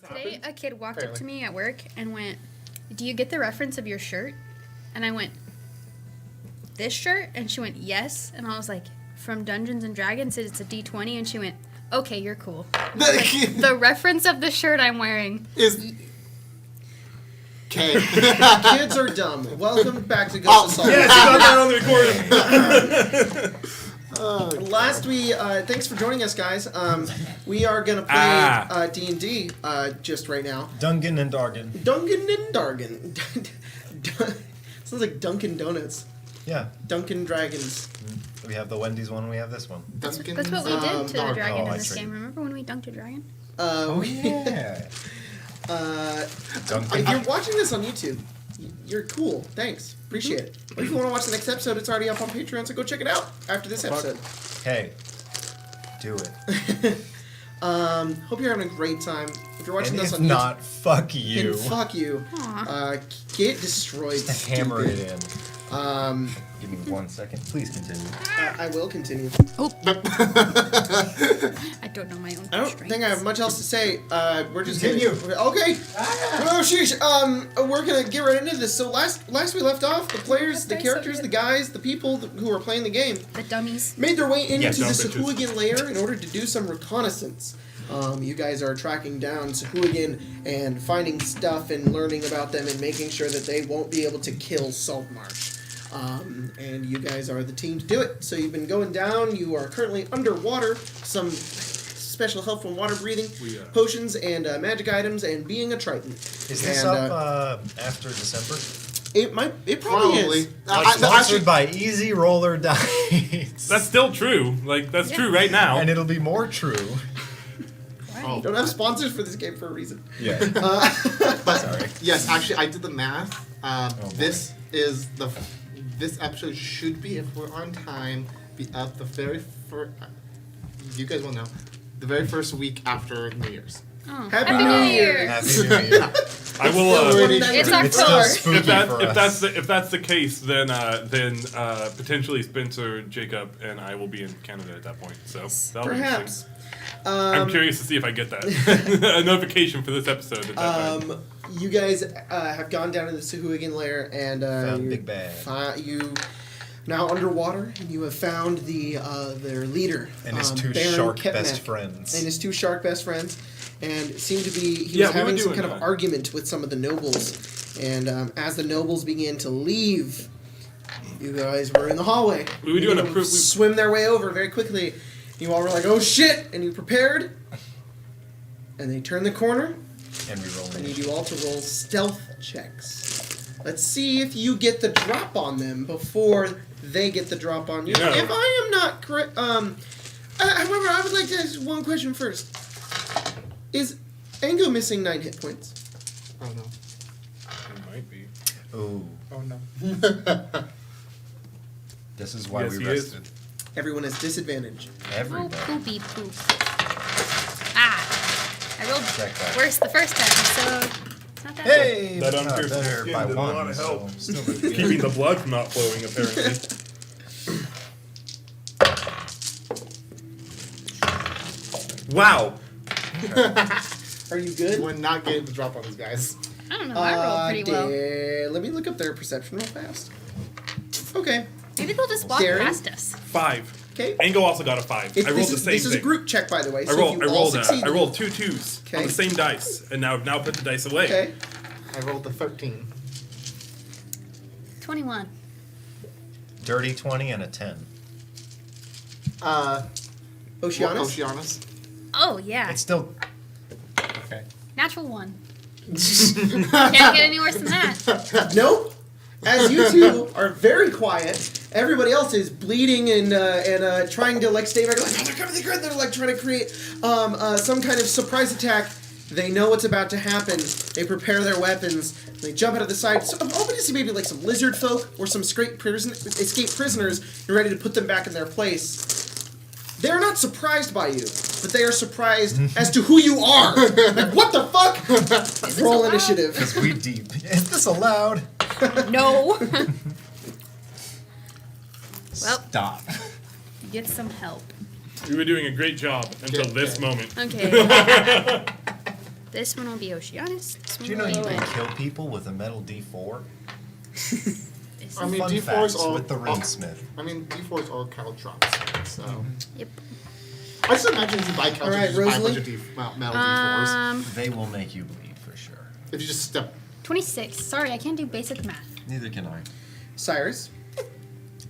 Today, a kid walked up to me at work and went, "Do you get the reference of your shirt?" And I went, "This shirt?" And she went, "Yes." And I was like, "From Dungeons and Dragons, it's a D20." And she went, "Okay, you're cool." Like, the reference of the shirt I'm wearing is... Okay. Kids are dumb. Welcome back to Ghosts of Saltmarsh. Yes, you got that on the recording. Thanks for joining us, guys. We are gonna play D&D just right now. Duncan and Dargan. Sounds like Dunkin' Donuts. Yeah. Dunkin' Dragons. We have the Wendy's one. We have this one. That's what we did to the dragon in this game. Remember when we dunked a dragon? Yeah. If you're watching this on YouTube, you're cool. Thanks. Appreciate it. Or if you want to watch the next episode, it's already up on Patreon, so go check it out after this episode. Hey, do it. Hope you're having a great time. If you're watching this on YouTube, not, fuck you. Then fuck you. Get destroyed. Just hammer it in. Give me 1 second. Please continue. I will continue. Oh. I don't know my own. I don't think I have much else to say. We're just continue. Okay. Oh sheesh. We're gonna get right into this. So last we left off, the players, the characters, the guys, the people who are playing the game, the dummies, made their way into the Sahuagin lair in order to do some reconnaissance. You guys are tracking down Sahuagin and finding stuff and learning about them and making sure that they won't be able to kill Saltmarsh. And you guys are the team to do it. So you've been going down. You are currently underwater. Some special help from water breathing, potions, and magic items, and being a Triton. Is this up after December? It probably is. Sponsored by Easy Roller Dice. That's still true. Like, that's true right now. And it'll be more true. You don't have sponsors for this game for a reason. Yeah. But sorry. Yes, actually, I did the math. This episode should be, if we're on time, be up the very first. You guys will know, the very first week after New Year's. Oh. Happy New Year! Happy New Year. I will. It's October. If that's the case, then potentially Spencer, Jacob, and I will be in Canada at that point. So that'll perhaps. Be I'm curious to see if I get that a notification for this episode. At that time. You guys have gone down to the Sahuagin lair and found Big Bad. You now underwater, and you have found their leader and his two Baron shark Kepnek, best friends. And his two shark best friends, and it seemed to be he was having some kind of argument with some of the nobles. And as the nobles began to leave, you guys were in the hallway. We were doing swim their way over very quickly. You all were like, "Oh shit!" and you prepared. And they turned the corner. And we roll. I need you all to roll stealth checks. Let's see if you get the drop on them before they get the drop on you. If I am not correct, however, I would like to ask one question first. Is Ango missing 9 hit points? Oh no. It might be. Ooh. Oh no. This is why we rested. Everyone has disadvantage. Everybody. Oh, poopy poop. I rolled worse the first time, so it's not that Hey! That Not unpierced better skin by did a one, lot of help. so still pretty good. Keeping the blood from not flowing, apparently. Wow. Are you good? We're not getting the drop on these guys. I don't know. I rolled pretty well. Let me look up their perception real fast. Okay. Maybe they'll just walk past us. 5. Okay. Ango also got a 5. I rolled the same thing. This is a group check, by the way. I rolled 2 2s on the same dice, and now put the dice away. Okay. I rolled the 13. 21. Dirty 20 and a 10. Oceanus? Oh, yeah. It's still... Okay. Natural 1. Can't get any worse than that. Nope. As you two are very quiet, everybody else is bleeding and trying to stay back. Like, oh, they're coming, they're like trying to create some kind of surprise attack. They know what's about to happen. They prepare their weapons. They jump out of the side. So I'm hoping to see maybe some lizard folk or some escaped prisoners. You're ready to put them back in their place. They're not surprised by you, but they are surprised as to who you are. Like, what the fuck? Roll initiative. Because we deep. Is this allowed? No. Well, stop. Get some help. We were doing a great job until this moment. Okay. This one will be Oceanus. This Do one you know will you be can Owen. kill people with a metal D4? This I is- mean, Fun D4s facts are with the ringsmith. I mean, D4s are caltrops. So Yep. I just imagine if you buy caltrops, All right, you just buy a bunch Rosalie? of metal D4s. They will make you bleed for sure. If you just step, 26. Sorry, I can't do basic math. Neither can I. Cyrus,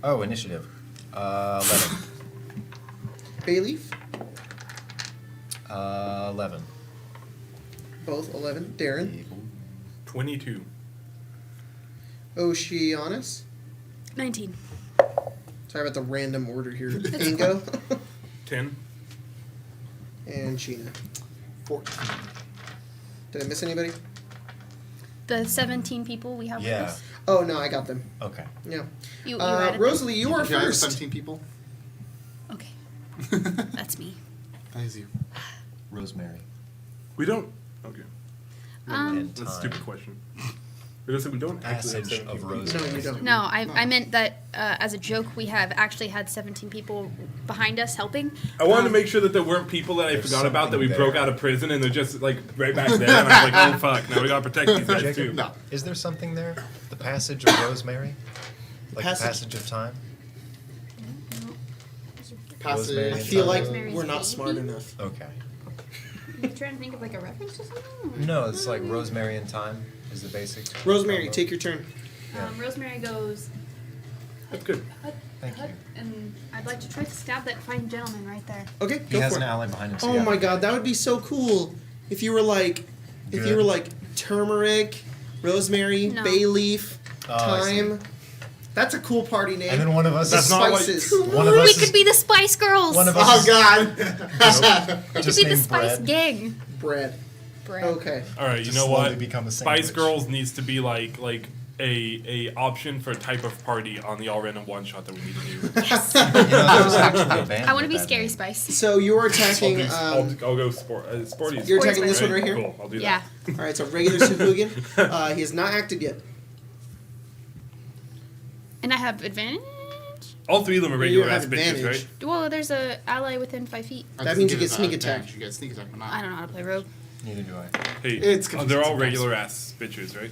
Oh, initiative. 11. Bayleaf, 11. both 11. Darren, 22. Oceanus. 19. Sorry about the random order here. Ingo 10. and Sheena. 14. Did I miss anybody? The 17 people we have with Yeah. us. Oh no, I got them. Okay. Yeah. You added them? Rosalie, you are Can I have first. 17 people? Okay. That's me. That is you. Rosemary. We don't. Okay. And That's a time. stupid question. We said we don't actually have Passage 17 of people. Rosemary. No, you don't. No, I meant that as a joke, we have actually had 17 people behind us helping. I wanted to make sure that there weren't people that I There's forgot about that we something broke there. out of prison and they're just like right back there. And I was like, oh fuck, now we gotta protect these guys Jacob? too. No. Is there something there? The passage of Rosemary? Like Passage- the passage of time? Passage. I feel like Rosemary's we're not Baby? smart enough. Okay. You trying to think of like a reference to something? No, it's like Rosemary and time is the basic. Rosemary, combo. take your turn. Yeah. Rosemary goes, That's good. hut, Thank hut, you. and I'd like to try to stab that fine gentleman right there. Okay, He go has for an it. ally behind him. so Oh yeah. my god, that would be so cool if you were like, Good. turmeric, rosemary, No. bay leaf, Oh, I see. thyme. That's a cool party name. And then one of us That's is not what- Spices. one of We us could is be the Spice Girls. one of Oh us God. We could just be the named Spice Bread. Gang. Bread. Bread. Okay. All right, you Just know slowly what? become a Spice sandwich. Girls needs to be like a option for a type of party on the all random one shot that we need to do. You know, there's actually a band I want to with be that Scary name. Spice. So you're attacking. I'll go sporty. You're attacking this one right here? Cool, I'll do Yeah. that. All right, so regular Suhugan. He has not acted yet. And I have advantage? All three of them are You regular have ass bitches, advantage. right? Well, there's a ally within 5 feet. That means you get sneak attack. You get sneak attack, but not. I don't know how to play rogue. Neither do I. Hey, It's they're all confusing regular ass bitches, right?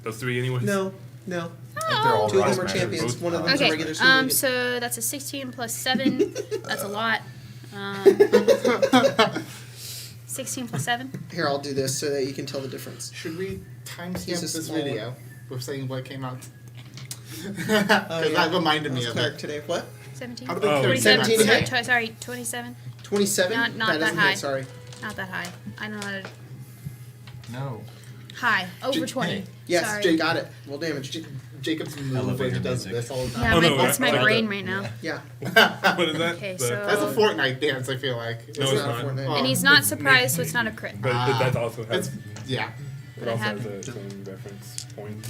Those three, anyways. No. I think they're all Two of them are Rosemary. champions. One of them is a Okay, regular Suhugan. so that's a 16 plus 7. That's a lot. 16 plus 7. Here, I'll do this so that you can tell the difference. Should we timestamp He's a this small one. video with saying what came out? Because Yeah. that reminded That me was of cleric it. today. What? 17. How do they Oh, carry 17 that? to hit? Sorry, 27. 27? Not that that doesn't high. hit, sorry. Not that high. I don't know how to. No. High. Over J- 20. Yes, Sorry. Jake got it. Roll damage. Jacob's move when Elevator he does music. this all the time. Yeah, Oh, my, no, that's my like brain that. right now. Yeah. What is that? Okay, The- so- That's a Fortnite dance, I feel like. No, It's it's not not. Fortnite. Oh. And he's not surprised, so it's not a crit. But that also has. It's, yeah. It I also have- has its own reference point.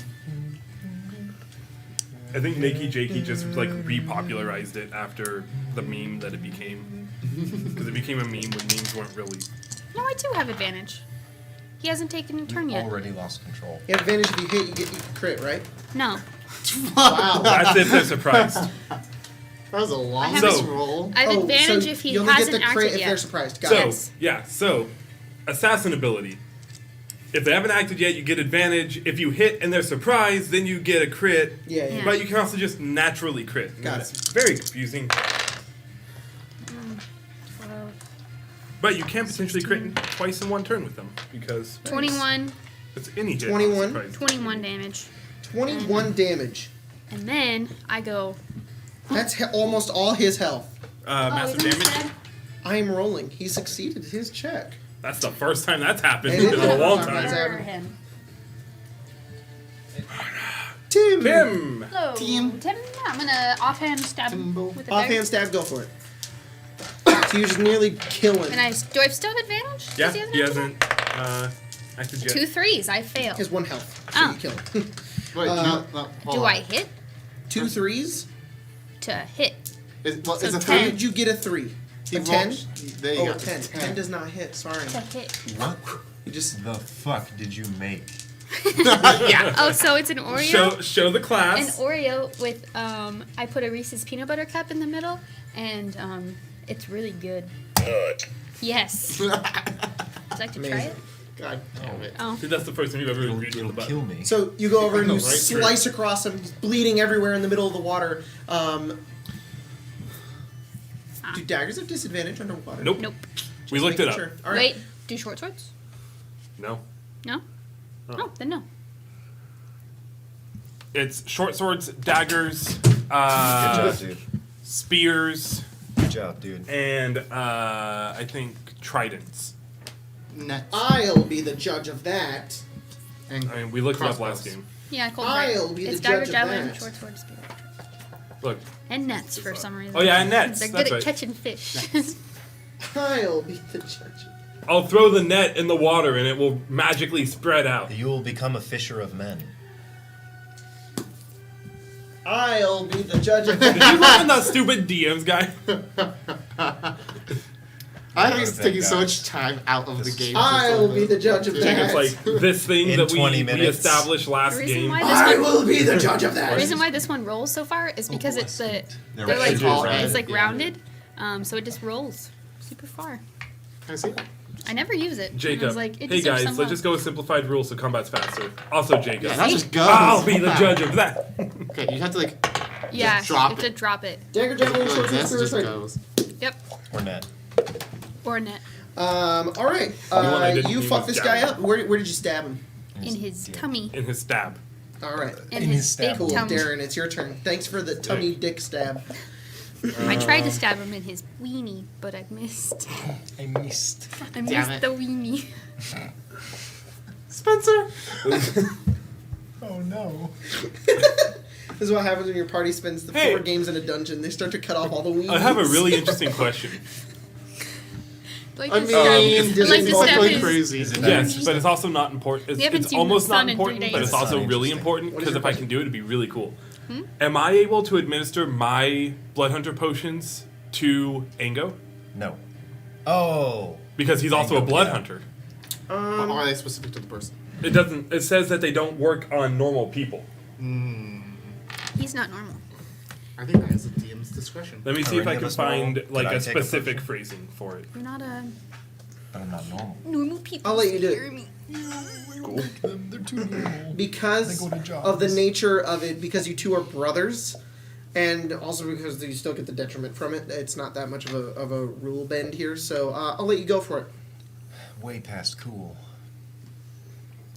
I think Nakey Jakey just like repopularized it after the meme that it became. Because it became a meme when memes weren't really. No, I do have advantage. He hasn't taken a turn We've yet. already lost control. You have advantage if you hit, you get crit, right? No. Wow. That's if they're surprised. That was a long have So- roll. I have advantage so if he you only hasn't get the crit acted if yet. they're surprised. Got So, it. Yes. yeah, so assassin ability. If they haven't acted yet, you get advantage. If you hit and they're surprised, then you get a crit. Yeah, yeah. Yeah. But you can also just naturally crit. And Got it's very confusing. 12, But you can potentially crit twice in one turn with them because 21, it's any hit. 21? surprise. 21 damage. 21 damage. And then I go. That's almost all his health. Massive he's almost damage. dead? I am rolling. He succeeded his check. That's the first time that's happened It in is. a long That's time. happened. him. Tim! Tim! Hello, Team. Tim. I'm gonna offhand stab him Timbo. with a Offhand dagger. stab, go for it. So you just nearly kill him. And do I still have advantage? Yeah, Does he have hasn't acted yet. 2 3s. I fail. He has 1 health, so Oh. you kill him. Wait, no, hold Do on. I hit 2 threes? to hit? Well, So it's a 10. How 3. did you get a 3? He A 10? rolls- There you Oh, go. a 10. It's 10 does not hit, sorry. To hit. What You just... the fuck did you make? Yeah. Oh, so it's an Oreo. Show the An class. Oreo with I put a Reese's peanut butter cup in the middle, and it's really good. Yes. Would you like to try Amazing. it? God damn it. Oh. See, that's the first time you've ever It'll, reached it'll the kill button. me. So you go over and you Right, true. slice across him, he's bleeding everywhere in the middle of the water. Do daggers have disadvantage underwater? Nope. Nope. We looked it up. Sure. All right. Wait, do short swords? No. No? Oh, then no. It's short swords, daggers, Good job, dude. spears, Good job, dude. and I think tridents. Nets. I'll be the judge of that. And I mean, we looked it up last crossbows. game. Yeah, cold I'll be It's the dagger, judge of javelin, that. short sword, spear. Look. And nets for some reason. Oh, yeah, and nets. They're That's good right. at catching fish. I'll be the judge of I'll throw the net in the water and it will magically spread out. You will become a fisher of men. I'll be the judge of Did that. you learn that stupid DMs guy? I think it's Thank taking so God. much time out of the This- game. I'll be the judge of I think that. it's like this thing In that 20 we minutes. established last The reason game. why I this one, will be the judge of the that. reason why this one rolls so far is because it's the They're they're like edges, right? it's like Yeah. rounded, so it just rolls super far. Can I see? I never use it. And I Jacob, was like, it hey deserves guys, some let's just go with simplified rules so combat's faster. Also, Jacob, Yeah, that just goes. I'll be the judge of that. Okay, you have to like yeah, just drop you have to it. drop it. Dagger, go javelin, like short sword, this. It spear, just sword. goes. Yep, Or net. or net All right. one I didn't You use fuck was this guy javelin. up. Where did you stab him? in his tummy, In his stab. All right. in in his his stab big Cool, tummy. Darren. It's your turn. Thanks for the tummy dick stab. I tried to stab him in his weenie, but I missed. I missed. I Damn missed it. the weenie. Spencer. Oh no. This is what happens when your party spends the Hey. 4 games in a dungeon. They start to cut off all the weenies. I have a really interesting question. Like I to mean, stab- I'd like to it's stab going his- crazy. Is it Yes, but it's also not important. We haven't It's seen almost the sun not in 3 important, but days. it's also That's really interesting. important What is because your if I question? can do it, it'd be really cool. Am I able to administer my Bloodhunter potions to Ango? No. Oh. Because he's also a Ango, blood yeah. hunter. Or are they specific to the person? It doesn't. It says that they don't work on normal people. He's not normal. I think that is a DM's discretion. Let me see Are if I any of can us normal? find Did like I a take a specific potion? phrasing for it. You're not a But I'm not normal. normal people. I'll let you do it. scare me. Cool. They're too normal. Because They go to jobs. of the nature of it, because you two are brothers, and also because you still get the detriment from it. It's not that much of a rule bend here, so I'll let you go for it. Way past cool.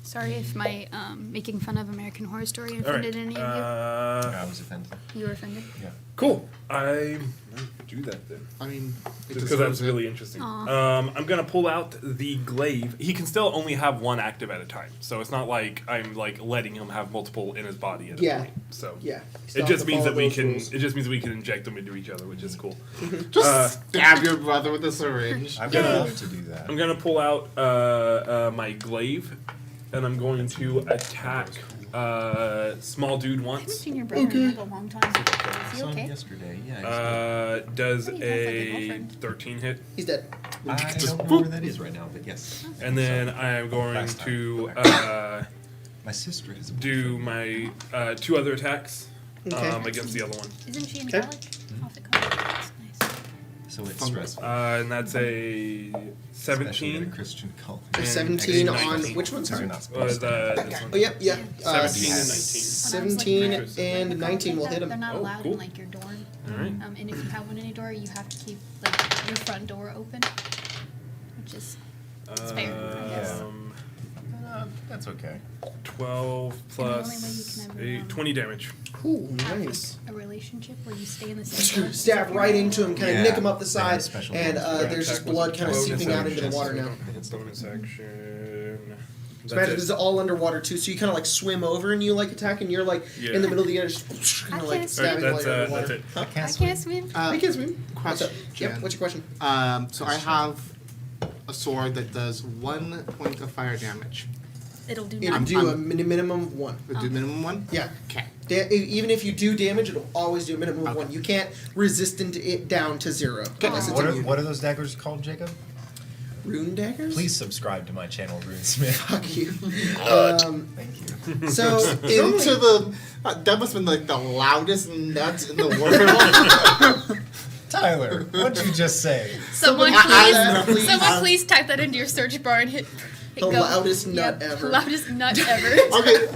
Sorry if my making fun of American Horror Story All right. offended any of I was offended. you. You were offended. Yeah. Cool. I might do that then. I mean, it Just because deserves that's it. really interesting. Aw. I'm gonna pull out the glaive. He can still only have one active at a time, so it's not like I'm like letting him have multiple in his body at a Yeah. point. So Yeah. Still it have just to means follow that we those can. rules. It just means we can inject them into each other, which is cool. Just stab your brother with a syringe. I've Yeah. got enough to do that. I'm gonna pull out my glaive, and I'm going to attack small dude I haven't once. seen your brother in like a long time. Is he Saw him okay? yesterday. Yeah. Does He has, like, a a girlfriend. 13 hit, He's dead. I don't know where that is right now, but yes. and then I'm going Last time. to My sister has a do my 2 other attacks Okay. against the other one. Isn't she in Okay. college? Off at college. That's nice. so it's Fun. stressful. And that's a Especially at a 17. Christian college. And 17 a on 19. which one? Sorry, Sorry. not This supposed to. one. Oh, yep, yeah. 17 and 19. 17 and 19 will hit They're him. not Oh, allowed cool. in like your dorm. Alright. And if you have one in your door, you have to keep like your front door open, which is it's fair, I guess. That's okay. 12 the plus only way you can ever, 8, 20 damage. Cool, have, like, nice. a relationship where you stay in the same dorm. Stab right into him, kind of Yeah, nick him up the they side, have special and ones. there's just blood kind of Bonus seeping out into the action. water now. Bonus action. So imagine this is all underwater too, so you kind of like swim over and you like attack, and you're like Yeah. in the middle of the air, just kind I of like can't stabbing Alright, while that's, you're that's underwater. it. Huh? I can't swim. I can swim. What's up? Question. Yep. What's your question? So I have a sword that does 1 point of fire damage. It'll do It'll nothing. do a minimum of 1. Would do minimum 1? Yeah. Okay. Even if you do damage, it'll always do a minimum of Okay. 1. You can't resist it down to 0. Unless it's What are, immune. what are those daggers called, Jacob? Rune daggers? Please subscribe to my channel, Runesmith. Fuck you. Thank you. So Into the. That must have been like the loudest nuts in the world. Tyler, what'd you just say? Someone I- please, please. someone please type that into your search bar and hit The go. loudest nut Yep, ever. Loudest nut ever. Okay,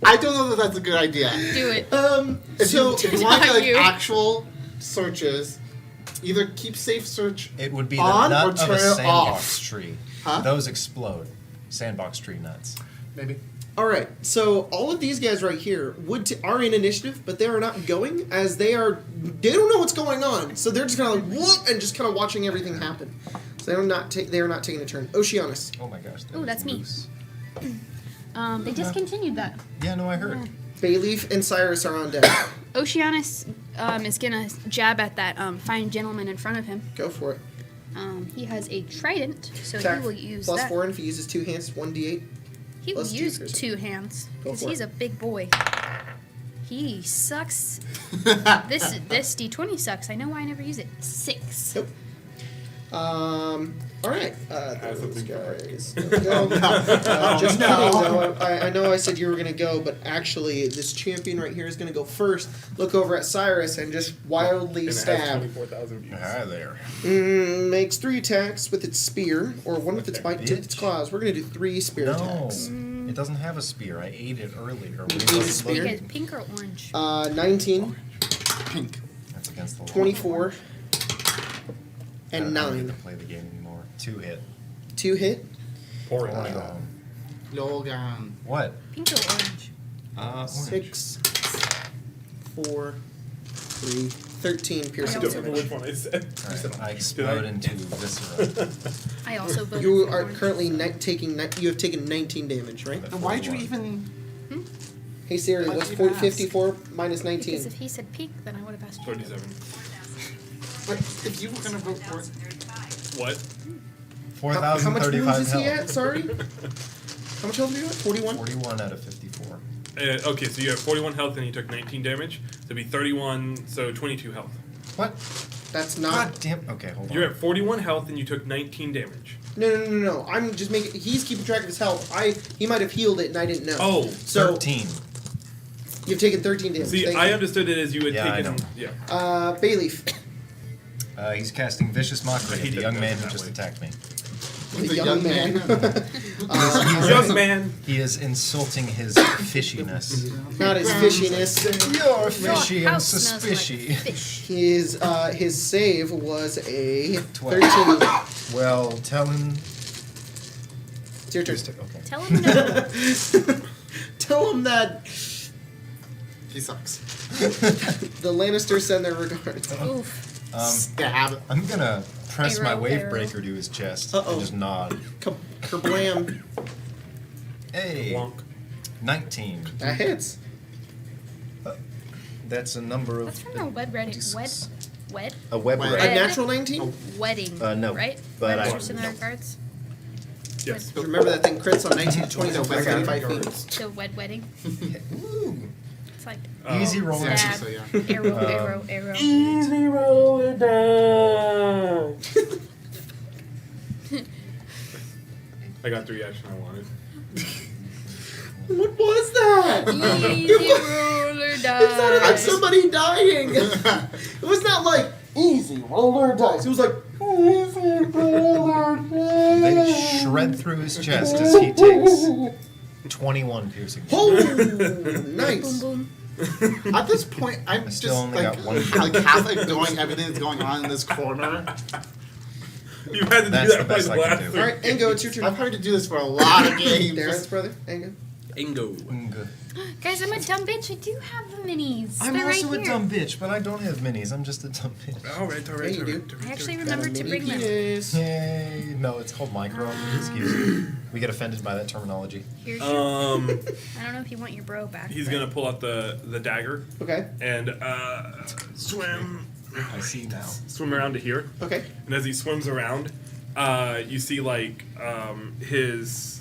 I don't know that that's a good idea. Do it. If you want Not like you. actual searches, either keep safe search It would be the on or nut of turn a it sandbox off. tree. Huh? Those explode. Sandbox tree nuts. Maybe. All right, so all of these guys right here are in initiative, but they are not going as they don't know what's going on, so they're just kind of like whoop and just kind of watching everything happen. So they are not taking a turn. Oceanus. Oh my gosh. Ooh, was that's me. loose. They discontinued that. Yeah, no, I heard. Bayleaf and Cyrus are on deck. Oceanus is gonna jab at that fine gentleman in front of him. Go for it. He has a trident, so Attack he will use plus that. 4, and if he uses 2 hands, 1d8. He will plus two use for his- 2 hands Go because for he's it. a big boy. He sucks. This d20 sucks. I know why I never use it. 6. Nope. All right. Has Those something for guys go. Just kidding, though. I know I said you were gonna go, but actually, this champion right here is gonna go first. Look over at Cyrus and just wildly And it has stab. 24,000 views. Hi there. Makes 3 attacks with its spear, or 1 with its bite, 2 with its bitch. claws. We're gonna do 3 spear No, attacks. it doesn't have a spear. I ate it earlier. When ate it a wasn't spear? loaded. Because pink or orange? 19, Pink. That's against the law. 24, I and don't get 9. to play the game anymore. 2 hit. 2 hit. Pour it. I wanna go home. Logan. What? Pink or orange? Orange. 6, 4, 3, 13 I piercing don't remember which damage. one I said. Alright, I explode into viscera. I also voted You for are orange. currently you have taken 19 damage, right? Then why'd you even? Hey Siri, Why'd what's you even ask? 54 minus 19? Because if he said pink, then I would have asked you. 37. But if you were gonna vote for it, What? How much wounds 4,035 is he health. at? Sorry? How much health are you at? 41? 41 out of 54. Okay, so you have 41 health and you took 19 damage. So it'd be 31, so 22 health. What? That's not. God damn. Okay, hold on. You're at 41 health and you took 19 damage. No. I'm just making. He's keeping track of his health. He might have healed it and I didn't know. Oh, So 13. you've taken 13 damage. see, Thank I you. understood it as you had Yeah, I taken. know. Yeah. Bayleaf. He's casting Vicious Mockery He at the did young that man who that just way. attacked me. The The young young man. man. Young man. He is insulting his fishiness. Not his fishiness. You're fishy Your and house smells like suspicious. fish. His save was a 12. 13. Well, tell him. It's your turn. Okay. Tell him no. Tell him that He sucks. the Lannisters send their regards. Oof. Stab. I'm gonna press my Arrow, wave arrow. breaker to his chest Uh-oh. and just nod. Kerblam. Hey, Wonk. 19. That hits. That's a number of. What's from a wed wedding? Wed? A web Wed. A red. natural 19? Wedding. No, Right? but Weddings I- are send their no. cards. Yes. Remember that thing crits on 19 to 20 No, so but I got 35 it. feet. So wedding. Ooh. It's like Easy roll. Yeah, stab, so yeah. arrow. Easy roll it down. I got 3 action I wanted. What was that? Easy roller It sounded like dice. somebody dying. It was not like easy roller dice. It was like easy roller dice. They shred through his chest as he takes 21 piercing. Oh, Boom, nice. boom. At this point, I'm I just still only like, got one. like half ignoring everything that's going on in this corner. You had to That's do the that best by I the can last do. three. All right, Engo, it's your turn. I've had to do this for a lot of games. Darren's brother, Engo. Ingo. Guys, I'm a dumb bitch. I do have the minis. I'm They're also right a here. dumb bitch, but I don't have minis. I'm just a dumb bitch. Alright. Yeah, you do. I actually Got a remembered to mini bring them. penis. Yay. No, it's called micro. Excuse me. We get offended by that terminology. Here's your, I don't know if you want your bro back. He's but- gonna pull out the dagger Okay, and swim I see now. around to here. okay. And as he swims around, you see like his.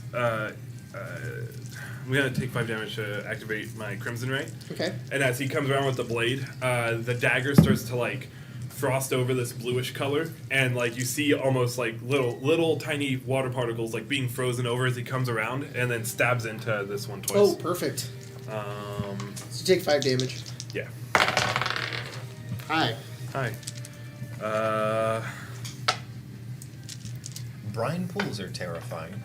I'm gonna take 5 damage to activate my Crimson Ray. Okay. And as he comes around with the blade, the dagger starts to like frost over this bluish color, and like you see almost like little tiny water particles like being frozen over as he comes around, and then stabs into this one twice. Oh, perfect. Um, So you take 5 damage. yeah. Hi. Hi. Brine pools are terrifying.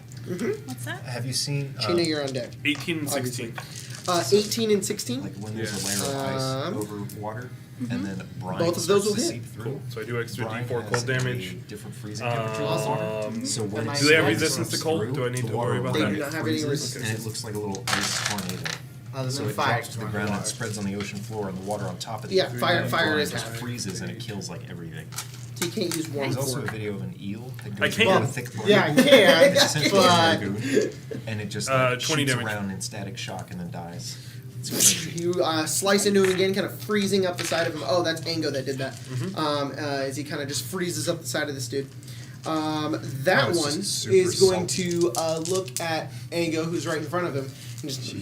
What's that? Have you seen? Sheena, you're on deck. 18 and Obviously. 16. 18 and 16. Like when there's a layer of ice over water, and then brine Both of those starts will to hit. seep through. Cool. So I do extra Brine D4 has cold damage. a different freezing temperature than water. So when Do it Do they have slides resistance to cold? through, Do I need the to worry about water They that? do not have any freezes, resistance. and it looks like a little ice tornado. Other So than it fire. drops to the ground and spreads on the ocean floor, and the water on top of the Yeah, fire brine is just happening. freezes and it kills like everything. So you can't use warm There's also a core. video of an eel that I goes can't. into a thick brine. Yeah, I can. It's essentially a but lagoon, and it just 20 shoots damage. around in static shock and then dies. It's crazy. You slice into him again, kind of freezing up the side of him. Oh, that's Ango that did that. As he kind of just freezes up the side of this dude. That Oh, it's one just super is going salty. to look at Ango, who's right in front of him, and just.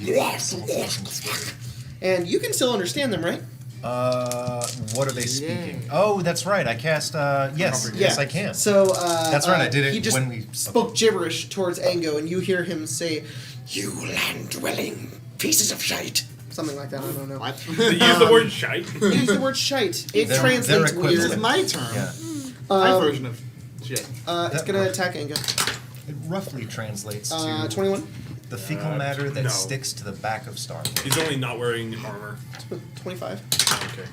And you can still understand them, right? What are they speaking? Oh, that's right. I cast. Yes, I can. So That's right, I did it He just when we- spoke gibberish towards Ango, and you hear him say, "You land-dwelling pieces of shite," something like that. I don't know. what? They use the word shite. Use the word shite. It They're translates equivalent. This is weird. my turn. Yeah, My version of shit. It's That gonna works. attack Ango. it roughly translates to 21, the fecal matter that no. sticks to the back of Star Wars. He's only not wearing armor. 25, Okay.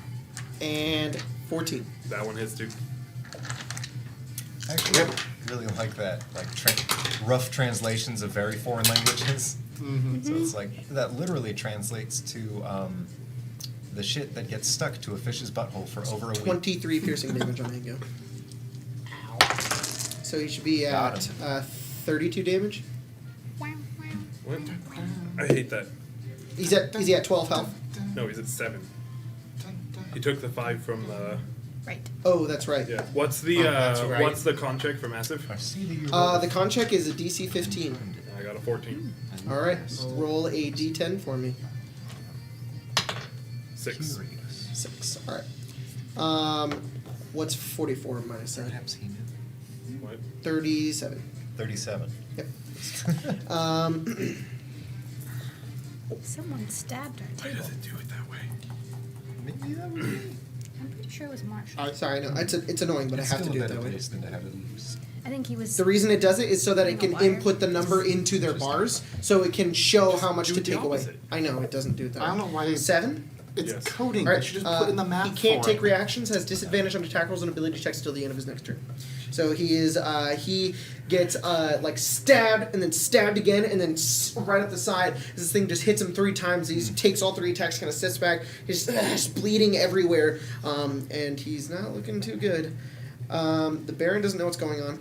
and 14. That one hits too. I actually really like that, like rough translations of very foreign languages. So it's like that literally translates to the shit that gets stuck to a fish's butthole for over a week. 23 piercing damage on Ango. So he should be Got at him. 32 damage. What? I hate that. Is he at 12 health? No, he's at 7. He took the 5 from the. Right. Oh, that's right. Yeah. What's the that's right. what's the con check for massive? I see that you The con check is a DC 15. I got a 14. All right, roll a D10 for me. 6. 6. All right. What's 44 minus that? Perhaps he knew. What? 37. 37. Yep. Someone stabbed our Why table. does it do it that way? Maybe that would be. I'm pretty sure it was Marsh. Sorry, no, it's annoying, but It's I have to still do a it better that way. place than to have it loose. I think he was. The reason it does it is so that it can Wire. input the number into their bars, so it can show how much do to it the take away. opposite. I know it doesn't do it that way. I don't know why 7. it's Yes. coding. All You right. should just put in the map. He can't for take it. reactions. Has disadvantage on attack rolls and ability checks till the end of his next turn. So he gets like stabbed and then stabbed again and then right at the side. This thing just hits him 3 times. He takes all 3 attacks, kind of sits back. He's just bleeding everywhere, and he's not looking too good. The Baron doesn't know what's going on.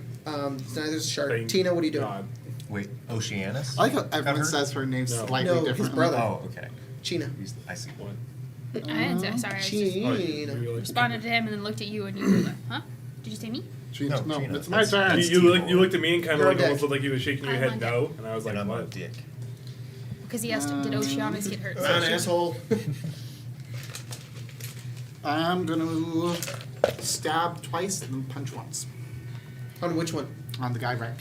Neither does Shark. Thank Tina, what are you doing? God. Wait, Oceanus? I like how Got everyone her? says her name No. slightly No, his differently. brother. Oh, okay. China. I see. What? I didn't say. Sorry. I was just Oh, China. you responded to him and then looked at you and you were like, huh? Did you say me? Gina, No, no, Gina, it's my that's- turn. that's- You looked at me and kind of You're like on deck. almost looked like you was shaking your I'm head on no, and I was like, And I'm what? a dick. Because he asked, did Oceanus get hurt? Not an asshole. I'm gonna stab twice and then punch once On which one? on the guy right.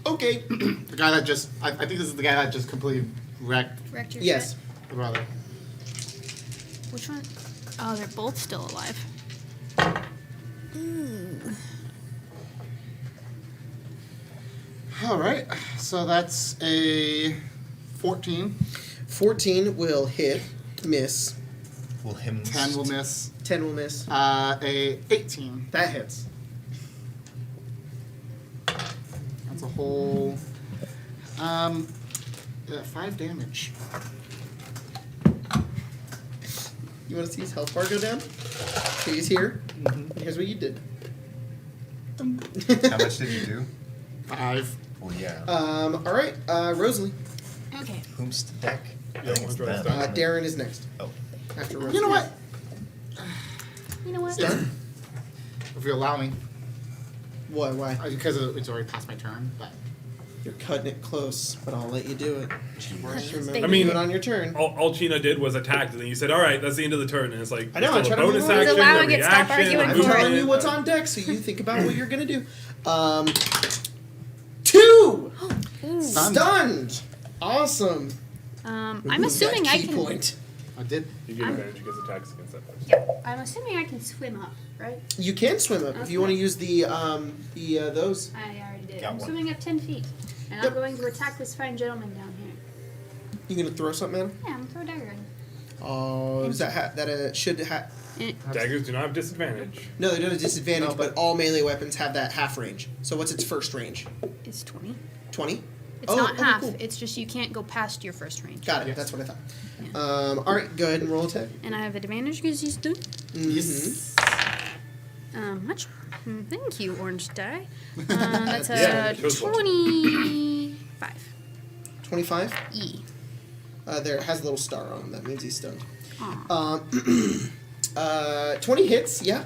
Okay. The guy that just I think this is the guy that just completely wrecked Wrecked your Yes. shit? the brother. Which one? Oh, they're both still alive. All right, so that's a 14. 14 will hit, miss. Will him 10 will miss. 10 will miss. A 18. That hits. That's a whole 5 damage. You want to see his health bar go down? So he's here. And here's what you did. How much did you do? 5. Well, yeah. All right, Rosalie. Okay. Whom's the deck? I Yeah, think it's one's them. Darren is next. Oh. After Rosalie. You know what? You know what? Done? If you allow me, What? Why? because it's already past my turn. But You're cutting it close, but I'll let you do it. Just remember I to mean- do it on your turn. All China did was attacked, and then you said, "All right, that's the end of the turn." And it's like, I know, there's I still try a to bonus move on. action, He's allowing a it, stop reaction, arguing a I'm with movement. telling you what's on deck, so you think about what you're gonna do. 2 stunned. Awesome. I'm assuming I Key can. point. I did. You get advantage against attacks against that person. Yep. I'm assuming I can swim up. right? You can swim up if you want to use the those. I already did. Got I'm one. swimming up 10 feet. And Yep. I'm going to attack this fine gentleman down here. You gonna throw something at him? Yeah, I'm going to throw a dagger in. Oh, is that should Daggers do not have disadvantage. no, they don't have disadvantage, No, but all melee weapons have that half range. So what's its first range? It's 20. 20? It's Oh, not okay, half. cool. It's just you can't go past your first range. Got it. That's what I thought. All right, go ahead and roll attack. And I have advantage because he's done. Yes. Thank you, orange die. That's Yeah, a it was 25. 25. E. There, it has a little star on him. That means he's stunned. Aw. 20 hits. Yeah.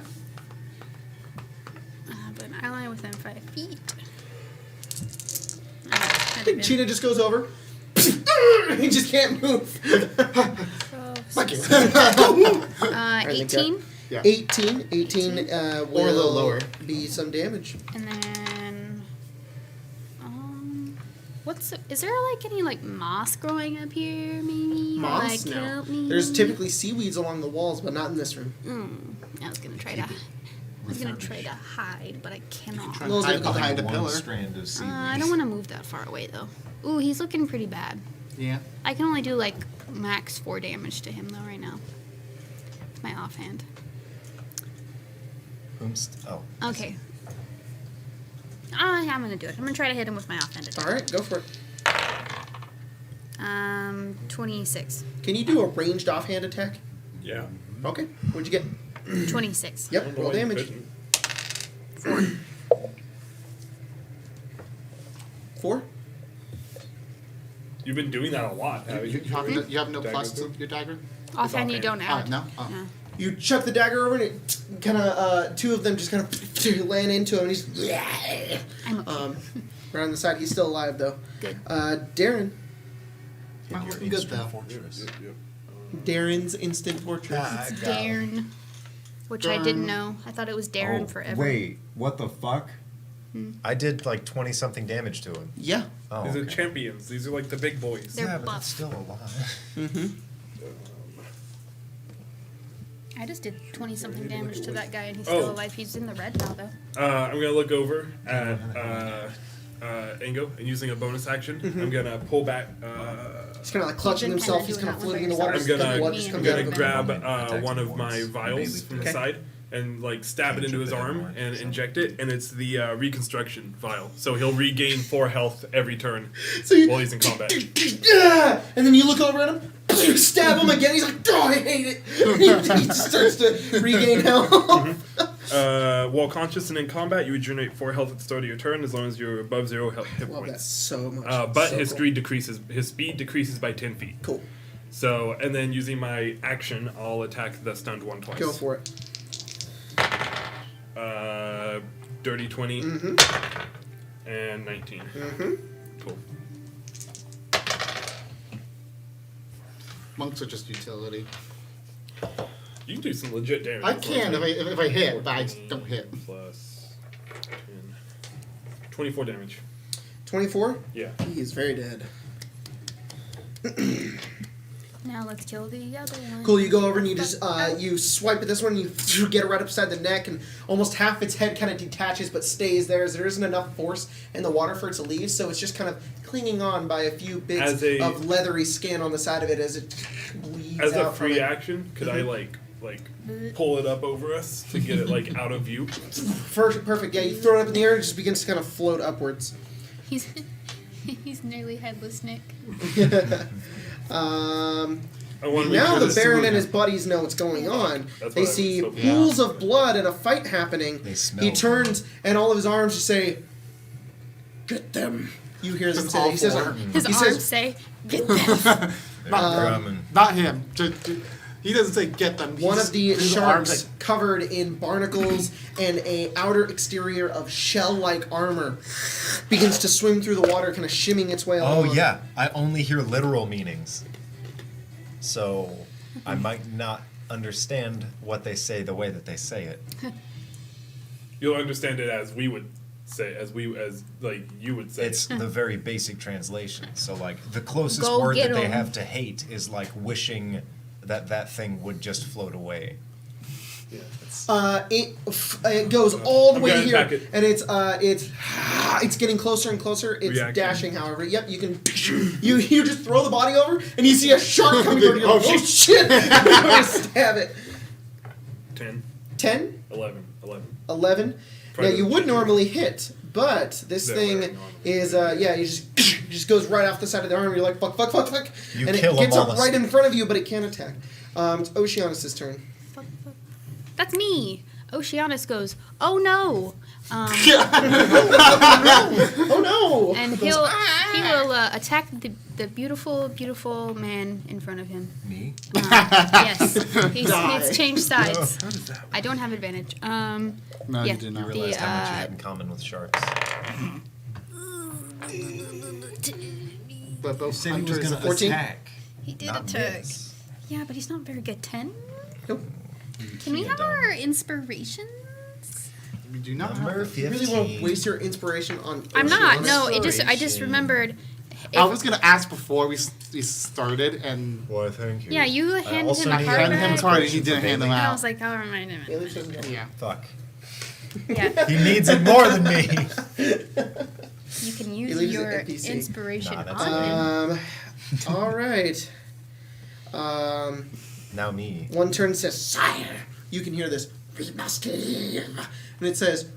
But an ally within 5 feet. I think Cheetah just goes over. He just can't move. 18. Yeah. 18 will Or a little lower. be some damage. And then, is there like any like moss growing up here? Maybe Moss? like No. help me. There's typically seaweeds along the walls, but not in this room. I was gonna try to. Hide, but I cannot. Try Those to hide are the behind a one pillar. strand of seaweed. I don't want to move that far away though. Ooh, he's looking pretty bad. Yeah. I can only do like max 4 damage to him though right now. It's my offhand. Oh. Okay. I'm gonna do it. I'm gonna try to hit him with my offhand attack. All right, go for it. 26. Can you do a ranged offhand attack? Yeah. Okay. What'd you get? 26. I don't Yep. know Roll why you damage. couldn't. 4. You've been doing that a lot, haven't you? You have no plus Dagger? to your dagger? Offhand, you don't add. No? Oh. No. You chuck the dagger over, and it kind of two of them just kind of land into him. And he's I'm okay. right on the side. He's still alive though. Good. Darren. In Not your looking good, Eastern though. fortress. Darren's instant fortress. I It's got it. Darren. Which I didn't know. I thought it was Darren forever. Wait, what the fuck? I did like 20 something damage to him. Yeah. Oh, These are okay. champions. These are like the big boys. They're yeah, but buff. it's still a lot. Mm-hmm. I just did 20 something damage to that guy and he's Oh. still alive. He's in the red now though. I'm gonna look over at Ingo and using a bonus action, I'm gonna pull back. He's kind of like clutching You've been himself. kinda He's doing kind of that one floating in the by water. I'm yourself. The blood gonna just I'm comes out of him. grab Attacks one of my once. vials Maybe from the Okay. side and like stab it into his arm and inject it, and it's the reconstruction vial. So he'll regain 4 health every turn So you, while he's in combat. yeah, and then you look over at him, you stab him again. He's like, "Oh, I hate it." He starts to regain health. While conscious and in combat, you regenerate 4 health at the start of your turn as long as you're above 0 hit Love that points. so much. But So his cool. speed decreases. His speed decreases by 10 feet. Cool. So, and then using my action, I'll attack the stunned one twice. Go for it. Dirty 20 Mm-hmm. and 19. Mm-hmm. Cool. Monks are just utility. You can do some legit damage. I can if I hit, but I don't hit. Plus 10. 24 damage. 24. Yeah. He is very dead. Now let's kill the other one. Cool. You go over and you just you swipe at this one. You get it right upside the neck, and almost half its head kind of detaches, but stays there. As there isn't enough force in the water for it to leave, so it's just kind of clinging on by a few bits of leathery skin on the side of it as it bleeds As a out from free it. action, could I like pull it up over us to get it like out of view? Perfect. Yeah, you throw it up in the air, and it just begins to kind of float upwards. He's nearly headless, Nick. I want to make Now sure the this- Baron and his buddies know what's going on. That's They what I see was hoping. pools of blood and a fight happening. They smell He it. turns and all of his arms just say, "Get them." You hear them Just say that. all He says, four. His he arms says, say, "Get them." They're coming. Not him. He doesn't say get them. one of the his sharks arms covered in barnacles and a outer exterior of shell-like armor begins to swim through the water, kind of shimming its way Oh along. yeah, I only hear literal meanings, so I might not understand what they say the way that they say it. You'll understand it as we would say, as like you would say. It's the very basic translation. So like the closest Go word get that they 'em. have to hate is like wishing that thing would just float away. Yeah. It goes all the I'm way gonna here, attack it. and it's getting closer and closer. It's Reaction. dashing, however. Yep, you can you just throw the body over, and you see a shark coming toward you. Oh shit! You're gonna stab it. 10, 10, 11. 11. Now Probably you don't would shoot. normally hit, but this They're thing wearing armor. is it just goes right off the side of the arm. You're like fuck, You and kill it gets him up almost. right in front of you, but it can't attack. It's Oceanus' turn. Fuck. That's me. Oceanus goes, oh no. Oh no! And he will attack the beautiful man in front of him. Me? Yes. Die. He's changed sides. How does that I don't have advantage. No, yeah, you do You not. realized how much you had in common with sharks. But both Said he was hunters gonna 14? attack. He did Not attack. miss. Yeah, but he's not very good. 10? Nope. Can we Yeah, have dumb. our inspirations? we do not Number have. You 15. really want to waste your inspiration on I'm not. Oceanus? No, I just Inspiration. remembered. I was gonna ask before we started, and Why, thank you. Yeah, you I handed also him a need card handed him back. a card and he didn't hand them And I out. was like, I'll remind him. Bailey doesn't get it. Yeah. Fuck. Yeah, He needs it more than me. you can He use leaves it your NPC. inspiration Nah, that's on him. All right. Now me. One turn says, "Sire." You can hear this. We must leave. And it says,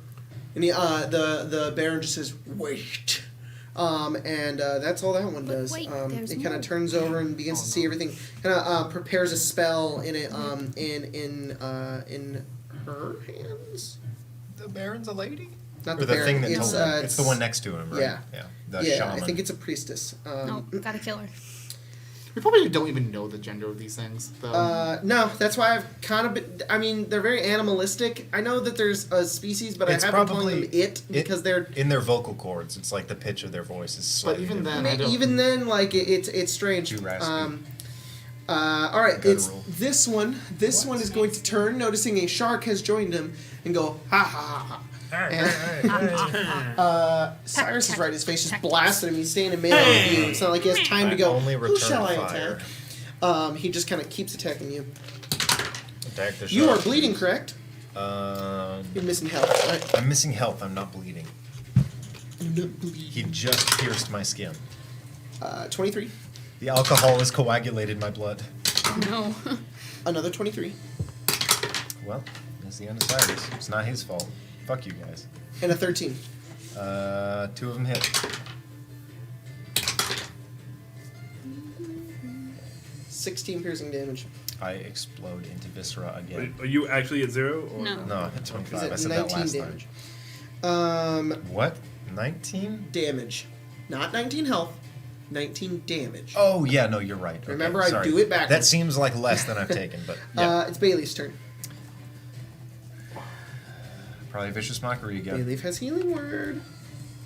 and the Baron just says, "Wait." And that's all that one But does. wait, there's It kind more. of turns over and begins to see everything. Kind of prepares a spell in it. In her hands. The Baron's a lady? Not Or the the Baron. thing that it's, told him. It's the one next to him, right? yeah. The yeah, shaman. I think it's a priestess. No, gotta kill her. we probably don't even know the gender of these things. Though. No, that's why I've kind of been. I mean, they're very animalistic. I know that there's a species, but It's I have been calling probably- them it because they're. in their vocal cords. It's like the pitch of their voice is slightly even different. then, I don't. Even then, like it's strange. Too raspy. All right, Good it's rule. this one. This one is going to turn, noticing a shark has joined him, and go ha ha ha ha. And, Cyrus is right. His face just blasted him. He's staying in melee with you. It's not like he has time to I go. only Who return shall I fire. attack? He just kind of keeps attacking you. Attack the You are shark. bleeding, correct? You're missing health, right? I'm missing health. I'm not bleeding. He just pierced my skin. 23. The alcohol has coagulated my blood. No. Another 23. Well, that's the end of Cyrus. It's not his fault. Fuck you guys. And a 13. 2 of them hit. 16 piercing damage. I explode into viscera again. Are you actually at 0? Or No. No, I hit 25. I Is said it that 19 last damage? time. What? 19? Damage. Not 19 health. 19 damage. Oh, yeah, no, you're right. Okay, Remember, I sorry. do it backwards. That seems like less than I've taken, but yeah. It's Bailey's turn. Probably Vicious Mockery again. Bailey has healing word.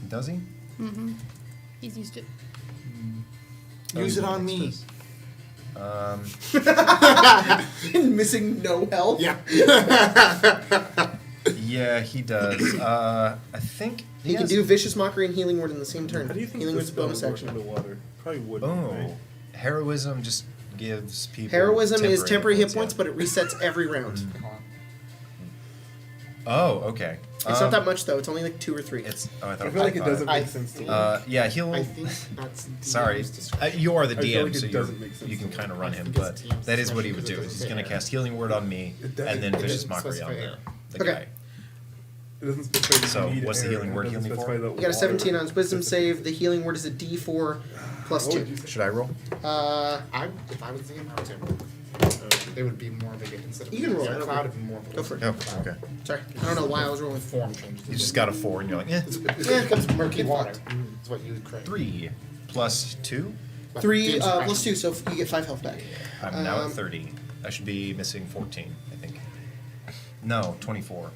Does he? Mm-hmm. He's used it. Use it on me. Missing no health. Yeah. Yeah, he does. I think He can has- do vicious mockery and healing word in the same turn. How do you think Healing this word's a spell bonus would work action. underwater? Probably wouldn't. Oh, Right? heroism just gives people. Heroism is temporary hit yeah. points, but it resets every round. Oh, okay. It's not that much though. It's only like 2 or 3. It's. Oh, I thought I feel like it doesn't I make sense to think- me. Yeah, he'll. I think that's. Sorry, DM's discretion. you are the I feel DM, like it so doesn't make sense you can to me. kind of run I him, think but it's DM's that is what he discretion would do. because Is it he's going to doesn't cast Healing Word on me, It doesn't- and then it Vicious doesn't Mockery on specify the Okay. guy. It doesn't specify that So, you need what's the air, healing and it word doesn't heal me specify for? that You got a water 17 on his wisdom specifically. save. The healing word is a D4 plus What 2. would you say? Should I roll? If I was thinking about it, it would be more of a instead of You can roll a it. cloud, it'd be more of a Go for it. Oh, okay. Sorry, I don't know why I was rolling. form changes. You just got a 4, and you're like, eh. It becomes murky Get water. fucked. It's what you would crave. 3 plus 2. 3 DM's plus discretion. 2, so you get 5 health back. I'm now at 30. I should be missing 14, I think. No, 24.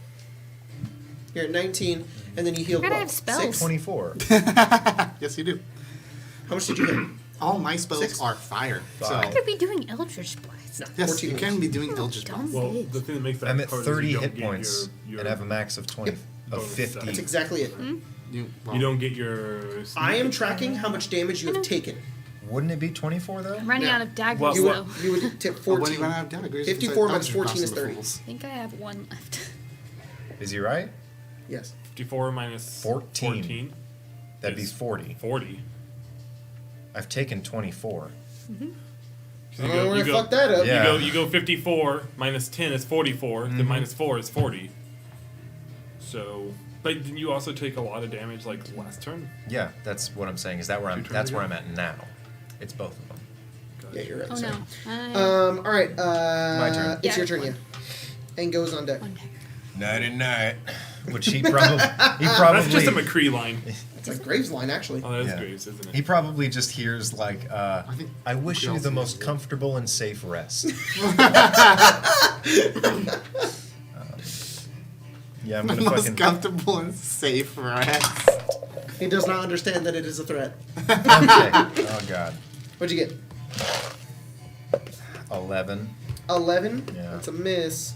You're at 19, and then you heal. Gotta what? have spells. 6? 24. Yes, you do. How much did you hit? All my spells 6? are fire. Five. So I could be doing Eldritch Blast. yes, 14 you can be doing Eldritch dumb. Blast. Well, the thing that makes that I'm at hard is 30 you don't hit get points your and have a max of 20 Yep. of bonus 50. That's exactly it. You, You don't get your. I am tracking how much damage you have taken. Wouldn't it be 24 though? I'm running Yeah. out of daggers, What- though. You would tip When 14. you run out of daggers, 54 it's minus like, 14 is Cross of the 30. Fools. I think I have one left. Is he right? Yes. 54 minus 14. That'd be is 40. 40. I've taken 24. So I don't know where to fuck that up. Yeah. You go 54 minus 10 is 44. Then minus 4 is 40. So, but didn't you also take a lot of damage like last turn? Yeah, that's what I'm saying. Is that where I'm? Two turns That's where ago? I'm at now. It's both of them. Yeah, you're right. Oh sorry. no. All right. My turn. It's Yeah, your turn, yeah. one. And goes on deck. One dagger. Nighty night. Which he probably. That's just a McCree line. It's like Graves' line, actually. Oh, that's Yeah. Graves, isn't it? He probably just hears like, think I wish we you also the use most it. comfortable and safe rest. Yeah, I'm The gonna most fucking. comfortable and safe rest. He does not understand that it is a threat. Okay. Oh god. What'd you get? 11. 11? Yeah. That's a miss.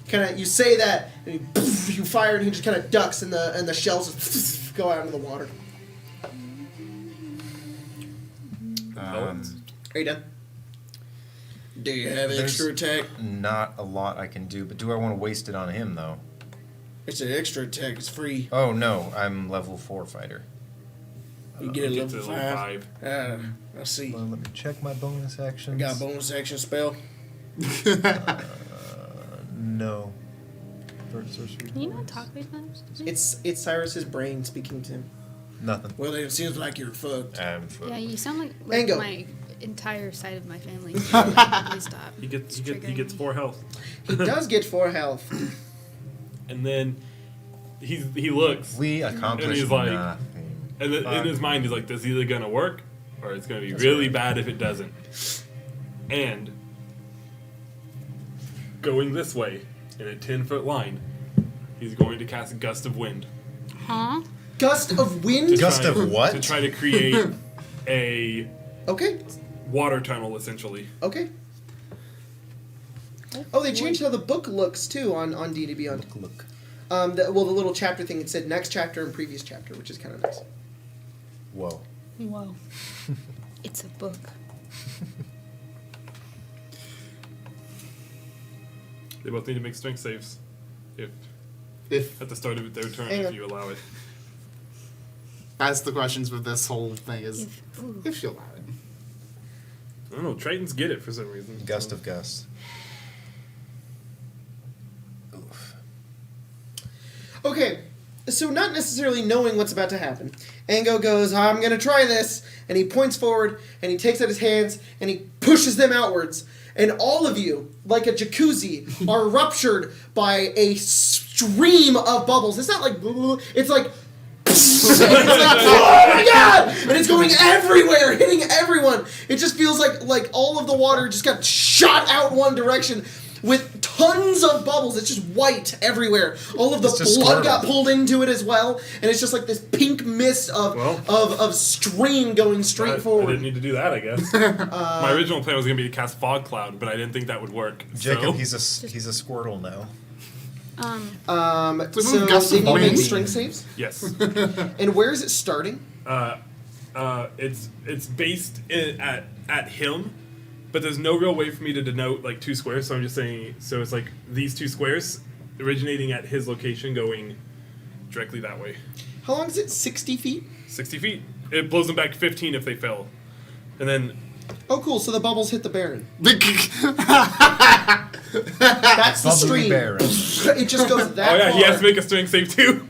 Kind of, you say that, and you fire, and he just kind of ducks, and the shells just go out into the water. Are you done? Do you have There's- extra attack? Not a lot I can do, but do I want to waste it on him though? It's an extra attack. It's free. Oh no, I'm level 4 fighter. You get a Get to level level 5. 5. I see. Well, let me check my bonus I actions. got a bonus action spell. No. Third sorcery. Can you not talk like that? It's Cyrus's brain speaking to him. Nothing. Well, it seems like you're fucked. Yeah, you sound like Mango. my entire side of my family. Please stop. He gets It's he triggering gets me. 4 health. He does get 4 health. And then he looks We accomplished he's like- nothing. and then in his mind he's like, this is either gonna work or it's gonna be really bad if it doesn't. And going this way in a 10-foot line, he's going to cast Gust of Wind. Huh? Gust of wind? To Gust try- of what? To try to create a Okay. water tunnel, essentially. Okay. Oh, they changed how the book looks too on D&D Beyond. Look. The little chapter thing, it said next chapter and previous chapter, which is kind of nice. Whoa. Whoa. It's a book. They both need to make strength saves. If At the start of their turn, Hang if on. you allow it. that's the questions with this whole thing is Ooh. if you allow it. I don't know, Tritons get it for some reason. Gust of Gust. Oof. Okay, so not necessarily knowing what's about to happen, Ango goes, I'm going to try this, and he points forward, and he takes out his hands, and he pushes them outwards, and all of you, like a jacuzzi, are ruptured by a stream of bubbles. It's not like, it's like, it's like, oh my god! And it's going everywhere, hitting everyone. It just feels like all of the water just got shot out one direction with tons of bubbles. It's just white everywhere. All of the It's just blood Squirtle. got pulled into it as well, and it's just like this pink mist of of stream going straight I forward. didn't need to do that, I guess. My original plan was going to be to cast Fog Cloud, but I didn't think that would work. Jacob, so, he's a Squirtle now. So Gust they of need to make wind. strength saves. yes. And where is it starting? It's based at him, but there's no real way for me to denote like 2 squares. So I'm just saying. So it's like these 2 squares originating at his location, going directly that way. How long is it? 60 feet? 60 feet. It blows them back 15 if they fell, and then Oh, cool. So the bubbles hit the Baron. I That's the Bubbly stream. Baron. It just goes that oh yeah, far. he has to make a strength save too.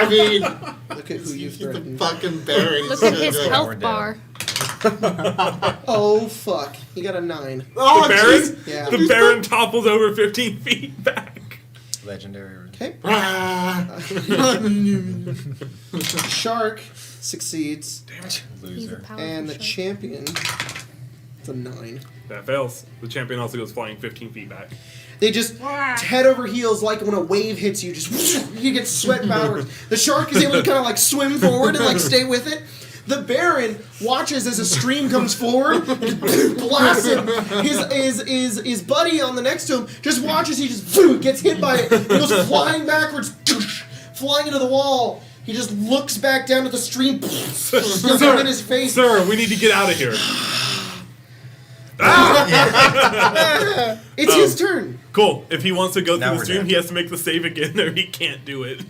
mean, Look at who you've he's the threatened. fucking Baron. Look at his He's health We're bar. Oh, fuck. He got a 9. Oh, The Baron, jeez. Yeah. the Baron topples over 15 feet back. Legendary. Okay. Ah. Shark succeeds. He's a Loser. powerful And the shark. champion, it's a 9. That fails. The champion also goes flying 15 feet back. They just head over heels like when a wave hits you, just you get swept backwards. The shark is able to kind of like swim forward and like stay with it. The Baron watches as a stream comes forward and blasts him. His buddy on the next to him just watches. He just gets hit by it. He goes flying backwards, flying into the wall. He just looks back down at the stream, shoves it in his face. Sir, we need to get out of here. It's his turn. Cool. If he wants to go Now through the we're stream, dead. he has to make the save again, or he can't do it.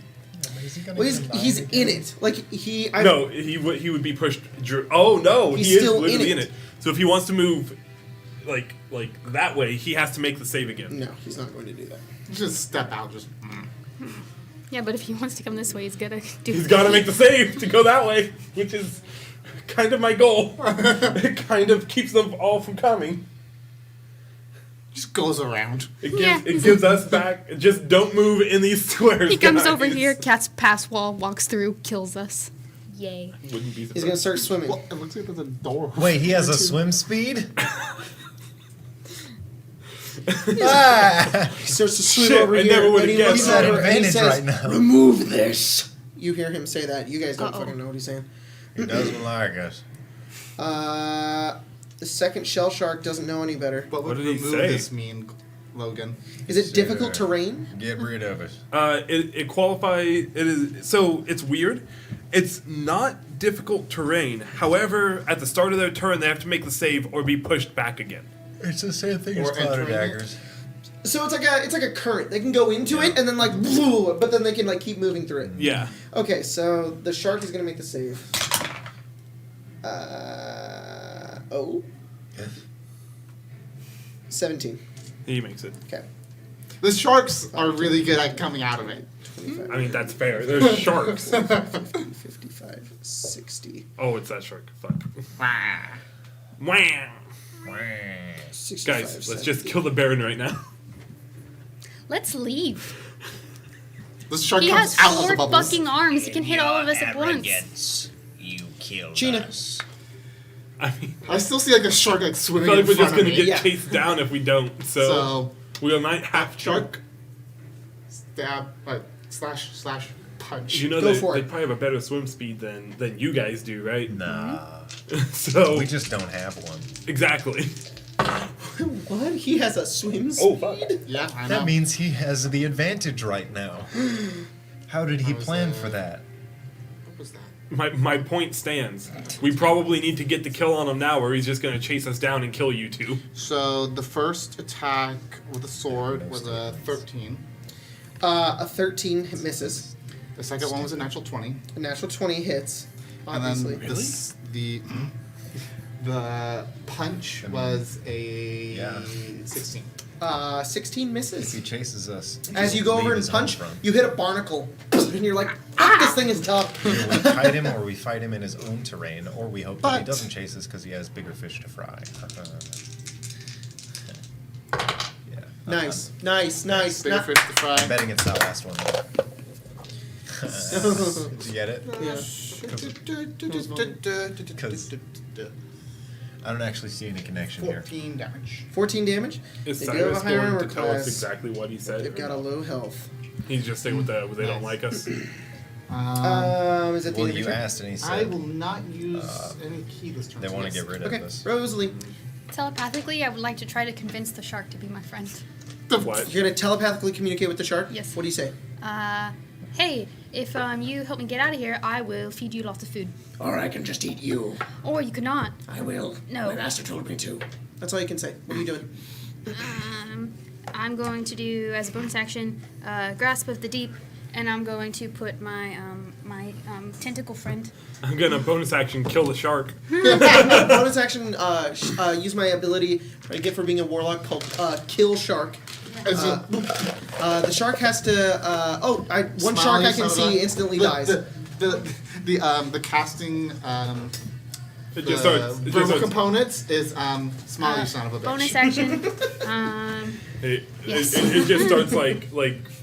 Well, he's in it. Like he. No, he would be pushed. Oh no, He's he is still literally in in it. it. So if he wants to move, like that way, he has to make the save again. No, he's not going to do that. Just step out. Just. Yeah, but if he wants to come this way, he's gotta do. He's got to make the save to go that way, which is kind of my goal. It kind of keeps them all from coming. Just goes around. It gives us back. Just don't move in these squares. He comes guys. over here, cats pass wall, walks through, kills us. Yay. Wouldn't be He's gonna start swimming. Well, it looks like there's a door. Wait, he has a swim speed? Ah! He starts to swim Shit, over I here. never would've and he guessed looks that. at her and he Advantage says, right now. "Remove this." You hear him say that. You guys don't Uh-oh. fucking know what he's saying. He doesn't like us. The second shell shark doesn't know any better. What would What did he remove say? this mean, Logan? Is it difficult terrain? Get rid of it. It qualifies. It is so it's weird. It's not difficult terrain. However, at the start of their turn, they have to make the save or be pushed back again. It's the same thing Or as cloud entering it. daggers. So it's like a current. They can go into it and then like, but then they can like keep moving through it. Yeah. Okay, so the shark is gonna make the save. Oh. 17. He makes it. Okay. The sharks are really good at coming out of it. 25. I mean, that's fair. There's sharks. 50, 55, 60. Oh, it's that shark. Fuck. Wah. Wham! 65, Guys, let's 70. just kill the Baron right now. Let's leave. The shark He comes has out of 4 the bubbles. fucking arms. He can hit all of us at once. You killed Gina. us. I mean, I still see like a shark like I swimming feel like in we're front just gonna of me. get Yeah. chased down if we don't. So, we might have to. Shark. Stab, like slash punch. You know Go they for it. probably have a better swim speed than you guys do, right? Nah. So We just don't have one. exactly. What? He has a swim Oh speed? fuck. Yeah, I know. That means he has the advantage right now. How did he How was plan that? for that? What was that? My point stands. We probably need to get the kill on him now, or he's just gonna chase us down and kill you two. So the first attack with the sword was a 13. A 13 misses. The second one was a natural 20. A natural 20 hits. Obviously. And then the punch was a Yeah. 16. 16 If misses. he chases us, As you he'll go over leave and his home punch, front. you hit a barnacle. And you're like, this thing is tough. Either we kite him or we fight him in his own terrain, or we hope that he But- doesn't chase us because he has bigger fish to fry. Yeah. Nice, nice, nice. Bigger fish to fry. I'm betting it's that last one. Did you get it? I don't actually see any connection here. 14 damage. 14 damage. Is They do have a Cyrus higher going armor to tell us class. exactly what he said? They've got a low health. He's just saying what they don't like us. Is it the Well, end of you your turn? asked and he I said will not use any key this turn. they want to Yes. get rid Okay, of us. Rosalie. Telepathically, I would like to try to convince the shark to be my friend. What? You're going to telepathically communicate with the shark? Yes. What do you say? Hey, if you help me get out of here, I will feed you lots of food. Or I can just eat you. Or you could not. I will. No. My master told me to. That's all you can say. What are you doing? I'm going to do, as a bonus action, Grasp of the Deep, and I'm going to put my tentacle friend. I'm gonna bonus action kill the shark. Bonus action, use my ability I get for being a warlock called Kill Shark. As you- The shark has to. One shark Smiley I can son of see a- instantly the, dies. The casting It the just starts. It just verbal starts. components is smile you son of a bitch. Bonus action. Yes. It just starts like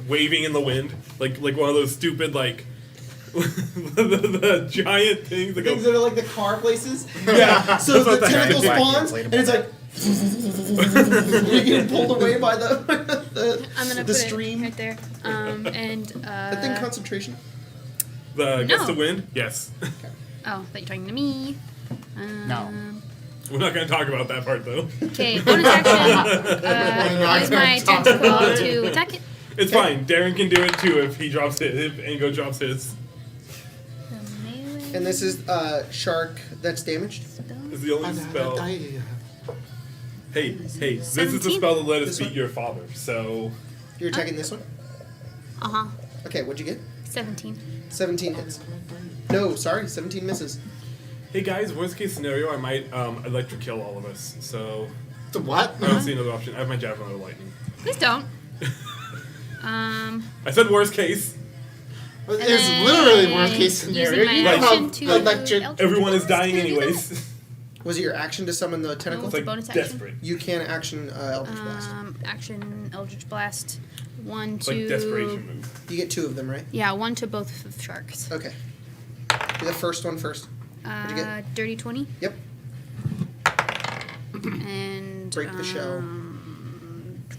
waving in the wind, like one of those stupid like the giant things that Things go. that are like the car places. Yeah. So That's the what tentacle Wacky spawns, inflatable and it's like. You're getting pulled away by the I'm gonna the put stream. it right there. And That thing concentration. The gust No. of wind. Yes. oh, that you're talking to me. No. We're not gonna talk about that part though. Okay, bonus action. not Use my gonna talk tentacle about to attack it. It's fine. Darren can do it too if he drops it. If Ango drops his. And this is shark that's damaged. Is the only spell. Hey, this is the 17? spell that let us This beat one? your father. So You're attacking this one? Uh-huh. Okay, what'd you get? 17. 17 hits. No, sorry, 17 misses. hey guys, worst case scenario, I might electric kill all of us. So The what? I don't see another option. I have my javelin of lightning. Please don't. I said worst case. It's then literally worst case using scenario. my You know action how to electric. Eldritch Everyone is Blast, dying can I do that? anyways. Was it your action to summon the tentacle? It's It's a like bonus action. desperate. You can action Eldritch Blast. Action Eldritch Blast. 1 It's to. like desperation move. You get 2 of them, right? Yeah, 1 to both of sharks. Okay. Do the first one first. What'd you get? Dirty 20. Yep. And. Break the shell.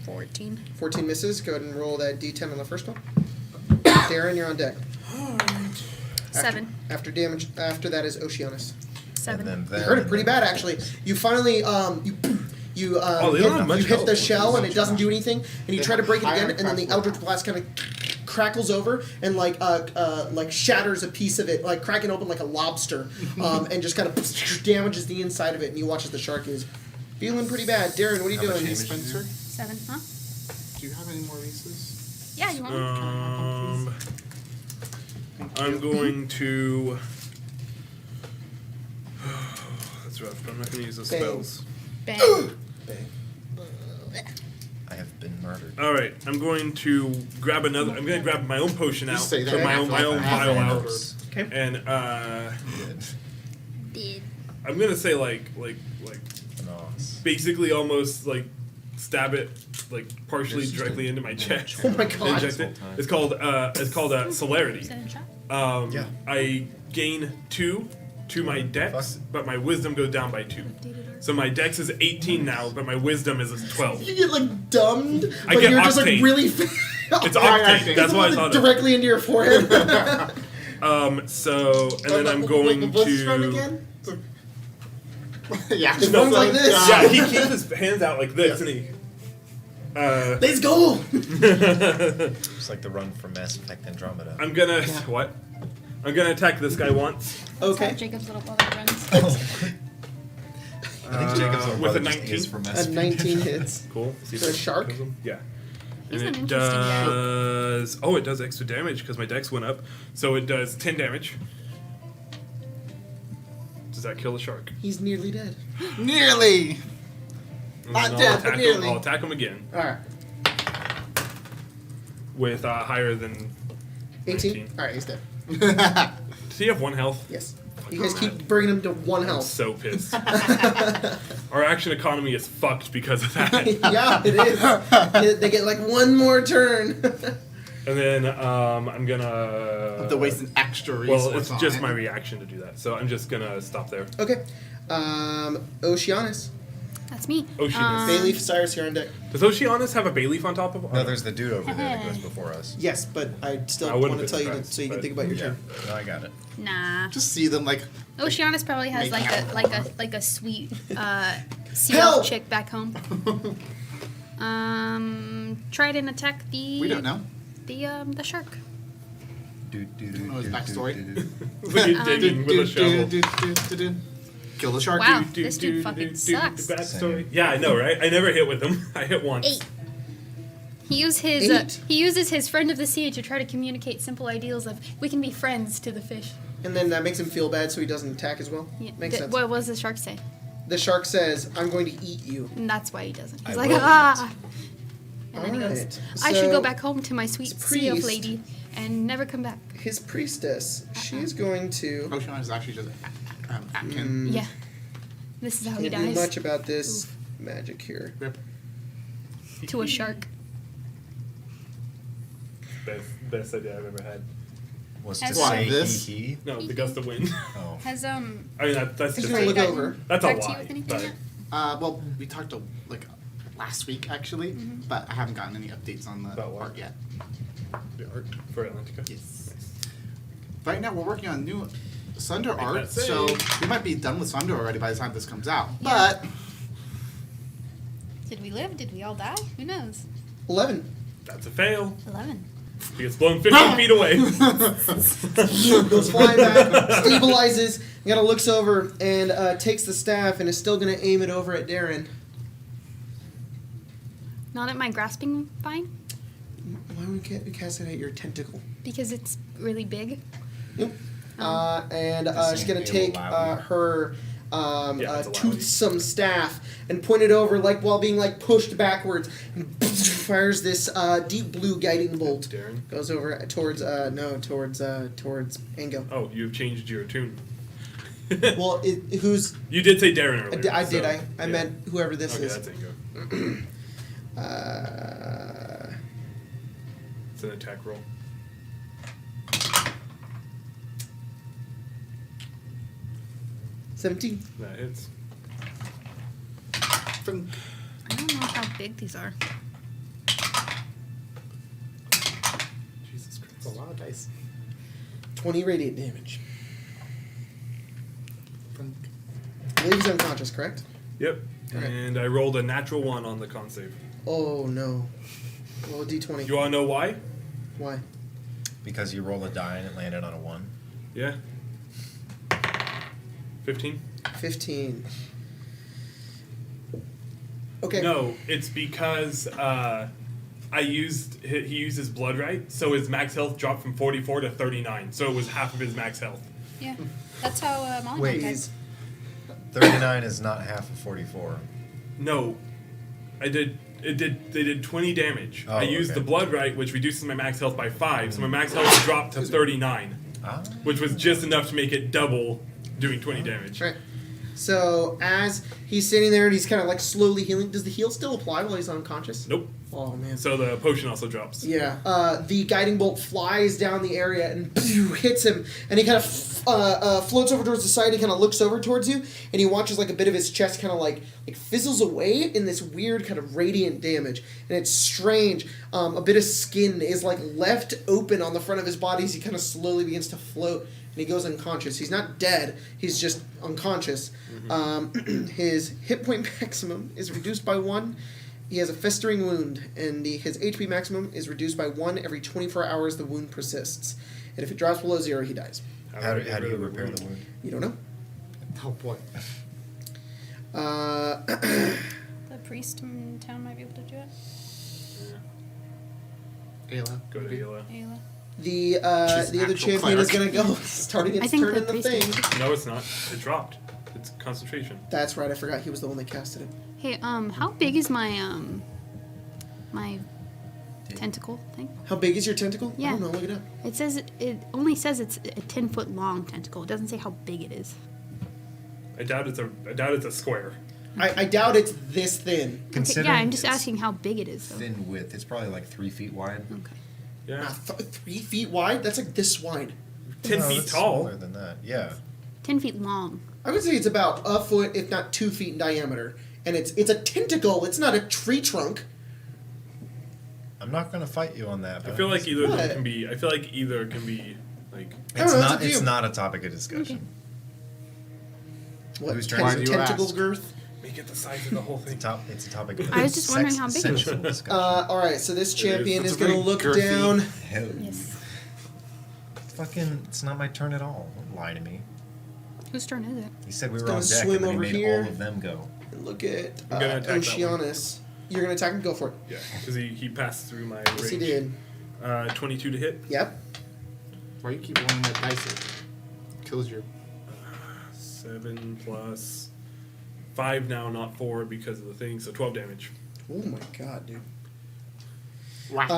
14. 14 misses. Go ahead and roll that d10 on the first one. Darren, you're on deck. 7. After damage, after that is Oceanus. 7. And then You heard it pretty bad, actually. You finally, you they don't have much hit the health. shell and it doesn't do anything, and you try to break it again, and then the Higher Eldritch Blast kind of crackles over and like shatters a piece of it, like cracking open like a lobster, and just kind of damages the inside of it. And you watch as the shark is feeling pretty bad. Darren, what are you How much doing? damage? Spencer, 7, huh? do you have any more Reese's? Yeah, you want one? I'm going to. That's rough. But I'm not going to use those Bang. spells. Bang. I have been murdered. All right, I'm going to grab another. I'm going to grab my own potion out. Just say that So my after own like half vial an out. hour. Okay. And Did. I'm going to say like Nice. basically almost like stab it like partially This is directly a- into my chest. Oh my god. Inject it. It's called celerity. Is that a shot? Yeah. I gain 2 to my dex, Fuck. but my wisdom goes down by 2. So my dex is 18 now, but my wisdom is 12. You get like dumbed, I but get you're just like octane. really. It's octane. octane. That's why I thought of it. directly into your forehead. So, and then I'm going What's his friend to. again? Yeah. It runs like this. Yeah, he keeps his hands out like this, and he. Let's go. It's like the run from Mass Effect Andromeda. I'm gonna what? I'm gonna attack this guy once. Okay. Jacob's little brother runs. I think Jacob's little with a brother just 19. is from Mass A Effect. 19 hits. Cool. See if For a it shark? kills him. Yeah. He's And an it interesting guy. does. Oh, it does extra damage because my dex went up. So it does 10 damage. Does that kill the shark? He's nearly dead. Nearly. And Not then dead, I'll but attack him. nearly. I'll attack him again All right. with higher than 18. 19. All right, he's dead. Does he have 1 health? Yes. You guys keep bringing him to 1 I'm health. so pissed. Our action economy is fucked because of that. Yeah, it is. They get like 1 more turn. And then I'm gonna. To waste an extra resource. Well, it's on just it. my reaction to do that, so I'm just gonna stop there. Okay. Oceanus. That's me. Oceanus. Bayleaf, Cyrus, you're on deck. Does Oceanus have a bay leaf on top of? No, there's the dude over there that goes before us. Yes, but I still I wouldn't want to be tell you surprised, so you can but- think about your Yeah, turn. no, I got it. Nah. Just see them like. Oceanus probably has Make out. like a sweet sea Help! elf chick back home. Try and attack the. We don't know. The shark. know his backstory. Look at digging with a shovel. Kill the shark. Wow. This dude fucking sucks. Backstory. Yeah, I know, right? I never hit with him. I hit once. 8. He uses his friend of the sea to try to communicate simple ideals of we can be friends to the fish. And then that makes him feel bad so he doesn't attack as well. Yeah. Makes sense. What does the shark say? The shark says, I'm going to eat you. And that's why he doesn't. He's I like, will ah. And then he Alright, goes, I should so go back home to my sweet his sea elf priest- lady and never come back. His priestess, she's going to... Ocean is actually just Atkin. Yeah. This is how he Can't do dies. much about this magic here. Rip. To a shark. Best idea I've ever had. Was to Has- Why, say this? he. No, the gust of wind. Oh. Has I mean, that's He's just gonna look gotten over. that's a back to you lie. with anything But yet? Well, we talked like last week actually, but I haven't gotten any updates on the About what? art yet. the art for Atlantica. Yes. Right now we're working on new Sunder art, that so save. we might be done with Sunder already by the time this comes out. Yeah. But Did we live? Did we all die? Who knows? 11. That's a fail. 11. He gets blown 15 feet away. Goes flying back, stabilizes, and kind of looks over and takes the staff and is still going to aim it over at Darren. Not at my grasping vine Why would you cast it at your tentacle? because it's really big. Yep. And This she's going ain't to take allowed. her Yeah, it's allowed. toothsome staff and point it over like while being like pushed backwards and fires this deep blue guiding bolt. Darren. Goes over towards towards Ango. Oh, you've changed your tune. Well, who's You did say Darren earlier. I did. so, I yeah. meant whoever this Okay, is. that's Ingo. It's an attack roll. $17. That hits. I don't know how big these are. Jesus Christ. It's a lot of dice. 20 radiant damage. I believe he's unconscious, correct? Yep. Okay. And I rolled a natural 1 on the con save. Oh no. Roll a d20. You want to know why? Why? Because you roll a die and it landed on a 1. Yeah. 15? 15. Okay. No, it's because he used his blood right, so his max health dropped from 44 to 39, so it was half of his max health. Yeah, that's how Molly Wait. does. 39 is not half of 44. No, they did 20 damage. Oh, I used okay. the blood right, which reduces my max health by 5, so my max health dropped to 39, Ah. which was just enough to make it double, doing 20 damage. Right. So as he's sitting there and he's kind of like slowly healing, does the heal still apply while he's unconscious? Nope. Oh man. So the potion also drops. Yeah. The guiding bolt flies down the area and hits him, and he kind of floats over towards the side. He kind of looks over towards you, and he watches like a bit of his chest kind of like fizzles away in this weird kind of radiant damage, and it's strange. A bit of skin is like left open on the front of his body as he kind of slowly begins to float, and he goes unconscious. He's not dead. He's just unconscious. His hit point maximum is reduced by 1. He has a festering wound, and his HP maximum is reduced by 1 every 24 hours the wound persists. And if it drops below 0, he dies. How do you repair the wound? You don't know. Oh boy. The priest in town might be able to do it. Ayla. Go to Hila. Ayla. The She's other actual champion is cleric. going to go starting I its think turn the in the priest thing. is. No, it's not. It dropped. It's concentration. That's right. I forgot he was the one that casted it. Hey, how big is my my tentacle thing? How big is your tentacle? I Yeah. don't know. Look it up. It says it only says it's a 10-foot long tentacle. It doesn't say how big it is. I doubt it's a square. I doubt it's this thin. Okay, Considering yeah, I'm just it's asking how big it is. Though. thin width. It's probably like 3 feet wide. Okay. Yeah. 3 feet wide? That's like this wide. 10 No, feet it's tall. Smaller than that. Yeah. 10 feet long. I would say it's about a foot, if not 2 feet in diameter. And it's a tentacle. It's not a tree trunk. I'm not gonna fight you on that. I But feel like either of them What? can be. I feel like either can be like. I don't it's know, that's not. up to It's you. not a topic of discussion. What? Who's turn is it? Tentacle Ask? girth? Make it the size of the whole thing. It's a topic of I was just wondering how big it was. sensual discussion. All right, so this champion It's is a going to very look girthy- down. Hell, Yes. fucking, it's not my turn at all. Don't lie to me. Whose turn is it? He said we were gonna on deck, swim and then he over made here. all of them go. And look at I'm gonna attack that one. Oceanus. You're going to attack him? Go for it. Yeah, because he passed through my Yes, range. he did. 22 to hit. Yep. Why you keep rolling that dice? It kills your. 7 plus 5 now, not 4 because of the thing. So 12 damage. Oh my god, dude. Whack.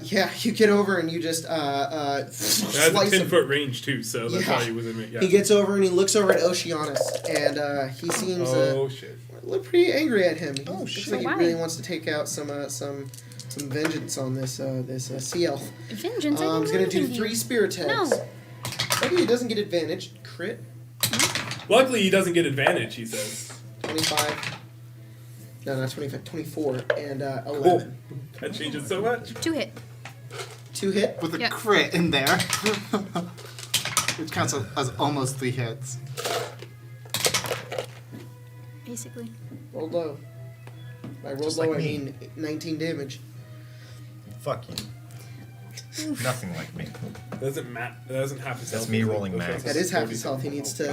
Yeah, you get over and you just It has a slice him. 10-foot range too, so that's Yeah. why he was in it. Yeah. He gets over and he looks over at Oceanus, and he seems oh shit. look pretty angry at him. He Oh, looks shit. like he Why? really wants to take out some vengeance on this sea elf. Vengeance. I didn't He's do gonna do anything 3 here. spear attacks. No. Maybe he doesn't get advantage. Crit. Luckily, he doesn't get advantage. He says. 25. No, not 25. 24 and 11. That changes so much. 2 hit. 2 hit. With a Yeah. crit in there. Which counts as almost 3 hits. Basically. Roll low. By roll Just low, like I me. mean 19 damage. Fuck you. Nothing like me. That doesn't half his That's health. me rolling Okay. max. That is half his health. He needs to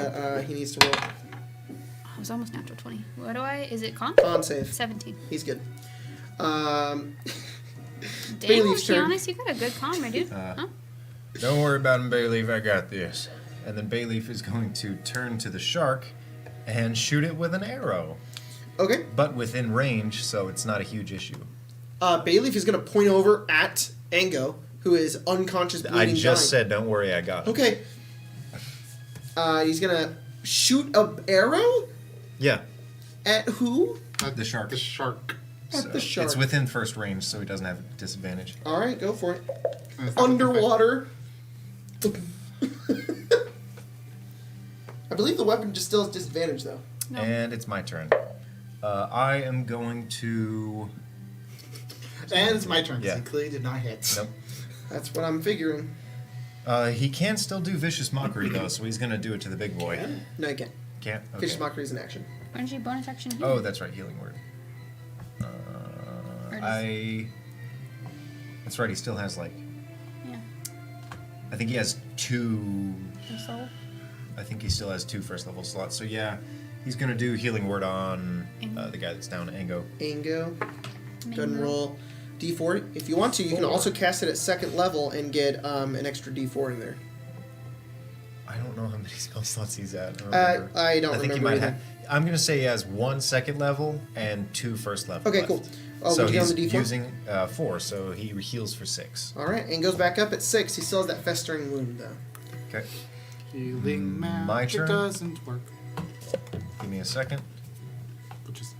roll. I was almost natural 20. What do I? Is it con? Con save. 17. He's good. Damn, Bayleaf's turn. honest, you got a good con, my dude. Huh? Don't worry about him, Bayleaf. I got this. And then Bayleaf is going to turn to the shark and shoot it with an arrow. Okay. But within range, so it's not a huge issue. Bayleaf is going to point over at Ango, who is unconscious, bleeding, I just dying. said, don't worry, I got it. Okay. He's going to shoot a arrow Yeah. at who? The shark. The shark. At the shark. It's within first range, so he doesn't have disadvantage. All right, go for it. That's not Underwater. I believe the weapon just still has disadvantage, though. No. And it's my turn. I am going to... And it's my turn. 'Cause Yeah. He clearly did not hit. Nope. That's what I'm figuring. He can still do Vicious Mockery, though, so he's going to do it to the big boy. No, you can't. Can't? Okay. Vicious Mockery is an action. Why don't you bonus action here? Oh, that's right, Healing Word. Or does- That's right, he still has, like... Yeah. I think he has 2... The soul. I think he still has 2 first-level slots, so yeah. He's going to do Healing Word on the guy that's down, Ango. Ango. Go ahead and Mango. roll D4. If you want to, you can also cast it at second level and get an extra D4 in there. I don't know how many spell slots he's at. I don't remember. I don't think he remember might either. have. I'm gonna say he has 1 second level and 2 first level. Okay, left. cool. Oh, so would you he's get on the D4? using 4, so he heals for 6. All right, and goes back up at 6. He still has that festering wound, though. Okay, Healing magic My turn? doesn't work. give me a second. Which is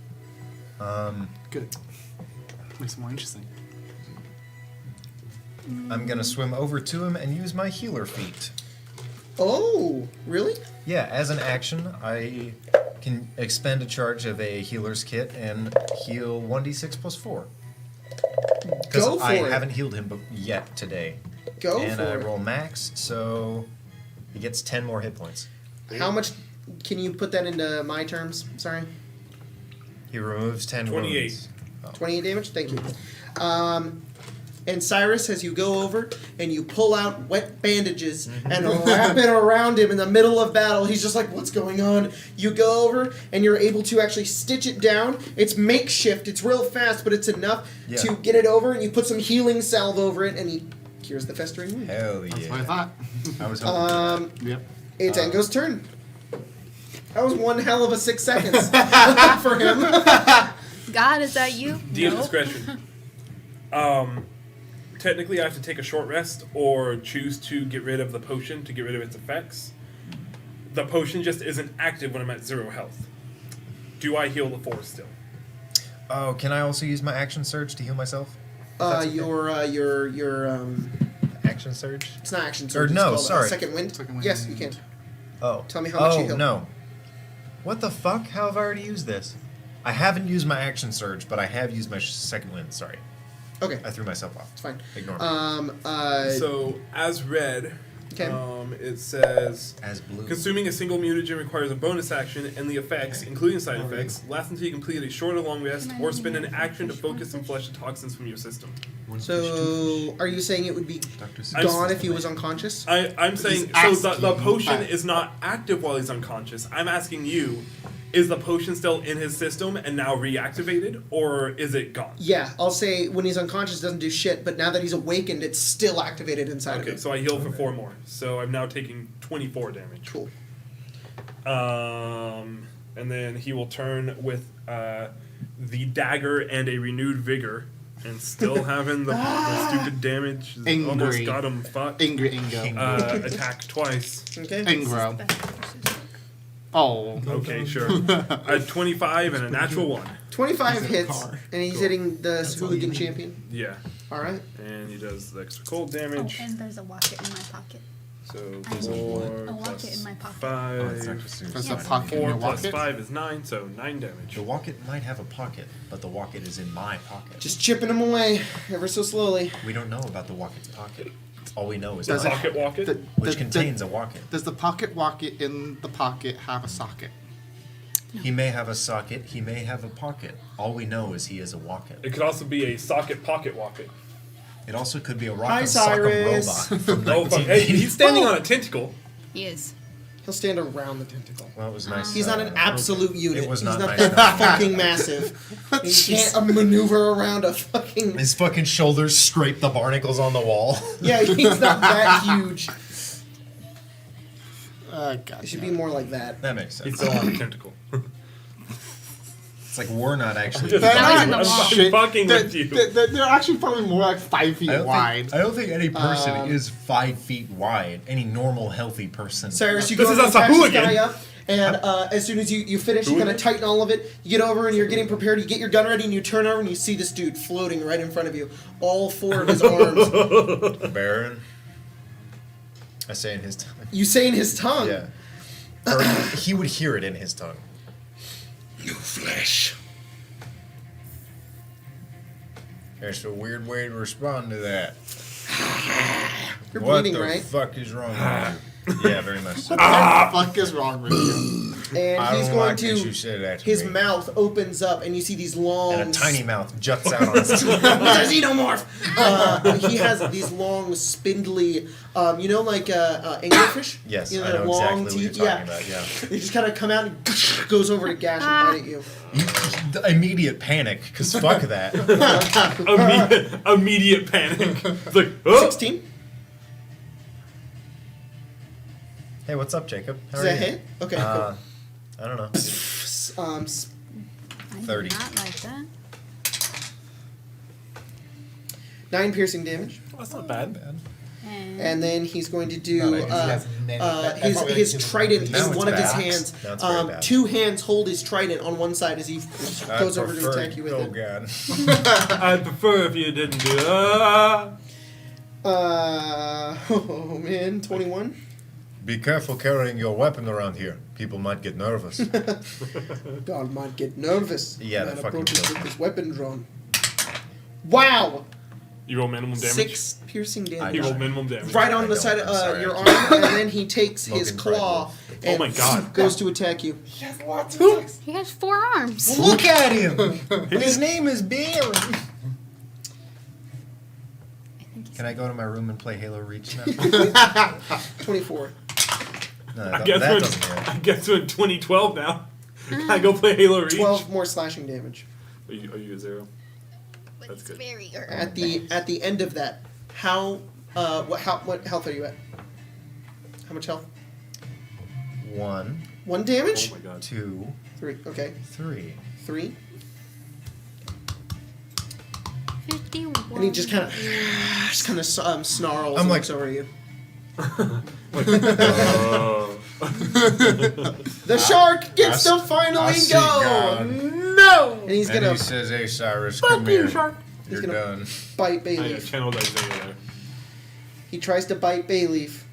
Um, good. Makes it more interesting. I'm gonna swim over to him and use my healer feat. Oh, really? Yeah, as an action, I can expend a charge of a healer's kit and heal 1d6 plus 4. Because Go for I it. haven't healed him yet today. Go And for I it. roll max, so he gets 10 more hit points. How much? Can you put that into my terms? Sorry. He removes 10 28. wounds. 28 damage? Thank you. And Cyrus, as you go over and you pull out wet bandages and wrap it around him in the middle of battle, he's just like, what's going on? You go over and you're able to actually stitch it down. It's makeshift. It's real fast, but it's enough to get it over, and you put some healing salve over it, and he cures the festering wound. Hell yeah. That's what I thought. I was hoping for Yep. It's Ango's turn. That was one hell of a 6 seconds for him. God, is that you? DM No. discretion. Technically, I have to take a short rest or choose to get rid of the potion to get rid of its effects. The potion just isn't active when I'm at 0 health. Do I heal the 4 still? Oh, can I also use my action surge to heal myself? That's okay. Your Action surge? it's not action Or surge. no, it's called, sorry. second wind. Second wind. Yes, you can. Oh. Tell me how much you heal. no. What the fuck? How have I already used this? I haven't used my action surge, but I have used my second wind. Sorry. Okay, I threw myself off. it's fine. Ignore me. So, as read, Okay. it says... As blue. Consuming a single mutagen requires a bonus action, and the effects, including side effects, last until you complete a short or long rest, or spend an action to focus and flush the toxins from your system. So, are you saying it would be Dr. gone if he was unconscious? I'm saying, He's so the asking. potion is not active while he's unconscious. I'm asking you, is the potion still in his system and now reactivated, or is it gone? Yeah, I'll say when he's unconscious, it doesn't do shit, but now that he's awakened, it's still activated inside of Okay, him. so I heal for 4 more. So I'm now taking 24 damage. Cool. And then he will turn with the dagger and a renewed vigor, and still having the stupid damage. Angry. Almost got him fucked. Angry Ingo. Attack twice. Okay. Ingro. Oh. Okay, sure. A 25 and a natural 1. 25 He's in a hits, car. and he's hitting the hooligan champion. Yeah. All right. And he does the extra cold Oh, damage. and there's a rocket in my pocket. So I have 4 a rocket plus in my pocket. 5. Oh, it's Dr. Seuss. There's a Yes. pocket in 4 your plus pocket. 5 is 9, so 9 damage. The Wocket might have a pocket, but the Wocket is in my pocket. Just chipping him away, ever so slowly. We don't know about the Wocket's pocket. All we know is Does mine, it- Pocket walk it? The- which the- contains a Wocket. Does the pocket rocket in the pocket have a socket? He may have a socket, he may have a pocket. All we know is he is a Wocket. It could also be a socket pocket walk it. It also could be a rock Hi, and sock 'em Cyrus. robot from Oh, fuck. Hey, 1980. he's standing on a tentacle. He is. He'll stand around the tentacle. Well, it was nice. He's not an absolute unit. It was He's not not nice that now. fucking massive. He can't maneuver around a fucking. His fucking shoulders scrape the barnacles on the wall. Yeah, he's not that huge. God. It should be more like that. That makes He's sense. still on a tentacle. It's like we're not actually. Just- That was in the I'm wall. fucking- fucking they're, with you. they're actually probably more like 5 feet wide. I don't think any person is 5 feet wide. Any normal, healthy person. Cyrus, you This go is over us and a patch this hooligan. guy up, and as soon as you finish, you kind of tighten all of it. You get over and you're getting prepared. You get your gun ready, and you turn over and you see this dude floating right in front of you. All 4 of his arms. Baron. I say in his tongue. You say in his tongue. Yeah. Or he would hear it in his tongue. New flesh. There's a weird way to respond to that. You're What bleeding, the right? fuck is wrong with you? Yeah, very much so. What the fuck is wrong with you? And I he's don't going like that you to. said that to His me. mouth opens up, and you see these long. And a tiny mouth juts out on his Xenomorph. He has these long, spindly, like anglerfish. Yes, you I know long exactly what teeth. you're talking about, yeah. They just kind of come out and goes over to gash and bite at you. The immediate panic, because fuck that. Immediate panic. It's like, oh! 16. Hey, what's up, Jacob? How Is are that you? hit? Okay, I don't know. cool. I 30. did not like that. 9 piercing damage. That's not bad. And then he's going to do No, he has his trident Now in it's one of his bad. hands. Now it's very bad. 2 hands hold his trident on one side as he goes over to attack you with Oh, it. God. I'd prefer if you didn't do it. Oh man, 21. Be careful carrying your weapon around here. People might get nervous. God might get nervous. Yeah, that Man fucking approaches killed with me. his weapon drawn. Wow! You roll minimum damage? 6 piercing You damage. roll minimum damage. Right on I the don't, side I'm of sorry, your I arm, can't. and then he takes his Smoking claw Pride and my God. goes to attack you. He has lots of attacks. He has 4 arms. Look at him! His name is Baron. Can I go to my room and play Halo Reach now? 24. No, I that guess, doesn't we're, yet. I guess we're in 2012 now. I go play Halo Reach. 12 more slashing damage. Are you a 0? That's good. Very early. At the end of that, what health are you at? How much health? 1, 1 damage? Oh my god. 2, 3. Okay. 3. 3. 51. And he just kind of snarls I'm and like- looks over at you. Oh. The shark gets I to finally I see go. God. No. And he's And gonna he says, hey, Cyrus, come here. You're gonna- done. bite I Bayleaf. channeled Isaiah there. He tries to bite Bayleaf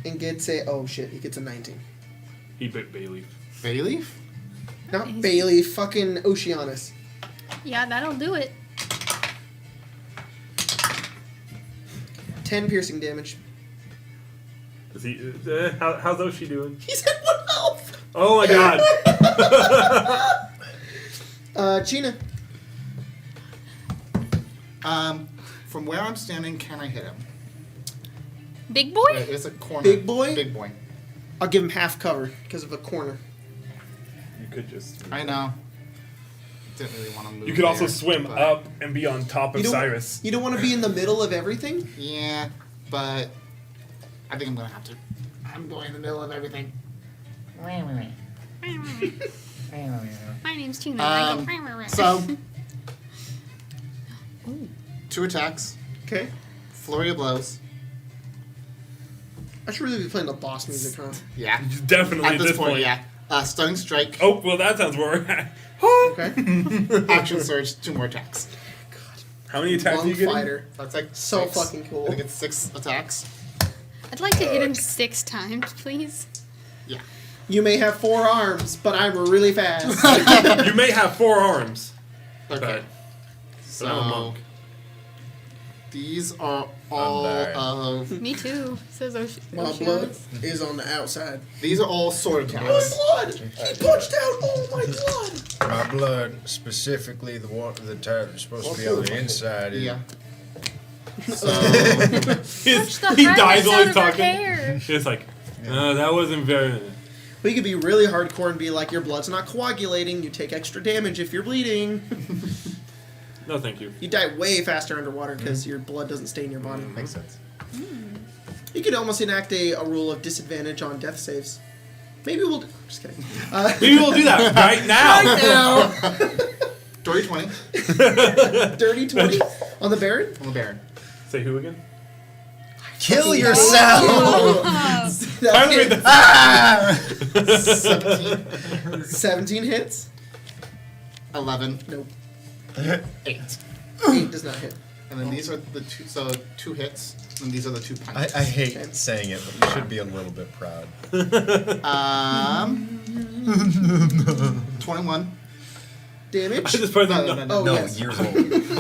and gets a he gets a 19. He bit Bayleaf. Bayleaf? Not Nice. Bayleaf, fucking Oceanus. Yeah, that'll do it. 10 piercing damage. Is he? How's Oshi doing? He's at 1 health. Oh my god! Gina. From where I'm standing, can I hit him? Big boy? It's a corner. Big boy? Big boy. I'll give him half cover because of a corner. You could just. I know. Didn't really want to move. You could also there, swim but- up and be on top of You don't- Cyrus. You don't want to be in the middle of everything? Yeah, but I think I'm gonna have to. I'm going in the middle of everything. My name's Tina. I go. So, 2 attacks, Okay. flurry of blows. I should really be playing the boss music, huh? Yeah. Definitely At this point, yeah. Stunning strike, Oh well, that sounds where we're at. Okay. action surge, 2 more attacks. How many attacks are Lung you getting? fighter. That's like So 6. fucking cool. I think it's 6 attacks. I'd like to hit him 6 times, please. Yeah. You may have 4 arms, but I'm really fast. You may have 4 arms. Okay. But I'm a So monk. these are all dying. of. Me too, says My blood is on the outside. These are all sword My attacks. blood! He punched out all my blood! My blood, specifically the type that's supposed to be on the inside, is Yeah. So Touch the he dies highlights while out he's of her talking. hair. It's like, that wasn't very. We could be really hardcore and be like, your blood's not coagulating. You take extra damage if you're bleeding. No, thank you. You die way faster underwater because your blood doesn't stay in your body. Makes sense. You could almost enact a rule of disadvantage on death saves. Maybe we'll... Just kidding. Maybe we'll do that right now. dirty 20 Dirty 20 on the Baron? on the Baron. Say who again? Kill yourself! Finally made the- Ah! 17 hits? 11, Nope. 8. 8 does not hit. And then these are the two. So 2 hits. And these are the 2 punches. I hate saying it, but you should be a little bit proud. 21. Damage? I'm just surprised that Oh, No, yes. years old.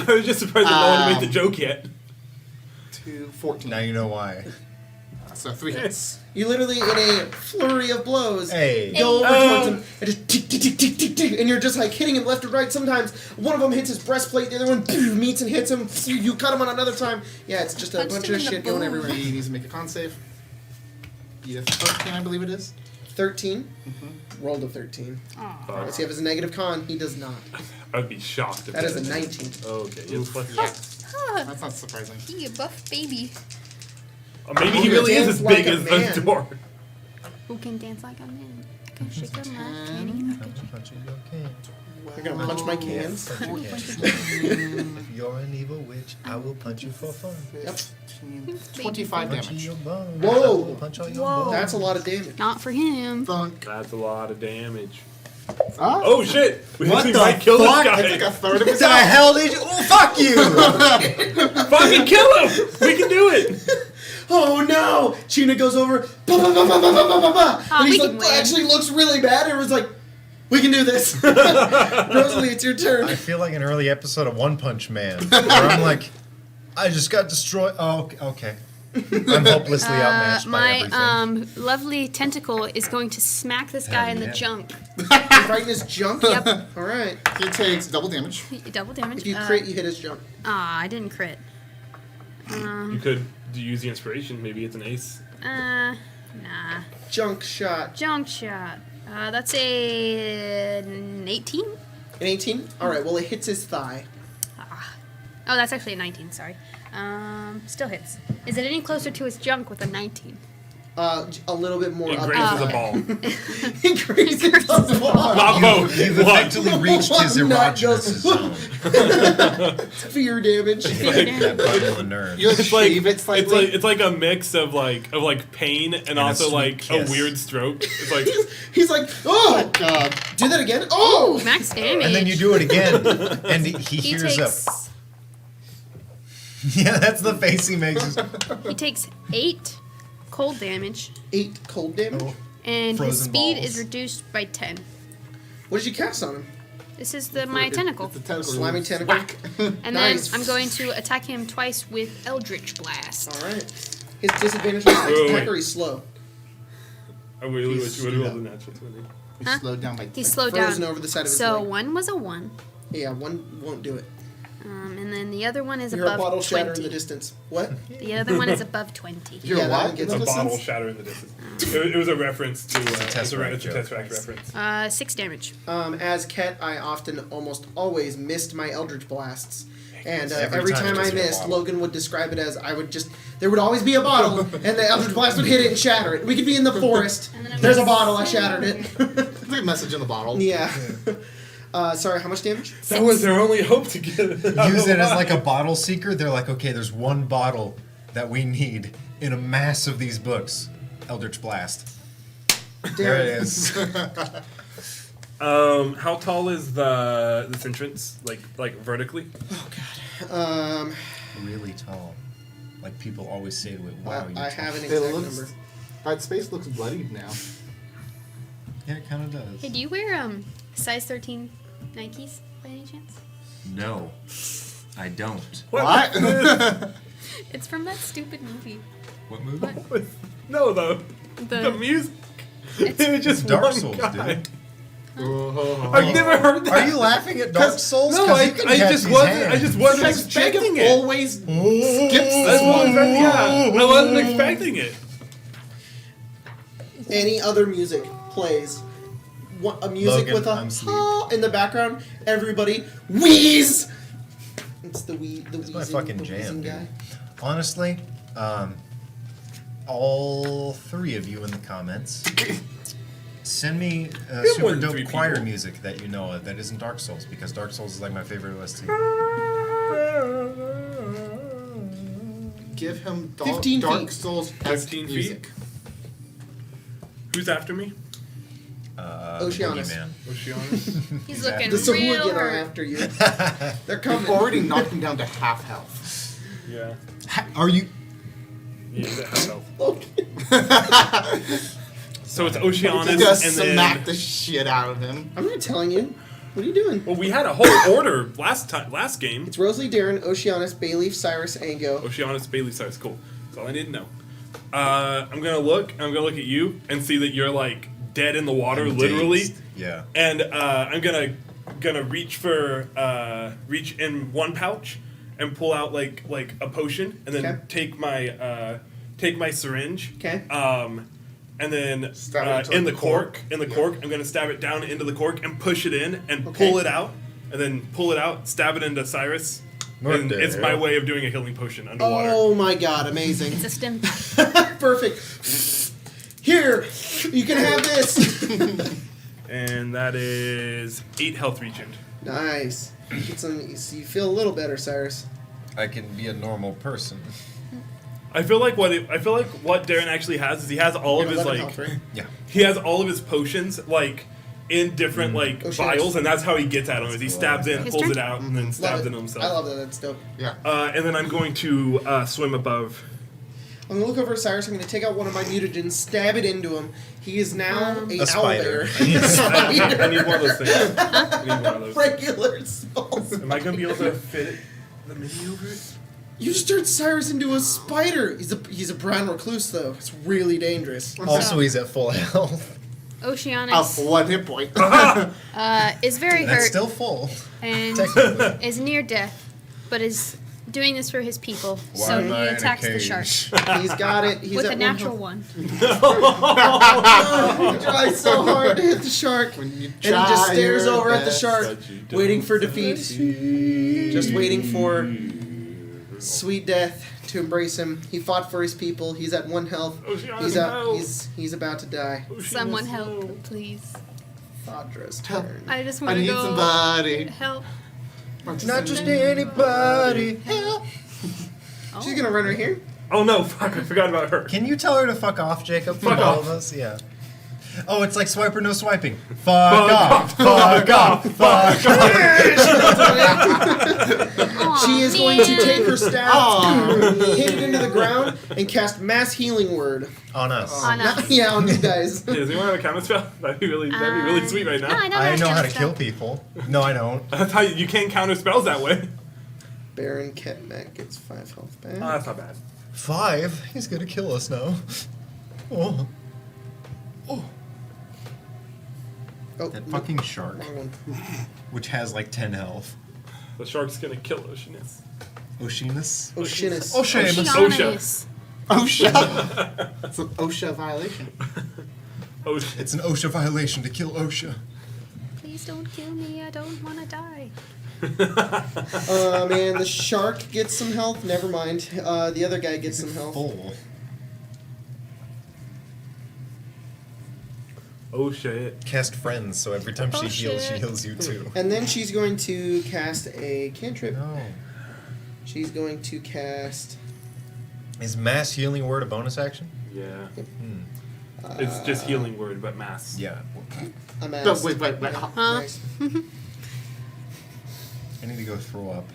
I was just surprised that no one made the joke yet. 2, 14. Now you know why. So 3 hits. You literally, in a flurry of blows, Hey. go over towards him and just tick, tick, tick, tick, tick, tick, and you're just like hitting him left and right. Sometimes one of them hits his breastplate, the other one meets and hits him. You cut him on another time. Yeah, it's just a Punched bunch him of in the shit going boob. everywhere. He needs to make a con save. Yeah, 13, I believe it is. 13. Rolled a 13. Does he have his negative con? He does not. I'd be shocked if That is a did. 19. Okay, it's plus Yes. Ah, That's not surprising. he a buff baby. Maybe he Oh, really is dance as like big a as man. the door. Who can dance like a man? I can shake a man. Can he? You're gonna punch my cans? If you're an evil witch, I will punch you for fun. Yep. 25 Punch damage. your bones. Whoa. I will punch all your Whoa. bones. That's a lot of damage. Not for him. Thunk. That's a lot of damage. Ah, Oh shit! We What actually the might kill fuck? this guy. It's like a third of his The health. hell did you? Oh, fuck you! Fucking kill him! We can do it! Oh no! Sheena goes over, bah, bah, bah, bah, bah, bah, bah, bah, Oh, and he's we like, can win. actually looks really bad, and was like, we can do this. Rosalie, it's your I turn. feel like an early episode of One Punch Man, where I'm like, I just got destroyed. Oh, okay. I'm hopelessly outmatched by My everything. lovely tentacle is going to smack this guy Hell in the yeah. junk. Right in his junk? Yep. Alright. He takes double damage. Double damage. If you crit, you hit his junk. I didn't crit. You could use the inspiration. Maybe it's an ace. Nah. Junk shot. Junk shot. That's an 18? An 18? Alright, well, it hits his thigh. Oh, that's actually a 19, sorry. Still hits. Is it any closer to his junk with a 19? A little bit more It up. grazes a ball. He grazes the ball. Not both. You've One. effectively reached his One nut erogenous goes- zone. Fear damage. That bundle of nerves. You It's like shave it slightly. it's like a mix of like pain and a also sweet like kiss. a weird stroke. It's like He's like, oh! God. Do that again? Oh! Ooh, max damage. And then you do it again, and he He hears takes, a. Yeah, that's the face he makes. he takes 8 cold damage, 8 cold damage. Oh. and his Frozen speed balls. is reduced by 10. What did you cast on him? This is my tentacle. It's a tentacle. Slimy tentacle. Whack. And Nice. then I'm going to attack him twice with Eldritch Blast. Alright. His disadvantage on his Wait. attack, or he's slow? I really wish you would He's have rolled a natural 20. He's Huh? slowed down by He's 10. slowed Frozen down. over the side of his So leg. one was a 1. Yeah, one won't do it. And then the other one is You hear a above bottle shatter in 20. the distance. What? The other one is above 20. You're Yeah, that what? one gets A It's bottle Distance? shatter in the distance. It was a reference to Tesseract it's a joke. Tesseract reference. 6 damage. As Ket, I often, almost always missed my Eldritch Blasts. And Every every time time it's I just a missed, bottle. Logan would describe it as there would always be a bottle, and the Eldritch Blast would hit it and shatter it. We could be in the forest. And then I'm There's a gonna- bottle, I shattered it. It's like a message in the bottle. Yeah. Sorry, how much damage? That was their only hope to get it. Use it as like a bottle seeker. They're like, okay, there's one bottle that we need in a mass of these books. Eldritch Blast. There it is. How tall is this entrance? Like vertically? Oh god. Really tall. Like people always say to it, wow, you're I tall. have an It exact looks. number. That space looks bloodied now. Yeah, it kind of does. Hey, do you wear size 13 Nikes by any chance? No, I don't. What? It's from that stupid movie. What movie? What? No, the The music. It's- It was just Dark one Souls, guy. dude. I've never heard that. Are you laughing at Dark Souls? No, 'Cause I you can catch just these wasn't. hands. I just wasn't Because Jacob expecting it. always skips I this one. I wasn't expecting it. Any other music plays. A music Logan, with a I'm asleep. ha in the background. Everybody wheeze. It's the wee. The It's my wheezing, fucking the jam, wheezing dude. guy. Honestly, all 3 of you in the comments, send me more super than dope 3 choir people. music that you know of that isn't Dark Souls, because Dark Souls is like my favorite OST. Give him 15 Dark feet. Souls 15 feet? music. Who's after me? Oceanus. Boogeyman. Oceanus. He's looking The real Sahuagin are hurt. after you. They're coming. You've already knocked him down to half health. Yeah. Are you? Yeah, he's at half health. Okay. So it's Just Oceanus and smack then. the shit out of him. I'm not telling you. What are you doing? Well, we had a whole order last game. It's Rosalie, Darren, Oceanus, Bayleaf, Cyrus, Ango. Oceanus, Bailey, Cyrus. Cool. That's all I need to know. I'm gonna look at you and see that you're like dead in the water, I'm literally. dazed. Yeah. And I'm gonna reach in one pouch and pull out like a potion, and then Okay. take my syringe. Okay. And then Stab it into in the the cork, cork. I'm gonna stab it down into the cork and push it in and Okay. pull it out, and then pull it out, stab it into Cyrus. What And the it's my hell? way of doing a healing potion underwater. Oh my god, amazing. It's a stim. Perfect. Here, you can have this. And that is 8 health regened. Nice. You get some. You feel a little better, Cyrus. I can be a normal person. I feel like what Darren actually has is he has all of You have his 11 like health, right? Yeah. he has all of his potions like in different like Oh, shit. vials, and that's how he gets at them. Is he stabs in, His pulls turn? it out, and then Love stabs it. in himself. I love that. That's dope. Yeah. And then I'm going to swim above. I'm gonna look over at Cyrus. I'm gonna take out one of my mutagens, stab it into him. He is now a A spider. owlbear. I need one of those things. I need one of those. Regular souls. Am I gonna be able to fit the mini over it? You just turned Cyrus into a spider. He's a brown recluse though. It's really dangerous. Also, he's at full health. Oceanus One hit point. is very That's hurt still full. and Technically. is near death, but is doing this for his people. Why So am he I in a attacks the cage? shark He's got it. He's with at a natural one. one. He tries so hard to hit the shark, When you and he just try stares your over at the best, shark, but you don't waiting for defeat, succeed. just waiting for sweet death to embrace him. He fought for his people. He's at 1 health. Oceanus, He's out. help. He's about to die. Someone help, please. Fadra's Help. turn. I just I want to need go somebody. help. Not just anybody. Oh. She's gonna run right here. Oh no! Fuck! I forgot about her. Can you tell her to fuck off, Jacob? Fuck From all off. of us? Yeah. Oh, it's like swipe or no swiping. Fuck off. Fuck off. Fuck off. Aw, She is going to man. take her staff, hit it into the ground, and cast mass healing word. On us. On us. Yeah, on you guys. Yeah, does anyone have a counter spell? That'd be really sweet right No, now. I don't I know how to that kill stuff. people. No, I don't. That's how you can't counter spells that way. Baron Ketmek gets 5 health back. Oh, that's not bad. 5? He's gonna kill us now. Oh. Oh. Oh, That no, fucking shark, wrong one. which has like 10 health. The shark's gonna kill Oceanus. Oceanus? Oceanus. Oceanus. Oceanus. OSHA. That's an OSHA violation. Ocean. It's an OSHA violation to kill OSHA. Please don't kill me. I don't want to die. Man, the shark gets some health. Never mind. The other guy gets some health. Full. Oh shit. Cast friends, so every time Oh, she heals, she shit. heals you too. And then she's going to cast a cantrip. No. She's going to cast. Is mass healing word a bonus action? Yeah. Hmm. It's just healing word, but mass. Yeah. I'm No, asked. wait. Huh? Nice. I need to go throw up.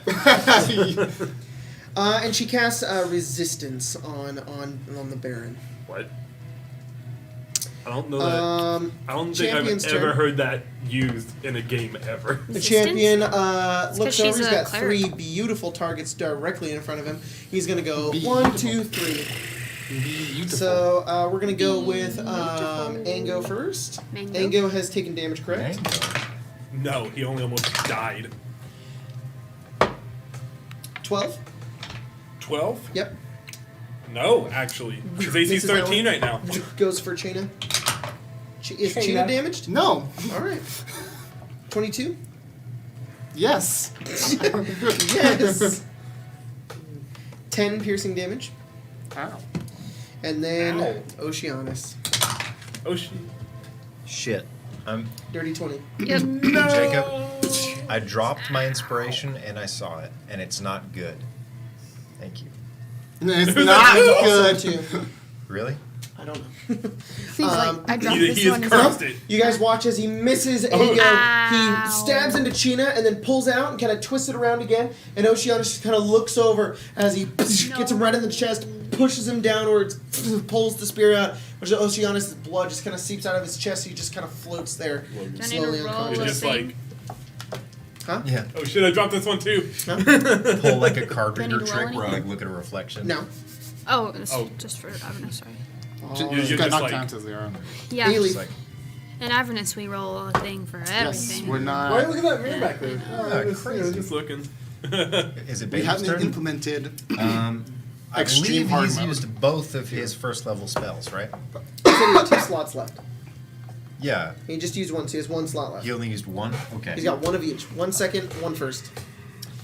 And she casts resistance on the Baron. What? I don't know that. I don't think I've champion's ever turn. heard that used in a game ever. The Resistance? champion looks 'cause over. she's He's a got cleric. 3 beautiful targets directly in front of him. He's gonna go 1, 2, 3. Beautiful. So we're gonna go with Beautiful. Ango first. Mango. Ango has taken damage, correct? No, he only almost died. 12. 12? Yep. No, actually. His AC's Misses that 13 one. right now. Goes for Chena. Is Chena. Chena damaged? No. All right. 22. Yes. Yes. 10 piercing damage, Ow. and then Ow. Oceanus. Oh, shit. Shit. Dirty 20. Yep. Jacob, I dropped my inspiration and I saw it, and it's not good. Thank you. It's not good. Too. Really? I don't know. He's like, I dropped He this has one. as cursed well. it. You guys watch as he misses Ango. Ow. He stabs into Chena and then pulls out and kind of twists it around again. And Oceanus just kind of looks over as he gets him right in the chest, pushes him downwards, pulls the spear out. Which Oceanus' blood just kind of seeps out of his chest. He just kind of floats there, Do I need to slowly roll unconscious. a Just thing? like, Huh? Yeah. oh shit, I dropped this one too. Pull like a card Do I need reader to roll trick where I anything? like look at a reflection. No. Oh, it's Oh. just for Avernus, sorry. You're Just got just knocked like- down to 0. Yeah. Haley. It's like, In Avernus, we roll a thing for Yes, everything. we're not. Why look at that mirror back there? crazy. Just looking. is it We Bailey's haven't turn? implemented. I extreme believe hard he's mode. used both of his first level spells, right? He said he had 2 slots left. Yeah. He just used one, so he has 1 slot left. He only used one? Okay. He's got 1 of each. 1 second, 1 first.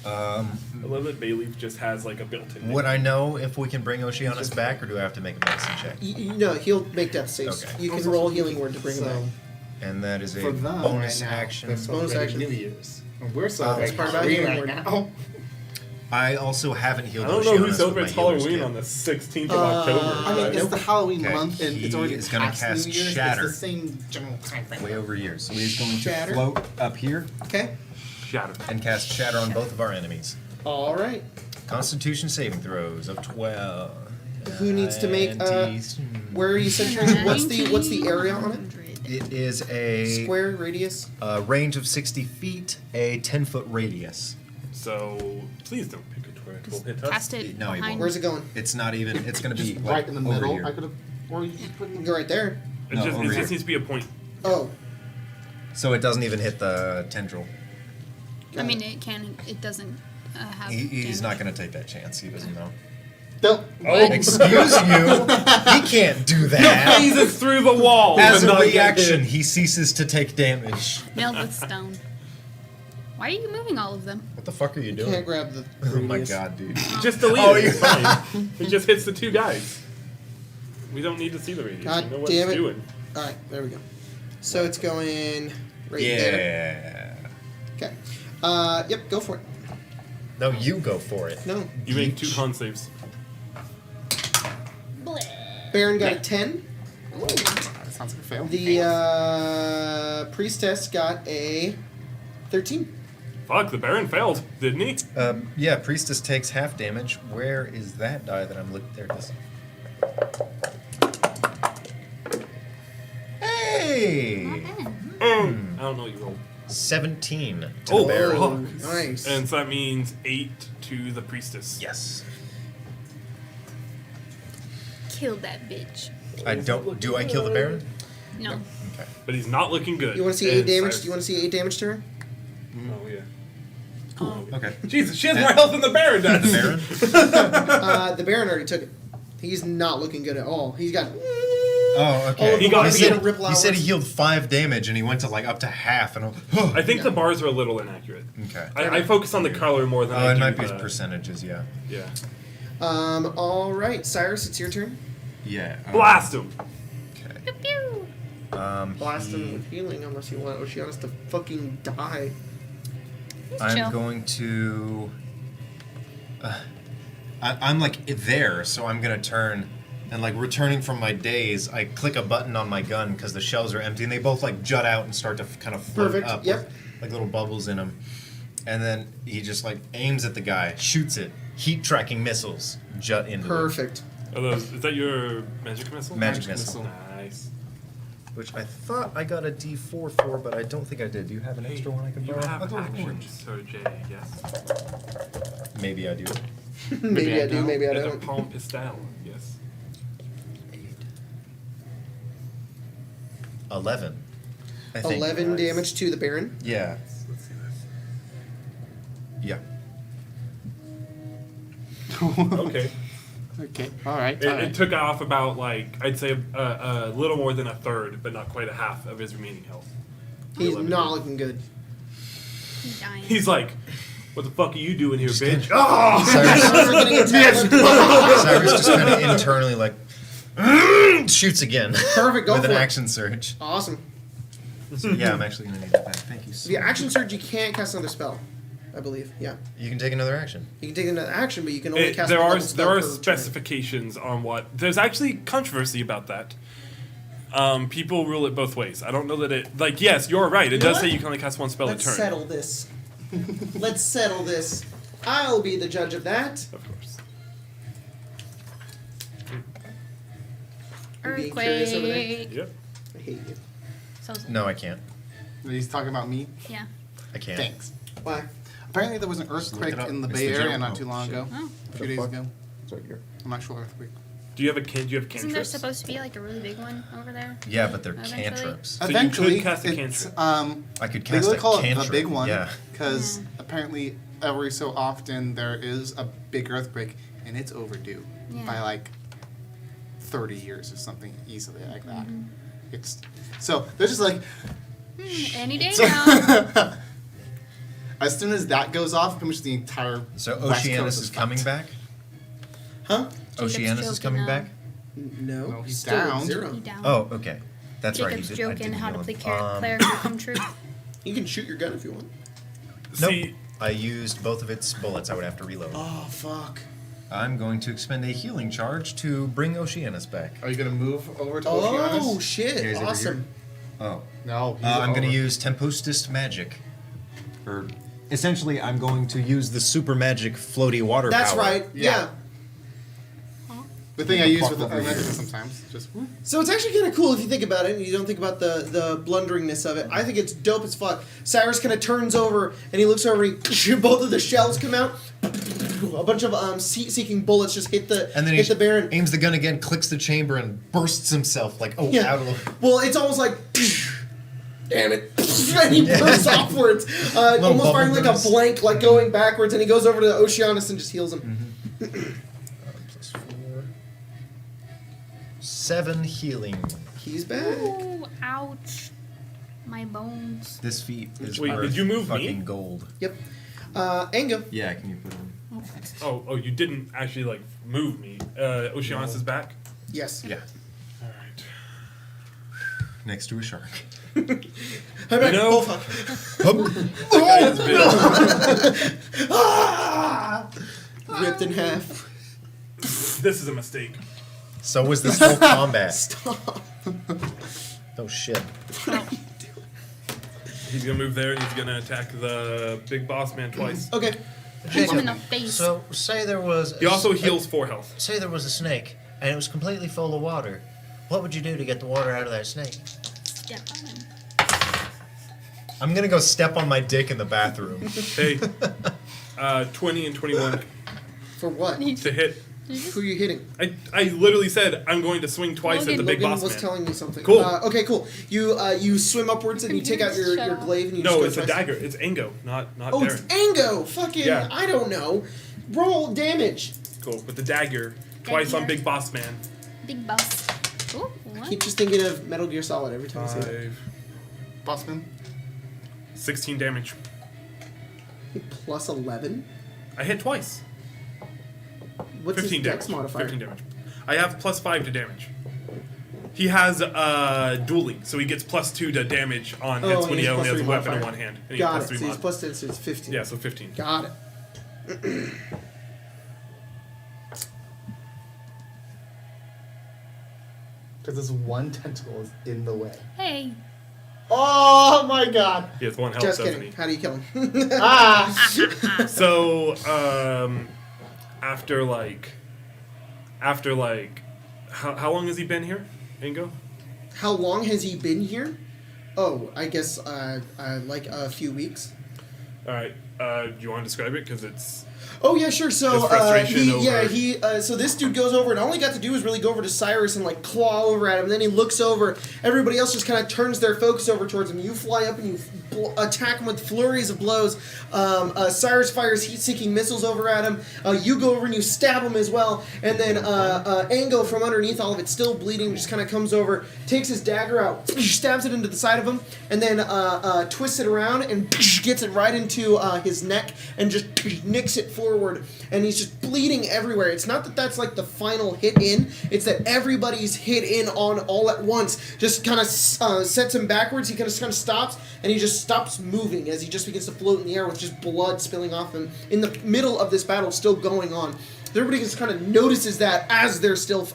I love that Bailey just has like a built-in. Would I know if we can bring Oceanus back, or do I have to make a medicine check? No, he'll make death saves. Okay. You can roll healing word to bring him back. And that is a For them bonus right now, action. they're Bonus celebrating action. New Year's. And we're celebrating part of our Halloween healing right word. now. I also haven't healed I don't know who Oceanus celebrates with my healer's Halloween kit. on the 16th of October. I mean, it's the Halloween Okay, month, and he it's already is gonna past cast New Year's. Shatter. It's the same general time frame. Way over here. So he's going to Shatter. float up here Okay. Shatter. and cast Shatter on both of our enemies. All right. Constitution saving throws of 12. Who needs to make? 90. Where are you centering? What's the area on it? 100. It is a Square radius. range of 60 feet, a 10-foot radius. So please don't pick a turret. We'll hit us. Cast it No, he behind. Where's it going? It's not even. It's going to be Just like, right in the over middle. here. I could have. Or you just put You it can in go right there. It No, just, over it here. just needs to be a point. Oh. So it doesn't even hit the tendril. I mean, it can. It doesn't have. He's damage. not going to take that chance. He doesn't know. No. Oh, Excuse you. He can't do that. phases through the wall. As and a not get reaction, hit. he ceases to take damage. Nailed with stone. Why are you moving all of them? What the fuck are you doing? Can't grab the Oh my radius. god, dude. Just delete Oh, it. you- It's fine. It just hits the 2 guys. We don't need to see the radius. God We know what damn it's it. doing. All right, there we go. So it's going right there. Yeah. Okay. Yep. Go for it. No, you go for it. No. You make 2 con saves. Baron got a 10. That sounds like a fail. The priestess got a 13. Fuck, the Baron failed, didn't he? Yeah, Priestess takes half damage. Where is that die that I'm looking? There it is. Hey! I don't know what you rolled. 17 to Oh, the Baron. fuck. Nice. And so that means 8 to the Priestess. Yes. Kill that bitch. I don't. Do I kill the Baron? No. Okay. But he's not looking good. You want to see 8 And damage? Cyrus- Do you want to see 8 damage to her? Oh, yeah. Okay. Jesus, she has more health than the Baron does. The Baron? The Baron already took it. He's not looking good at all. He's got. Oh, okay. All of He the got bodies healed. gonna ripple He said he outwards. healed 5 damage and he went to like up to half and I think the bars are a little inaccurate. okay. I focus on the color more than Oh, I it do might be the- percentages, yeah. Yeah. All right, Cyrus, it's your turn. Yeah. Blast him! Okay. Pew pew. Blast him with healing unless you want Oceanus to fucking die. He's I'm chill. going to. I'm like there, so I'm gonna turn, and like returning from my daze, I click a button on my gun because the shells are empty, and they both like jut out and start to kind of float Perfect, up yep. with like little bubbles in them. And then he just like aims at the guy, shoots it, heat tracking missiles jut into him. Perfect. Are those, is that your magic missile? Magic missile. Nice. Which I thought I got a D4 for, but I don't think I did. Do you have an extra one I can You borrow? have I'll go with action, orange. Sir J, yes. Maybe I do. Maybe I do, maybe I It's a don't. palm pistol, yes. 11. I think. 11 damage to the Baron. Yeah. Let's see Yeah. this. Okay. Okay. All right. It took off about, like, I'd say a little more than a third, but not quite a half of his remaining health. He's 11. not looking good. He's dying. He's like, what the fuck are you doing here, bitch? Cyrus just kind of internally, like, shoots again. Perfect, go with for an it. action surge. Awesome. So, yeah, I'm actually going to need that back. Thank you so The much. action surge, you can't cast another spell, I believe. Yeah. You can take another action. You can take another action, but you can only cast There one are level spell there are per turn. specifications on what. There's actually controversy about that. People rule it both ways. I don't know that it. Like, yes, you're right. It You know does what? say you can only cast one spell Let's a turn. settle this. Let's settle this. I'll be the judge of that. Of course. I'm being curious over there. Earthquake. Yep. I hate you. So, No, I can't. He's talking about me. yeah. I can't. Thanks. Why? Apparently, there was an earthquake it up. in the It's Bay the Area joke. not Oh, too long shit. ago. Oh. A few days ago. It's right here. I'm not sure earthquake. Do you have Isn't there cantrips? supposed to be like a really big one over there? Yeah, but they're Eventually? cantrips. So you Eventually, could cast a it's, cantrip. I could they cast really a call cantrip. it the big one Yeah. because apparently every so often there is a big earthquake and it's overdue Yeah. by like 30 years or something easily like that. It's so they're just like Any day now. as soon as that goes off, pretty much the entire So West Oceanus Coast is fucked. coming back? Huh? Oceanus is coming joking, back? No. No, he's Still at down. 0. He down. Oh, okay. That's right. Jacob's I joking didn't how to heal play him. cleric come true. You can shoot your gun if you want. Nope. See, I used both of its bullets. I would have to reload. Oh, fuck. I'm going to expend a healing charge to bring Oceanus back. Are you gonna move over to Oh, Oceanus? shit. Yeah, he's over Awesome. Oh. No, he's I'm going to over. use Tempustus Magic. Or, essentially, I'm going to use the super magic floaty water That's power. right. Yeah. Yeah. the thing I use with the Fuck over here. sometimes. Just So it's actually kind of cool if you think about it and you don't think about the blunderingness of it. I think it's dope as fuck. Cyrus kind of turns over and he looks over and both of the shells come out. A bunch of seeking bullets just hit the And then hit he the Baron. aims the gun again, clicks the chamber, and bursts himself like, out of the... Well, it's almost like, damn it, and he bursts offwards, almost bubble firing like a burst. blank, like going backwards, and he goes over to Oceanus and just heals him. Plus 4. 7 healing. He's back. Ooh, ouch. My bones. This feat is Wait, worth did you move me? fucking gold. Yep. Ango. Yeah, can you put him? oh, you didn't actually like move me. Oceanus is back. Yes. Yeah. All right. Next to a shark. I'm back. know- Oh, fuck. That guy is big. Ah! Ripped in half. This is a mistake. So was this whole combat. Stop. Oh shit. He's gonna move there and he's gonna attack the big boss man twice. Okay. Punch him in the face. So say there was He also heals 4 health. say there was a snake and it was completely full of water. What would you do to get the water out of that snake? Step on him. I'm gonna go step on my dick in the bathroom. Hey, 20 and 21 For what? to hit. Who are you hitting? I literally said I'm going to swing twice at the big Logan boss was man. telling me something. Cool. Okay, cool. You swim upwards and you take out your Shut up. glaive and you No, just it's go a twice. dagger. It's Ango, not Oh, it's Darren. Ango. Fucking, Yeah. I don't know. Roll damage. Cool. With the dagger, twice on Dagger. big boss man. Big boss. Ooh, what? Keep just thinking of Metal Gear Solid every time I see it. 5, Bossman. 16 damage. Plus 11. I hit twice. What's 15 his dex damage. modifier? 15 damage. I have plus 5 to damage. He has dueling, so he gets plus 2 to damage on Oh, hits and when he he has only plus has a 3 weapon in modifier. one hand. And he Got has it. plus 3 So he's mod. plus 10, so it's 15. Yeah, so 15. Got it. Because this one tentacle is in the way. Hey. Oh my god. He has 1 health, Just doesn't kidding. he? How do you kill him? So, after how long has he been here, Ingo? How long has he been here? Oh, I guess like a few weeks. All right. Do you want to describe it? Because it's... Oh yeah, sure. So His frustration over- so this dude goes over, and all he got to do is really go over to Cyrus and like claw over at him. And then he looks over. Everybody else just kind of turns their focus over towards him. You fly up and you attack him with flurries of blows. Cyrus fires heat-seeking missiles over at him. You go over and you stab him as well. And then Ango from underneath all of it, still bleeding, just kind of comes over, takes his dagger out, stabs it into the side of him, and then twists it around and gets it right into his neck and just nicks it forward. And he's just bleeding everywhere. It's not that that's like the final hit in, it's that everybody's hit in on all at once just kind of sets him backwards. He kind of stops, and he just stops moving as he just begins to float in the air with just blood spilling off him in the middle of this battle still going on. Everybody just kind of notices that as they're still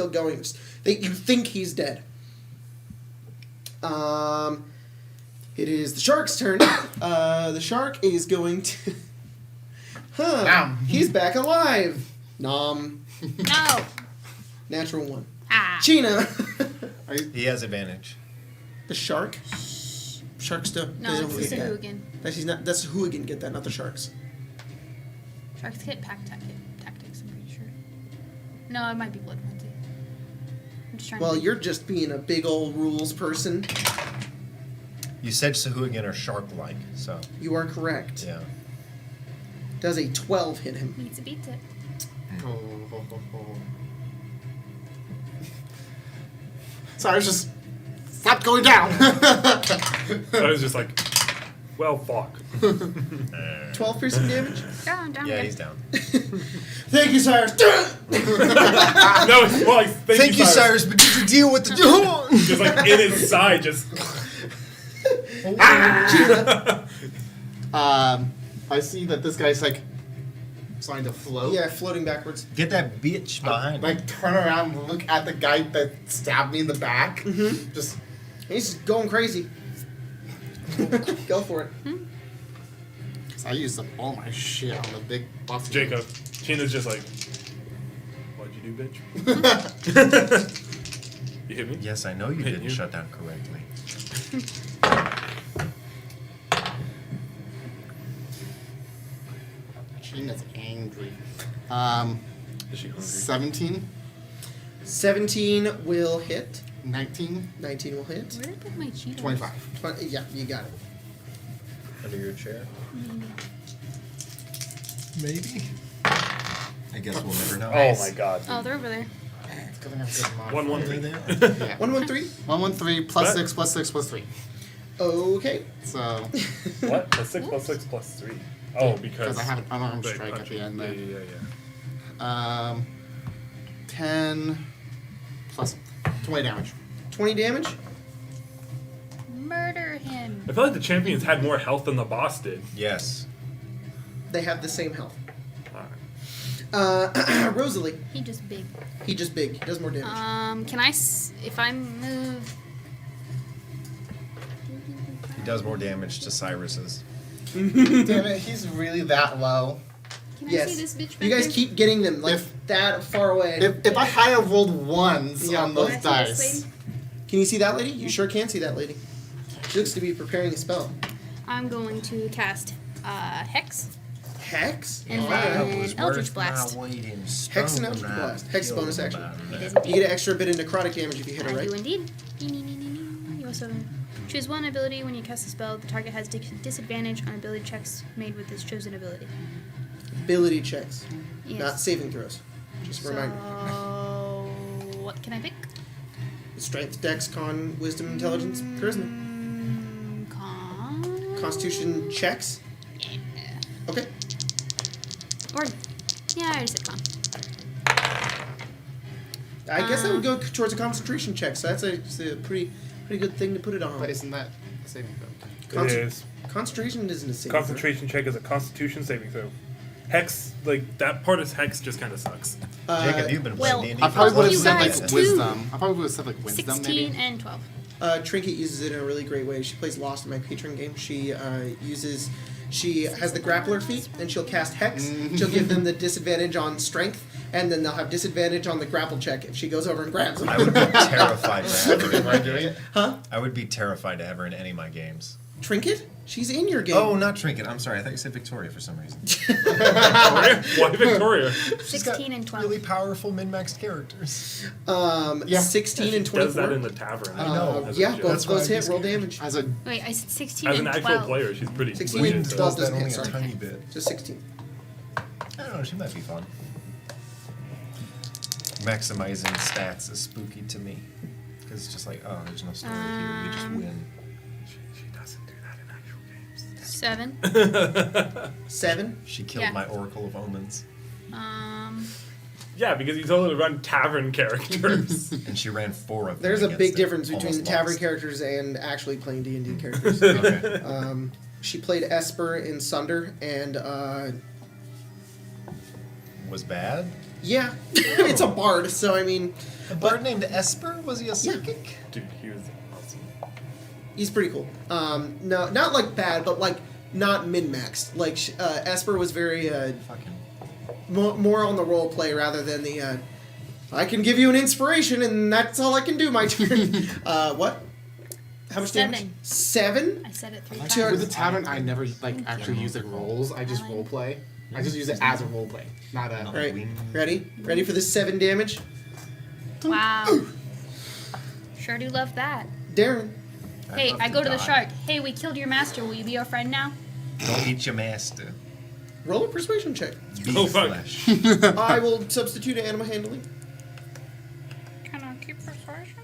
going. You think he's dead. It is the shark's turn. The shark is going to... He's back alive. Nom. No. Natural 1. Ah. China. He has advantage. The shark? Sharks do. No, it's the Sahuagin. That's the Hooligan. Get that, not the sharks. Sharks get pack tactics, I'm pretty sure. No, it might be Blood Frenzy. I'm just trying Well, to... you're just being a big old rules person. You said Sahuagin are shark-like, so You are correct. yeah. Does a 12 hit him? Beats it. Sorry, just stop going down. I was just like, well, fuck. 12 piercing damage? Down. Yeah, again. he's down. Thank you, Cyrus. No, it's more like, thank you, Cyrus. but you deal with the... Just like in his side, just... I see that this guy's like starting to float. Yeah, floating backwards. Get that bitch behind him. Like turn around and look at the guy that stabbed me in the back. Mm-hmm. Just He's just going crazy. Go for it. 'cause I used up all my shit on the big boss. Jacob. China's just like, what'd you do, bitch? You hit me? Yes, I know you Hit didn't you. shut down correctly. Gina's angry. Is she hungry? 17, 17 will hit. 19, 19 will hit. Where did I put my Cheetos? 25. 20, yeah, you got it. Under your chair? Maybe. I guess we'll never know. Oh my god. Oh, they're over there. It's gonna have good mod. 1 1 Are they 3. there? Yeah. 113. 113 plus What? 6 plus 6 plus 3. Okay. So What? Plus 6 plus 6 plus 3. Oh, because I have an unarmed Big strike at punching. the end Yeah, there. yeah. 10 plus 20 damage. 20 damage. Murder him. I feel like the champions had more health than the boss did. Yes. They have the same health. Alright. Rosalie. He just big. He just big. He does more damage. Can I, if I move... He does more damage to Cyrus's. Damn it, he's really that low. Can Yes. I see this bitch back You guys there? keep getting them like If- that far away. If I had rolled ones Yeah, on but- those Can I see this dice, lady? Can you see that lady? You sure can see that lady. She looks to be preparing a spell. I'm going to cast Hex Hex? and then Eldritch Blast. Hex and Eldritch Blast. Hex bonus action. It is You indeed. get an extra bit of necrotic damage if you hit her, I right? do indeed. You also choose one ability when you cast a spell. The target has disadvantage on ability checks made with this chosen ability. Ability checks, Yes. not saving throws. Just a So, reminder. what can I pick? Strength, Dex, Con, Wisdom, Intelligence, Charisma. Con. Constitution checks. Yeah. Okay. Or, yeah, I already said con. I guess that would go towards a concentration check, so that's a pretty good thing to put it on. but isn't that a saving throw? It is. Concentration isn't a saving throw. Concentration check is a constitution saving throw. Hex, like, that part of Hex just kind of sucks. Jacob, you've been well, playing D&D I probably for would have You said guys like too. wisdom. I probably would have said like wisdom 16 maybe. and 12. Trinket uses it in a really great way. She plays Lost in my Patreon game. She has the grappler feat, and she'll cast Hex. She'll give them the disadvantage on strength, and then they'll have disadvantage on the grapple check if she goes over and grabs them. I would be terrified to have her. Am I doing it? Huh? I would be terrified to have her in any of my games. Trinket? She's in your game. Oh, not Trinket. I'm sorry. I thought you said Victoria for some reason. Victoria? Why Victoria? She's got 16 and 12. really powerful min-maxed characters. 16 and 24. Does that in the tavern. I know. As a Yeah, joke. both That's of those why I'm hit. Roll scared. damage. As a Wait, I said 16 As and an 12. actual player, she's pretty. 16 legit. and Does 12 that doesn't only hit, a sorry. tiny bit. Just 16. I don't know. She might be fun. Maximizing stats is spooky to me. Because it's just like, oh, there's no story here. You just win. She doesn't do that in actual games. 7. 7. She killed Yeah. my Oracle of Omens. Yeah, because you told her to run tavern characters. And she ran 4 of them. There's a against big it. difference between Almost tavern lost. characters and actually playing D&D characters. Okay. She played Esper in Sunder, and Was bad? yeah, it's a bard, so I mean, A bard named Esper? Was he a psychic? Dude, he was awesome. he's pretty cool. No, not like bad, but like not min-maxed. Like Esper was very Fucking. more on the role play rather than the I can give you an inspiration and that's all I can do my turn. What? How much damage? 7? I said it 3 With times. with the tavern, I never like actually use like rolls. I just role play. I just use it as a role play, not a. All right, ready for this 7 damage? Wow. Sure do love that. Darren. Hey, love I go to the die. shark. Hey, we killed your master. Will you be our friend now? Don't eat your master. Roll a persuasion check. Beef Oh, fuck. flesh. I will substitute animal handling. Can I keep persuasion?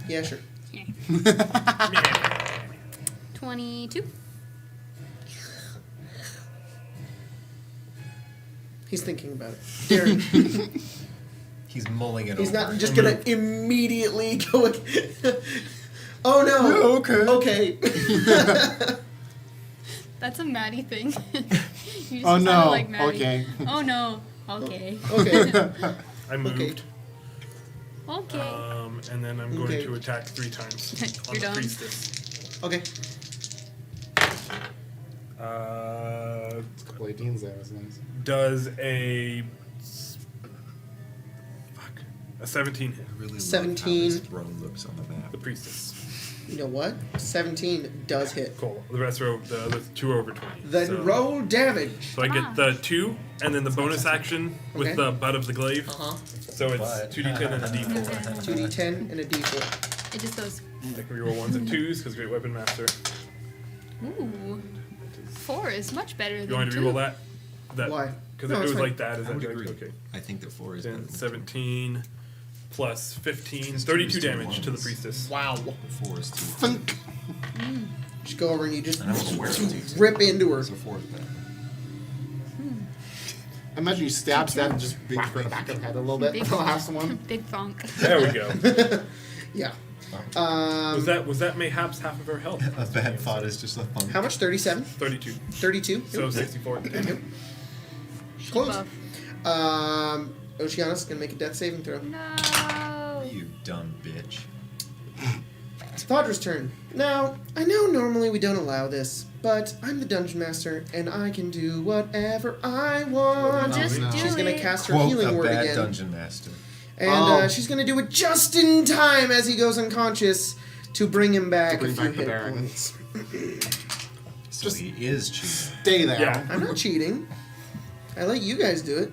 Yeah, sure. 22. He's thinking about it. Darren, He's mulling it he's over. not just gonna immediately go. Oh no. Yeah, okay. Okay. That's a Maddie thing. You just Oh sounded no. like Maddie. Okay. Oh no. Okay. Okay. I moved. Okay. And then I'm going Okay. to attack 3 times on You're the done. priestess. Okay. Couple 18s there. That's nice. Does a 17 hit I really love 17. how this throne looks on the map. the priestess. You know what? 17 does hit. Cool. The rest are the other 2 are over 20. Then so, roll damage. So I get the 2 and then the bonus action with Okay. the butt of the glaive. Uh-huh. So it's But- 2d10 and a d4. 2d10 and a d4. It just goes, I can reroll 1s and 2s because Great Weapon Master. ooh. 4 is much better You than want me 2. to reroll that? Why? Because No, it it's was fine. like that. Is I that would good? agree. Okay. I think that 4 is Then better. 17 plus 15. It's 32 two damage to the ones. priestess. Wow. 4 is 2. Thunk. Just go over and you just And I was aware of it. rip into her. So 4 is better. Imagine you stab and just whack her back of the head a little bit. Big- The last one. Big funk. There we go. Yeah. Was that mayhaps half of her health? A bad thought is just a fun. How much? 37? 32. 32? So 64. Yep. Close. Buff. Oceana's gonna make a death saving throw. No. You dumb bitch. It's Thadra's turn. Now, I know normally we don't allow this, but I'm the dungeon master, and I can do whatever I want. Just no. do She's gonna it. cast her Quote healing a word bad again. dungeon master. And Oh. she's gonna do it just in time as he goes unconscious to bring him back To bring a few back the hit Baron. points. So he is cheating. Stay there. Yeah. I'm not cheating. I let you guys do it.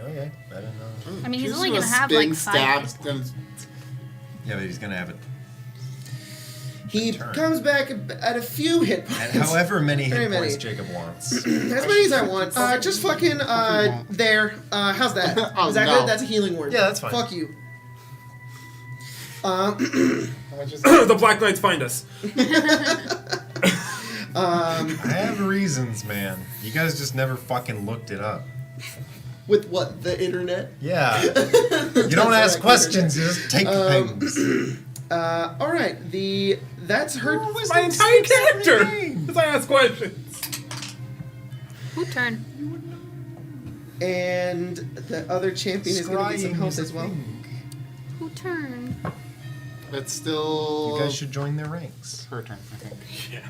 Okay, I don't know. I mean, he's Just only going to was have being like 5. stabbed. And Yeah, but he's gonna have it. He Turn. comes back at a few hit points. At however many Very hit many. points Jacob wants. As many as I want. Just fucking there. How's that? Oh, Is that no. good? That's a healing word. Yeah, that's fine. Fuck you. how much is The Black Knights find us. I have reasons, man. You guys just never fucking looked it up. With what? The internet? Yeah. You don't ask questions, you just take things. Alright, that's her. My entire character. Because I ask questions. Who turn? And the other champion is going to get some Scrying help is a as well. thing. Who turn? It's still. You guys should join their ranks Her turn, I think. Yeah.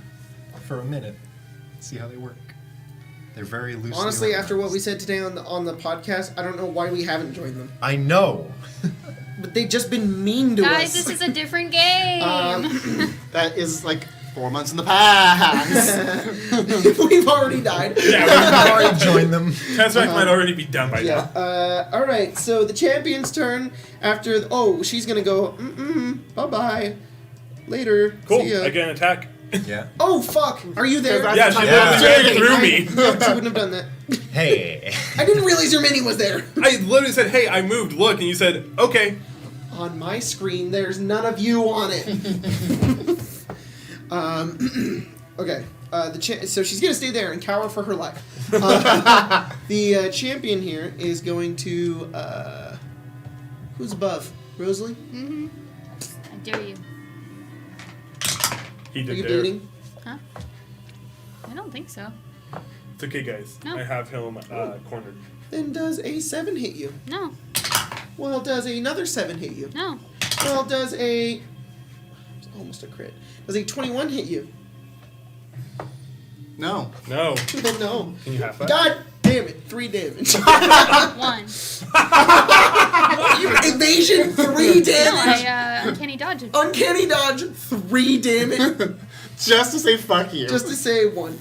for a minute. See how they work. They're very loose. Honestly, after what we said today on the podcast, I don't know why we haven't joined them. I know. But they've just been mean to Guys, us. this is a different game. That is like 4 months in the past. We've already died. Yeah, I've already joined them. Tesseract might already be done by Yeah. now. All right. So the champion's turn. After she's gonna go. Bye bye. Later. Cool. See ya. I get an attack. Yeah. Oh fuck! Are you there? Because Yeah, that's she my literally ran through me. She wouldn't have done that. Hey. I didn't realize your mini was there. I literally said, "Hey, I moved. Look," and you said, "Okay." On my screen, there's none of you on it. Okay. So she's gonna stay there and cower for her life. The champion here is going to. Who's above? Rosalie? Mm-hmm. I dare you. He Are did you dare. bleeding? Huh? I don't think so. It's okay, guys. No. I have him cornered. Then does a 7 hit you? No. Well, does another 7 hit you? No. Well, does a. It's almost a crit. Does a 21 hit you? No. No. No. Can you have that? God damn it. 3 damage. 1. Evasion, 3 No, damage. I uncanny dodge it. Uncanny dodge, 3 damage. Just to say fuck you. Just to say 1.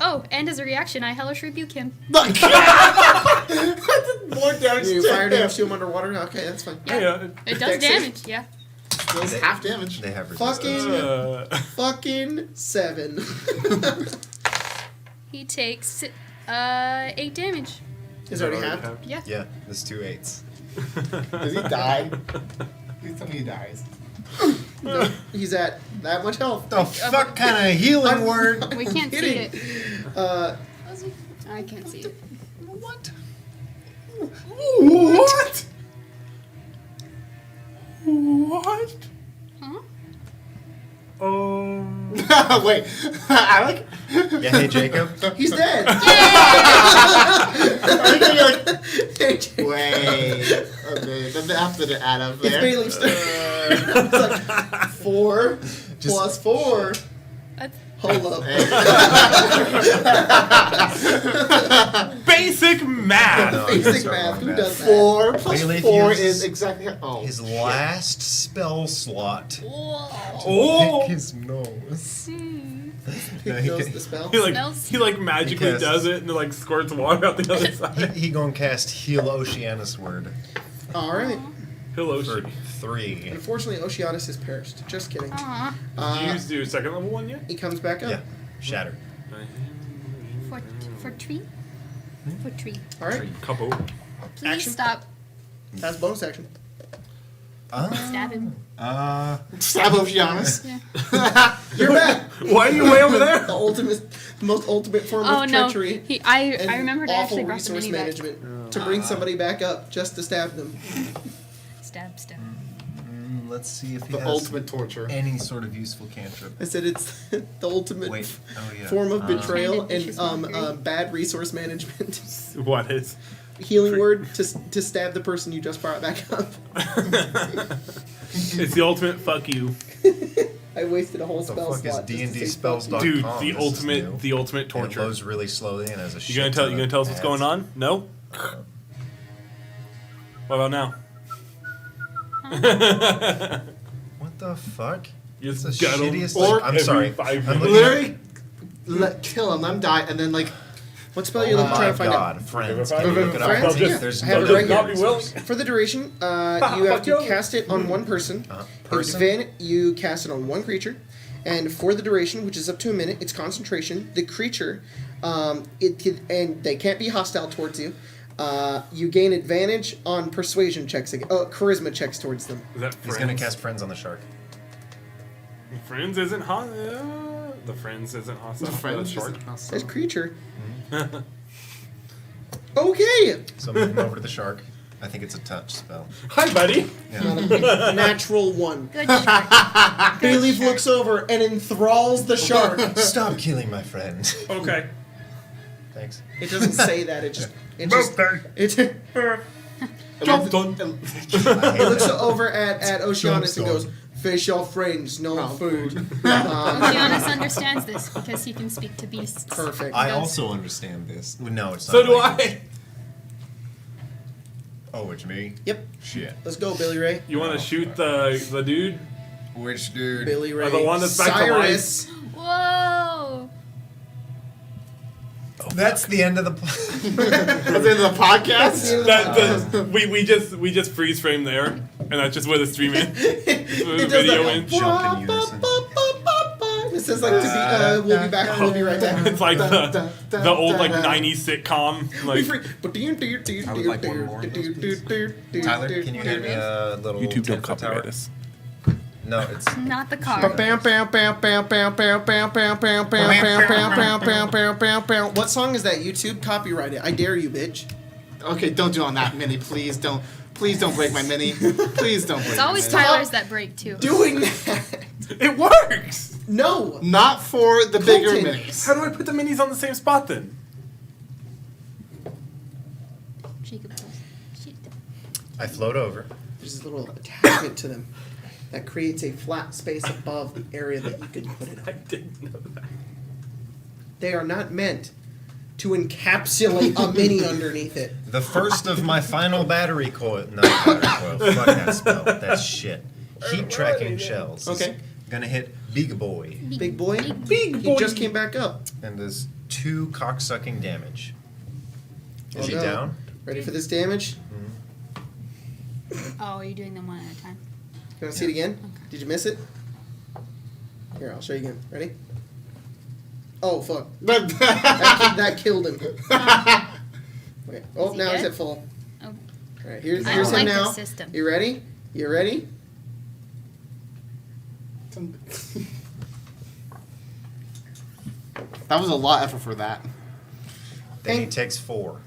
Oh, and as a reaction, I hellish rebuke him. More damage You to fire him. damage to him underwater? Okay, that's fine. Yeah. It does Dex damage, yeah. Does half damage. They have resistance. Fucking, fucking 7. He takes 8 damage. Is already half? Yeah. Yeah, there's 2 8s. Does he die? Please tell me he dies. No, he's at that much health. The fuck kind of healing word? We can't see Kidding. it. I can't see it. What? What? What? Huh? Wait. I like. Yeah, hey Jacob. He's dead. Hey, Jake. Wait. Okay. Then after the add up It's there. Bailey's turn. It's like 4 plus 4. That's Hold up. Basic math. No, Basic that's not math. wrong Who math. does that? 4 plus Bailey 4 uses is exactly. Oh. His last spell slot. Oh. Pick his nose. He No, he knows can- the spell. Smells. He magically Because- does it and it like squirts water out the other side. He gonna cast Heal Oceanus word All right. Hello, for she. 3. Unfortunately, Oceanus has perished. Just kidding. Aw. Did you do second level one yet? He comes back up. Yeah, shatter. For tree? For tree. All right. Couple. Please Action. stop. That's bonus action. Stab him. Stab Oceanus. Yeah. You're back. Why are you way over there? The most ultimate form Oh of no. treachery. I and remembered I awful actually brought the resource mini back. management to bring somebody back up just to stab them. Stab. Let's see if he The has ultimate torture. any sort of useful cantrip. I said it's the ultimate Wait. Oh yeah. form of betrayal Handed vicious mockery. and bad resource management. What is? Healing word to stab the person you just brought back up. It's the ultimate fuck you. I wasted a whole What the spell fuck is slot. just to say D&Dspells.com? fuck you. Dude, Oh, the this is new. ultimate It torture. loads really slowly and has a You gonna tell us what's going on? No? What about now? What the fuck? You It's the just gut 'em shittiest. Or I'm every sorry. 5 I'm minutes. looking Literally, kill him, let him die, and then like. What spell are you looking Oh trying my to find God, out? friends! Friends? Can you look it up? Friends? for me? Yeah. There's I have no it right Not here. be willing. For the duration, you have Fuck to you. cast it on one person. Person? Then you cast it on one creature. And for the duration, which is up to a minute, it's concentration. The creature, and they can't be hostile towards you. You gain advantage on persuasion checks, charisma checks towards them. Is that He's friends? gonna cast friends on the shark. Friends isn't hot. The friends isn't hostile. Friends Short. Says creature. Okay. So move him over to the shark. I think it's a touch spell. Hi, buddy. Yeah. Natural 1. Good shark. Bailey looks over and enthralls the shark. Stop killing my friend. Okay. Thanks. It doesn't say that. It just it Job done. looks over at Oceanus and goes, "Fish your friends, no Oh, food." Oceanus understands this because he can speak to beasts. Perfect. I Goes- also understand this. No, it's not. So do language. I. Oh, it's me? Yep. Shit. Let's go, Billy Ray. You want to shoot the dude? Which dude? Billy Ray. the one that's back to Cyrus. Whoa! That's the end of the. That's the end of the podcast. We just freeze frame there, and that's just where the stream in. It does Video that. in. Jump in unison. It says like to be. We'll be back. We'll be right back. It's like the old like '90s sitcom. Like I would like one more of those, Tyler, can you hand me a little YouTube don't 10-foot tower? copyright us. No, it's Not the car. What song is that? YouTube copyright it. I dare you, bitch. Okay, don't do it on that mini, please. Please don't break my mini. Please don't break. It's always my mini. Tyler's that break too. Doing that. It works. No. Not for the bigger Colton. minis. How do I put the minis on the same spot then? She could post. Shit. I float over. There's this little attachment to them that creates a flat space above the area that you can put it I on. didn't know that. They are not meant to encapsulate a mini underneath it. The first of my final battery coil. Not battery coil. Fuck that spell. That's shit. Heat tracking shells. is Okay. Gonna hit Big Boy Big boy? Big He just came back up. and does 2 cocksucking damage. Is Oh, he no. down? Ready for this damage? Oh, are you doing them one at a time? You want to see it again? Did you miss it? Here, I'll show you again. Ready? Oh, fuck. That killed him. Okay. Oh, Is he now he's dead? at full. Oh. All right, here's I him don't like now. this system. You ready? You ready? That was a lot of effort for that. Then he And- takes 4.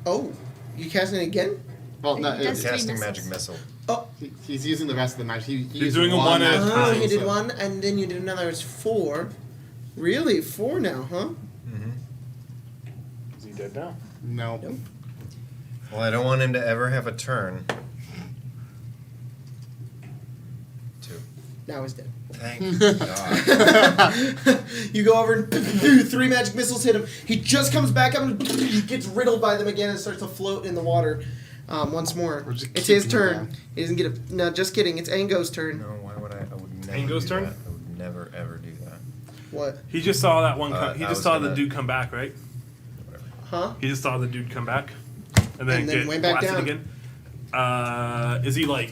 Oh, you casting it again? Well, no, He does three Casting missiles. magic missile. Oh, he's using the rest of the magic. He He's used doing a one at a oh, time. you did so- one, and then you did another. It's 4. Really? 4 now, huh? Is he dead now? No. Nope. Well, I don't want him to ever have a turn. 2. Now he's dead. Thank God. You go over and 3 magic missiles hit him. He just comes back up and he gets riddled by them again and starts to float in the water once more. We're just It's his kicking him turn. down. He doesn't get a. No, just kidding. It's Ango's turn. No, why would I? I would never Ango's do turn? that. I would never, ever do that. What? He just saw that one. He I just was saw the gonna- dude come back, right? Huh? He just saw the dude come back, and then, And then get went back blasted down. again. Is he like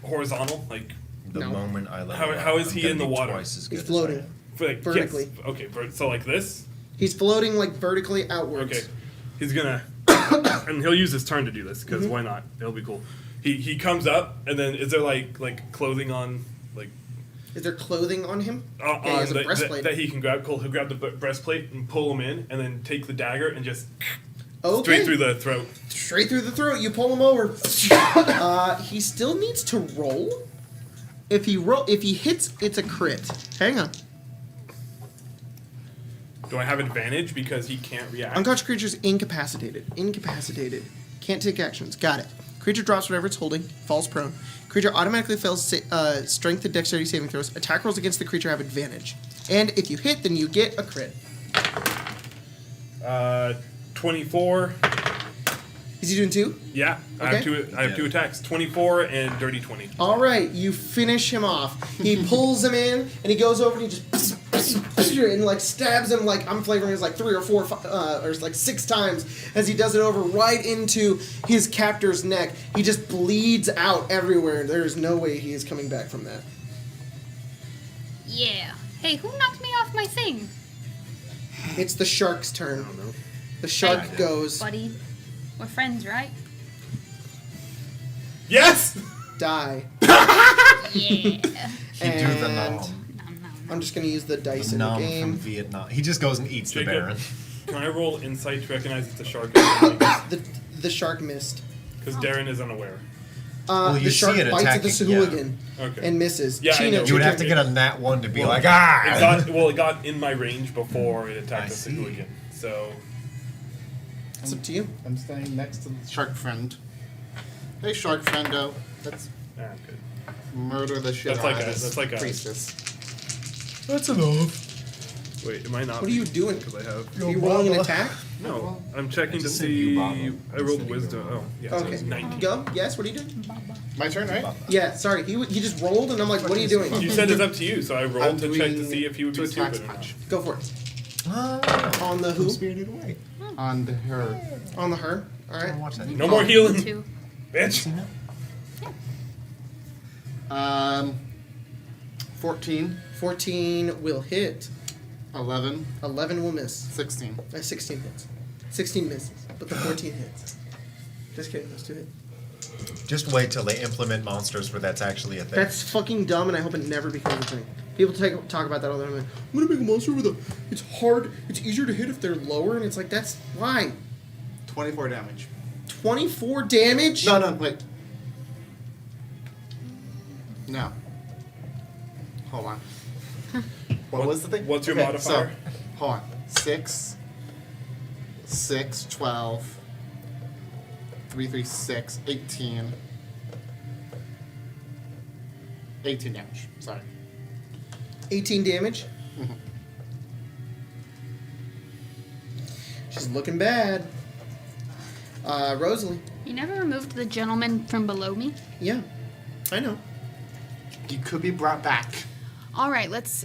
horizontal? Like The No. moment I let How- him out, how is I'm he gonna in the be water? Twice as He's good as floating. I am. like Vertically. Yes. Okay, so like this. He's floating like vertically outwards. Okay, he's gonna, and he'll use his turn to do this because Mm-hmm. why not? It'll be cool. He comes up, and then is there like clothing on like Is there clothing on him? on he has a that- breastplate. that he can grab? Cool. He'll grab the breastplate and pull him in, and then take the dagger and just Okay. straight through the throat. Straight through the throat. You pull him over. He still needs to roll. If he hits, it's a crit. Hang on. Do I have advantage because he can't react? Unconscious creature's incapacitated. Incapacitated. Can't take actions. Got it. Creature drops whatever it's holding. Falls prone. Creature automatically fails strength and dexterity saving throws. Attack rolls against the creature have advantage. And if you hit, then you get a crit. 24. Is he doing 2? Yeah, I have Okay. two. I have 2 attacks. 24 and dirty 20. All right, you finish him off. He pulls him in, and he goes over and he just and like stabs him like I'm flavoring is like 3 or 4 or like 6 times as he does it over right into his captor's neck. He just bleeds out everywhere. There is no way he is coming back from that. Yeah. Hey, who knocked me off my thing? It's the shark's turn. I don't know. The shark Hey, goes Buddy, we're friends, right? Yes. die. Yeah. He do the And nom. Nom, nom, nom. I'm just gonna use the dice The in the nom from game. Vietnam. He just goes and eats the Jacob. Baron. Can I roll insight to recognize it's a shark? The shark missed. Because Darren is unaware. Well, you The see shark it bites at the attacking, yeah. hooligan Okay. and misses. Yeah, I Chino, know. it's You your would have turn. to get a nat 1 to be Well, like, It ah! got in my range before it attacked I us the see. hooligan. So It's up to you. I'm staying next to the shark friend. Hey, shark friendo. Let's good. murder the shit That's out like of a- this that's like a- priestess. That's enough. Wait, it might not. What are you doing? Because I have. Are you rolling an attack? No, I'm checking to just said see. you, Baba. I rolled wisdom. Oh, yeah. So Okay. it's 19. Go. Yes. What are you doing? My turn, right? Yeah. Sorry. He just rolled, and I'm like, what are you doing? You said it's up to you, so I rolled I'm to check to doing see if you would two be attacks stupid or not. punch. Go for it. Ah, On the who? Spirited Away. On the her. On the her. All I right. watch that. No more healing, 2. bitch. 14, 14 will hit. 11, 11 will miss. 16. 16 hits. 16 misses, but the 14 hits. Just kidding. Those 2 hit. Just wait till they implement monsters where that's actually a thing. That's fucking dumb, and I hope it never becomes a thing. People talk about that all the time. Like, I'm gonna make a monster with a. It's hard. It's easier to hit if they're lower, and it's like that's why. 24 damage. 24 damage. No, wait. No. Hold on. What was the thing? What's your Okay, modifier? So, hold on. 6, 12, 3, 6, 18. 18 damage. Sorry. 18 damage. Mhm. She's looking bad. Rosalie. You never removed the gentleman from below me? Yeah, I know. You could be brought back. All right, let's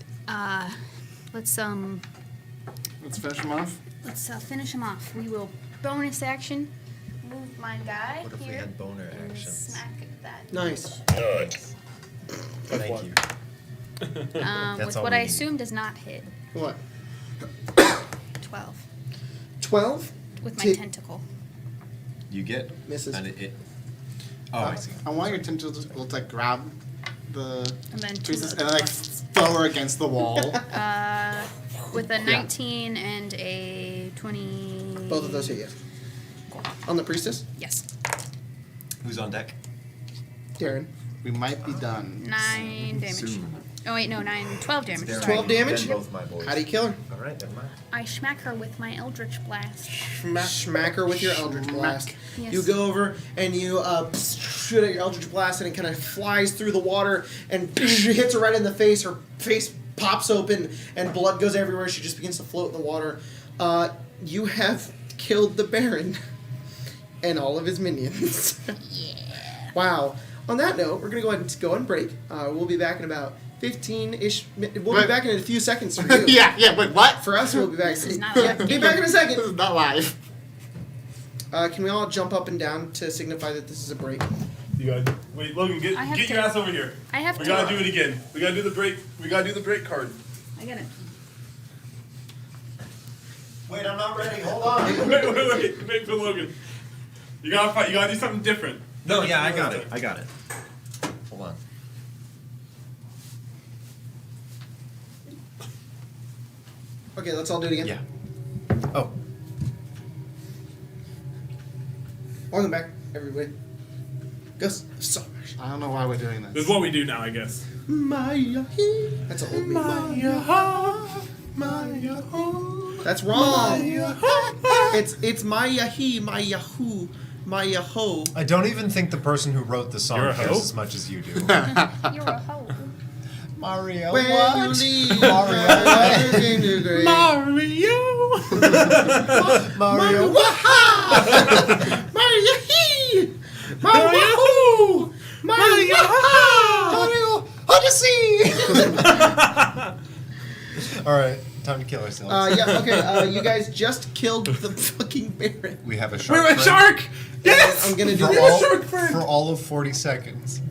Let's finish him off. finish him off. We will bonus action move my guy What if we here had boner and actions? smack that. Nice. Thank you. That's With all what we I need. assume does not hit. What? 12 12 with my Hit. tentacle. You get Misses. and it. Oh, I see. I want your tentacles to like grab the And then two pieces other and like ones. throw her against the wall. With a 19 and a 20. Both of those hit, yes. On the priestess, Yes. Who's on deck? Darren. We might be done. 9 damage. Soon. Oh, wait, no, 12 damage. Darren. Sorry. 12 damage? Then both my boys. How do you kill her? All right, never mind. I smack her with my Eldritch Blast. Smack her with your Eldritch Smack. Blast. Yes. You go over and you shoot at your Eldritch Blast, and it kind of flies through the water and hits her right in the face. Her face pops open and blood goes everywhere. She just begins to float in the water. You have killed the Baron and all of his minions. Yeah. Wow. On that note, we're going to go ahead and go on break. We'll be back in about 15-ish minutes. We'll be Wait. back in a few seconds for you. yeah, wait, what? For us, we'll be back. This is not Yeah, live. be back in a This second. is not live. Can we all jump up and down to signify that this is a break? You gotta wait, Logan. Get I have your to- ass over here. I have We to. gotta do it again. We gotta do the break. We gotta do the break card. I got it. Wait, I'm not ready. Hold on. Wait for Logan. You gotta fight. You gotta do something different. No, yeah, I got it. I got it. Hold on. Okay, let's all do it again. Yeah. Oh, Welcome back, everybody. Ghosts of Saltmarsh. I don't know why we're doing This this. is what we do now, I guess. Maya. That's an old movie. That's wrong. It's Maya he, Maya who, Maya ho. I don't even think the person who wrote the song You're a cares hoe? as much as you do. You're a hoe. Mario, When you leave, Mario, I came to grave. Mario, waha! Mario he! Mario who! Mario waha! Mario Odyssey. All right, time to kill ourselves. Yeah, okay, you guys just killed the fucking Baron. We have a shark. We're a friend shark. Yes. I'm gonna do For this. all of 40 seconds.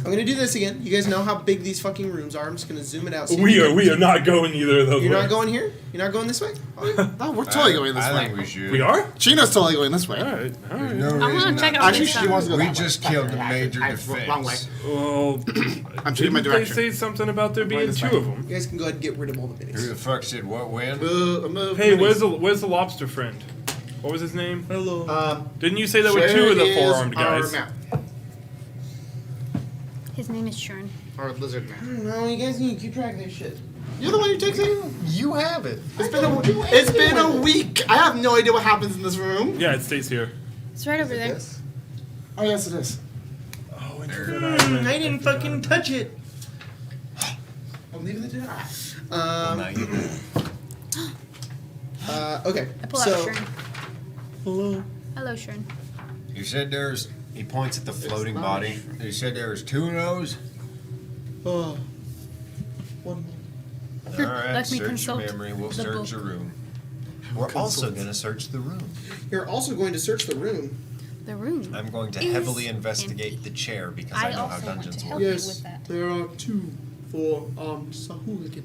I'm gonna do this again. You guys know how big these fucking rooms are. I'm just gonna zoom it out. so We you are not going either of those You're ways. not going here? You're not going this way? Okay. No, we're totally going this I way. think we should. We are? Chino's totally going this way. Alright, alright. No I want reason to check not out Actually, this she wants to go We that way. just killed the major Wrong way. defense. Well, I'm taking my didn't they direction. say something about there being this two way. of them? You guys can go ahead and get rid of all the Who minis. the fuck said what when? Move, Hey, minis. where's the lobster friend? What was his name? Hello. Didn't you say there were two of the four-armed guys? Map. His name is Shern. Our lizard man. No, you guys need to keep track of this shit. You're the one who takes it. You have it. It's been a week. I have no idea what happens in this room. Yeah, it stays here. It's right over there. Oh yes, it is. Oh, I didn't fucking touch it. I'm leaving the dinner. Well, now you know. Okay. I pull out So, Shern. hello. Hello, Shern. You said there's. He points at the floating not body. You said there was 2 of those. One more. All right, Let me search your consult memory. We'll the search book. your room. We're also going to search the room. You're also going to search the room. The room. I'm going to Is heavily investigate empty. the chair because I, know how also want dungeons to work. help you with that. there are 2 4-armed Sahuagin.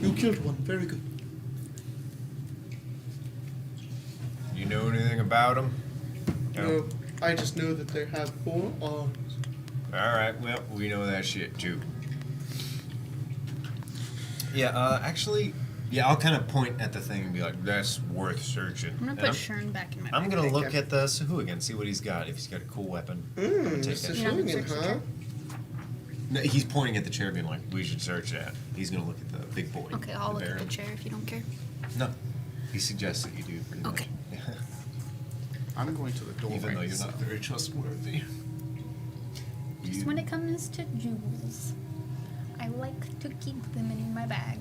You killed one. Very good. You know anything about them? No, I just know that they have 4 arms. All right. Well, we know that shit too. Yeah. Actually, yeah. I'll kind of point at the thing and be like, "That's worth searching." I'm gonna And put Shern back in my I'm gonna backpack. look at the Sahuagin, see what he's got. If he's got a cool weapon, I'm gonna take that. You're not gonna Sahuagin, search the huh? chair? No, he's pointing at the chair, being like, "We should search that." He's gonna look at the big boy. Okay, I'll the look at Baron. the chair if you don't care. No, he suggests that you do. Pretty much. Okay. I'm going to the door. Even though you're not very trustworthy. Just when it comes to jewels, I like to keep them in my bag.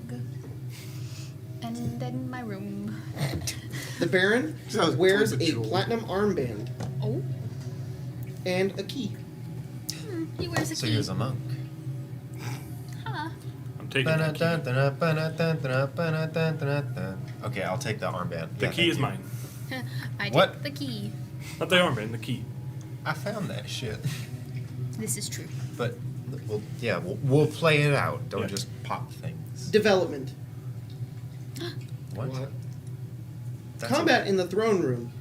And in my room. The Baron Sounds wears like a a jewel. platinum armband Oh, and a key. he wears a So key. he was a monk. Huh. I'm taking the key. Okay, I'll take the armband. The Yeah, key thank is you. mine. I What? take the key. Not the armband, the key. I found that shit. This is true. But we'll play it out. Don't Yeah. just pop things. Development. What? That's Combat in the throne room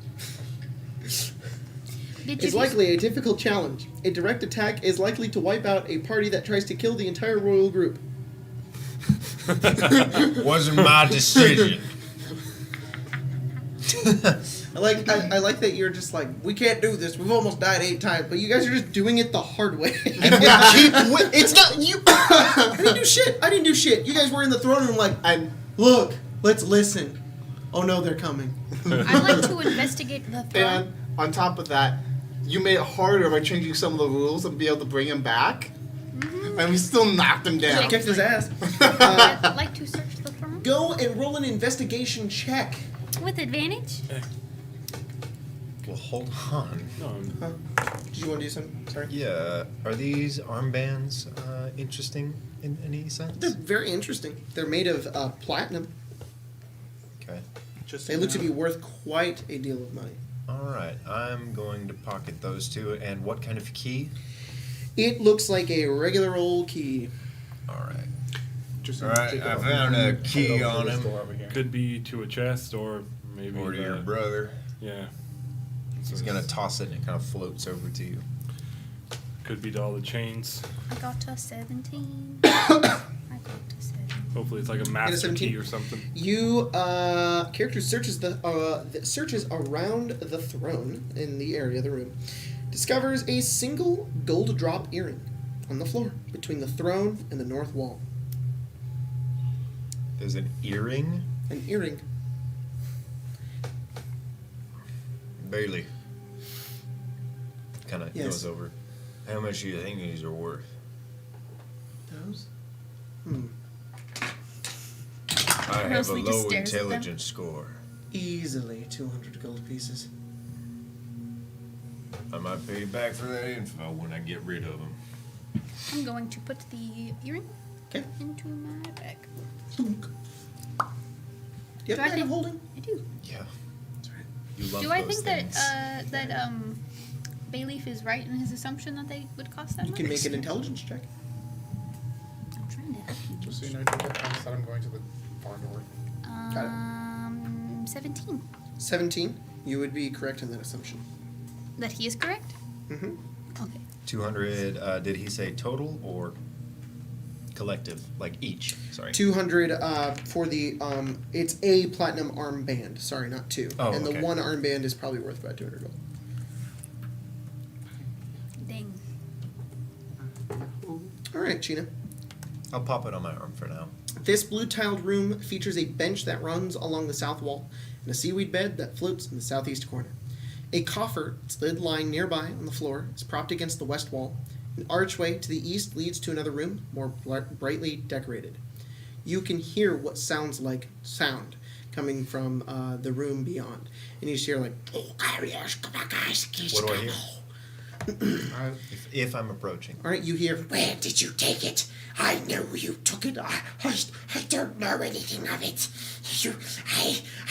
Did is likely a difficult challenge. A direct attack is likely to wipe out a party that tries to kill the entire royal group. Wasn't my decision. I like that you're just like, we can't do this. We've almost died 8 times, but you guys are just doing it the hard way. It's not you. I didn't do shit. You guys were in the throne room like, look, let's listen. Oh no, they're coming. I like to investigate the throne. And on top of that, you made it harder by changing some of the rules and be able to bring him back. And we still knocked him down. Kicked his ass. I'd like to search the throne Go and roll an investigation check. with advantage. Well, hold on. No, Did you want to do something? Sorry. Yeah, are these armbands interesting in any sense? They're very interesting. They're made of platinum. Okay. Just They look to be worth quite a deal of money. All right, I'm going to pocket those 2. And what kind of key? It looks like a regular old key. All right. Just All right, I found a key on him. could be to a chest or maybe Or to your the- brother. Yeah. He's gonna toss it and it kind of floats over to you. Could be to all the chains. I got a 17. I got a 7. Hopefully it's like a master 17? key or something. You character searches searches around the throne in the area of the room, discovers a single gold drop earring on the floor between the throne and the north wall. There's an earring. An earring. Bailey. Kind of Yes. goes over. How much do you think these are worth? Those? I have a Mostly just low stares at them. intelligence score. Easily 200 gold pieces. I might pay you back for that info when I get rid of them. I'm going to put the earring Okay. into my bag. Do you Do have I a bag of think- holding? I do. Yeah. That's right. You love Do I those think things. that Bayleaf is right in his assumption that they would cost that You much? can make an intelligence check. I'm trying to help you. Just so you know, I said I'm going to the barn door. Got it. 17. 17. You would be correct in that assumption. That he is correct? Mm-hmm. Okay. 200, did he say total or collective? Like each? Sorry. 200 for the it's a platinum armband. Sorry, not 2. Oh, and okay. the one armband is probably worth about 200 gold. Dang. All right, Sheena. I'll pop it on my arm for now. This blue-tiled room features a bench that runs along the south wall and a seaweed bed that floats in the southeast corner. A coffer, its lid lying nearby on the floor, is propped against the west wall. An archway to the east leads to another room, more brightly decorated. You can hear what sounds like sound coming from the room beyond. And you just hear like, What do I hear? If I'm approaching. all right, you hear, Where did you take it? I know you took it. I don't know anything of it.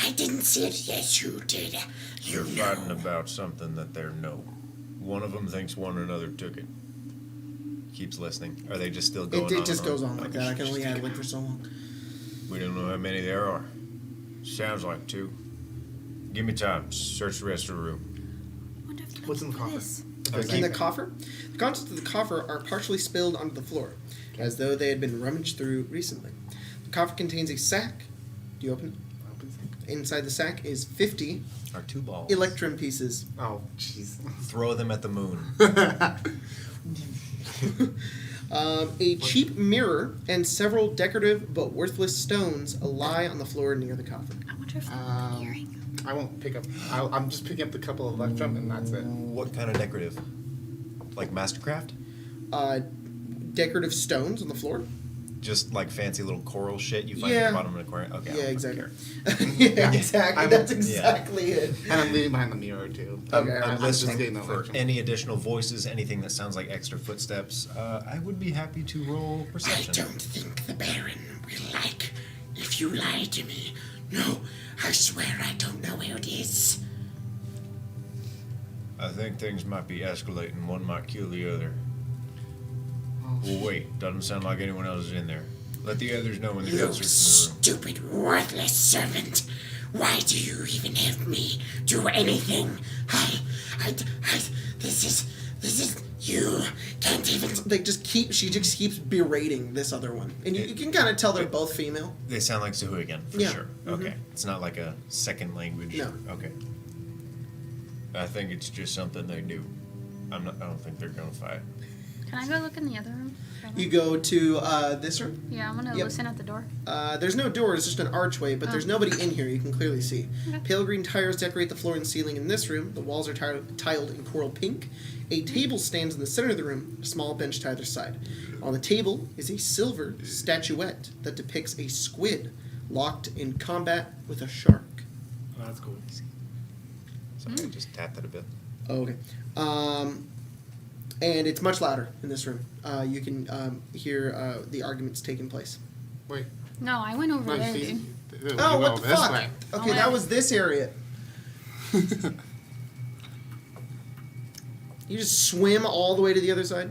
I didn't see it. Yes, you did. You're fighting about something that they're no. One of them thinks one another took it. Keeps listening. Are they just still going on? it just and goes on like Okay. that. I can only add for so long. We don't know how many there are. Sounds like 2. Give me time. Search the rest of the room. Wonder if they're What's in the looking for coffer? this. In the coffer, the contents of the coffer are partially spilled onto the floor, as though they had been rummaged through recently. The coffer contains a sack. Do you open it? Inside the sack is 50 Our 2 balls. electrum pieces. Oh, jeez. Throw them at the moon. A cheap mirror and several decorative but worthless stones lie on the floor near the coffer. I wonder if they're hearing. I won't pick up. I'm just picking up the couple of electrum, and that's it. What kind of decorative? Like Mastercraft? Decorative stones on the floor. Just like fancy little coral shit you find Yeah. at the bottom of an aquarium? Okay. I Yeah, don't exactly. care. Yeah, exactly. I'm- That's exactly it. And I'm leaving behind the mirror too. Okay, I'm I'm just listening getting the for electrum. any additional voices, anything that sounds like extra footsteps. I would be happy to roll I perception. don't think the Baron will like if you lie to me. No, I swear I don't know where it is. I think things might be escalating. One might kill the other. Well, wait. Doesn't sound like anyone else is in there. Let the others know when they're You done searching the room. stupid, worthless servant. Why do you even have me do anything? This is, you can't even. She just keeps berating this other one. And you can kind of tell they're both female. They sound like Sahuagin, for Yeah. sure. Okay. It's not like a second language. No. Okay. I think it's just something they do. I don't think they're gonna fight. Can I go look in the other room? You go to this room. Yeah, I'm gonna Yep. listen at the door. There's no door, it's just an archway, but there's nobody in here, you can clearly see. Okay. Pale green tiles decorate the floor and ceiling in this room. The walls are tiled in coral pink. A table stands in the center of the room, a small bench to either side. On the table is a silver statuette that depicts a squid locked in combat with a shark. Oh, that's cool. Sorry, I just tapped it a bit. Oh, okay. And it's much louder in this room. You can hear the arguments taking place. Wait. No, I went over No, there, see- dude. you Oh, go what the this fuck? way. Okay, Oh, that wow. was this area. You just swim all the way to the other side?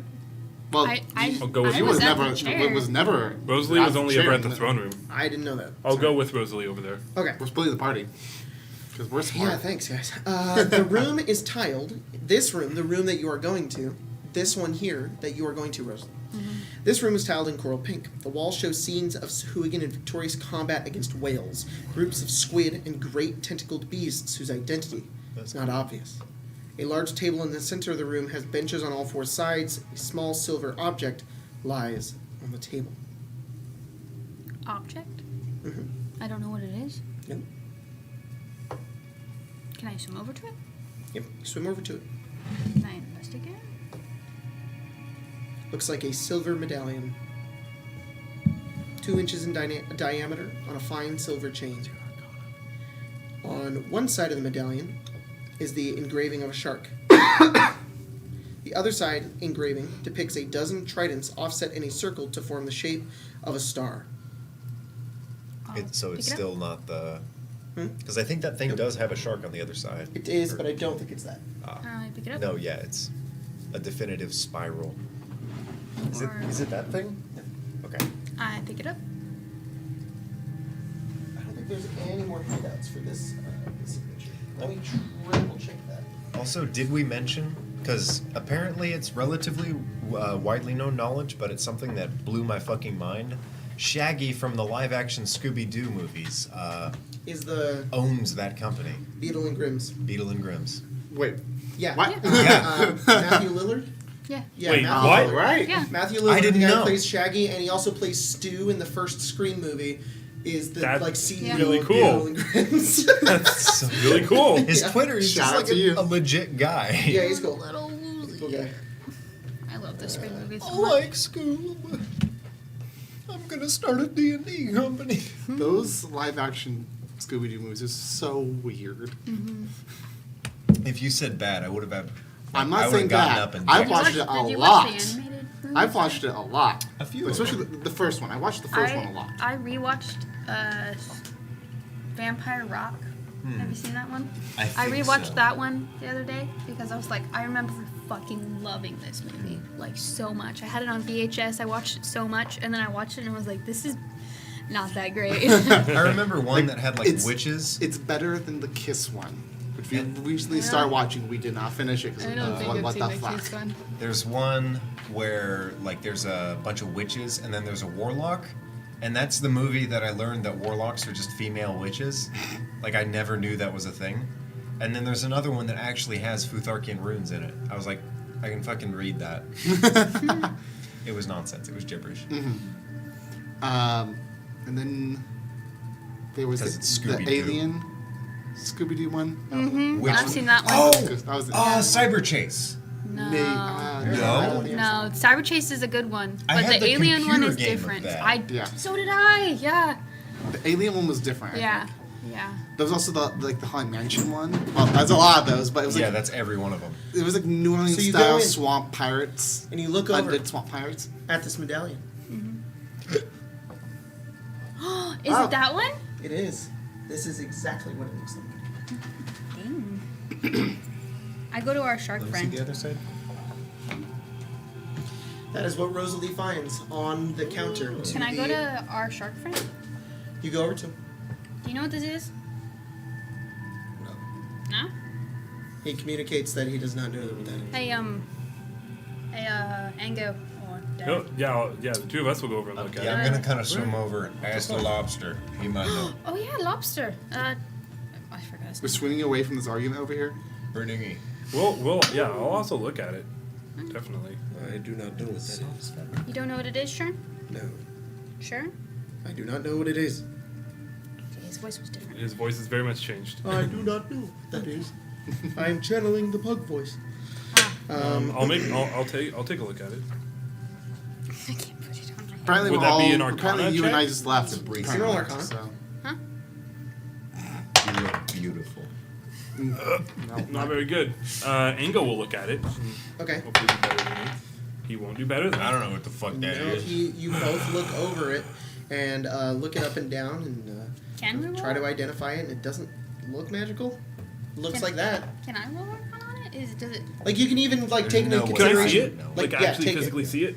Well, I'll go with I she you. was at never. the She chair. was never. Rosalie was only ever at the throne room. I didn't know that. I'll go with Rosalie over there. Okay. We're splitting the party because we're smart. Yeah, thanks, guys. The room is tiled. This room, the room that you are going to, this one here that you are going to, Rosalie. This room is tiled in coral pink. The walls show scenes of Sahuagin in victorious combat against whales, groups of squid, and great tentacled beasts whose identity is not obvious. A large table in the center of the room has benches on all 4 sides. A small silver object lies on the table. Object? Mhm. I don't know what it is. Yep. Can I swim over to it? Yep. Swim over to it. Can I investigate? Looks like a silver medallion. 2 inches in diameter on a fine silver chain. On one side of the medallion is the engraving of a shark. The other side engraving depicts a dozen tridents offset in a circle to form the shape of a star. So it's pick it up. still not the... Hmm? Because I think that thing does have a shark on the other side. It is, but I don't think it's that. I pick it up. No, yeah, it's a definitive spiral. Or- Is it that thing? Okay. I pick it up. I don't think there's any more handouts for this signature. Let me triple check that. Also, did we mention, because apparently it's relatively widely known knowledge, but it's something that blew my fucking mind. Shaggy from the live-action Scooby-Doo movies Is the owns that company, Beetle and Grimm's. Beetle and Grimm's. Wait. Yeah. What? Yeah. Matthew Lillard? Yeah. Yeah, Wait, Matthew what? Lillard. Right. Yeah. Matthew Lillard, I didn't the guy know. who plays Shaggy, and he also plays Stu in the first Scream movie, is the That's CEO really of cool. Beetle and Grimm's. That's so Really cool. His Yeah. Twitter is Shout just out like to you. a legit guy. Yeah, he's cool. Little He's a Woozy. cool guy. I love this Scream movie so I much. like school. I'm gonna start a D&D company. Those live action Scooby-Doo movies is so weird. If you said bad, I would have had. I'm I not would've saying gotten bad. up and I've danced. watched it a Did you lot. watch the animated movie? I've watched it a lot. A few of Especially them. the first one. I watched the first one a lot. I rewatched Vampire Rock. Have you seen that one? I think rewatched so. that one the other day because I was like, I remember fucking loving this movie like so much. I had it on VHS. I watched it so much, and then I watched it and I was like, this is not that great. I remember one that had like It's- witches. It's better than the Kiss one, which we recently started watching. We did not finish it because I don't think I've what seen the the fuck. Kiss one. There's one where like there's a bunch of witches and then there's a warlock, and that's the movie that I learned that warlocks are just female witches. Like I never knew that was a thing. And then there's another one that actually has Futharkian runes in it. I was like, I can fucking read that. It was nonsense. It was gibberish. And then there was 'Cause it's the Scooby-Doo. Alien Scooby-Doo one. Which I've one? seen that one. Oh, That was Cyber Chase. No. No. No, Cyber Chase is a good one, I but had the the Alien one computer is game of different. that. Yeah. So did I. Yeah. The Alien one was different. I Yeah. think. Yeah. There was also the Haunted Mansion one. Well, there's a lot of those, but it was Yeah, like that's every one of them. it was like New Orleans So you style go in- swamp pirates. And you look over Undead swamp pirates. at this medallion. Is Oh. it that one? It is. This is exactly what it looks like. Dang. I go to our shark Let me see friend. the other side. That is what Rosalie finds on the counter. Can I go to our shark friend? You go over to him. Do you know what this is? No. He communicates that he does not know what that is. Hey, Ango. Or Dad. No, yeah, the two of us will go over and look at Yeah, it. I'm gonna kind of swim over and ask the lobster. He might know. Oh yeah, lobster. I forgot his We're name. swinging away from this argument over here. Bernini. Yeah, I'll also look at it. Definitely. I do not know what that is. You don't know what it is, Sherm? No. Sure. I do not know what it is. Okay, his voice was different. His voice has very much changed. I do not know what that is. I am channeling the pug voice. I'll take a look at it. I can't put it on my head. Apparently, Would we're that all, be an Arcana apparently you and I check? just left. Roll apparently, Arcana. So. You look beautiful. Not very good. Ango will look at it. Okay. Hopefully do better than me. He won't do better than I me. don't know what the fuck that No, is. you both look over it and look it up and down and Can we roll? try to identify it, and it doesn't look magical. Looks Can- like that. Can I roll Arcana on it? Does it? Like you can even like There's take into no way. Can I see consideration. it? Like, Like, yeah, actually take it. physically see it?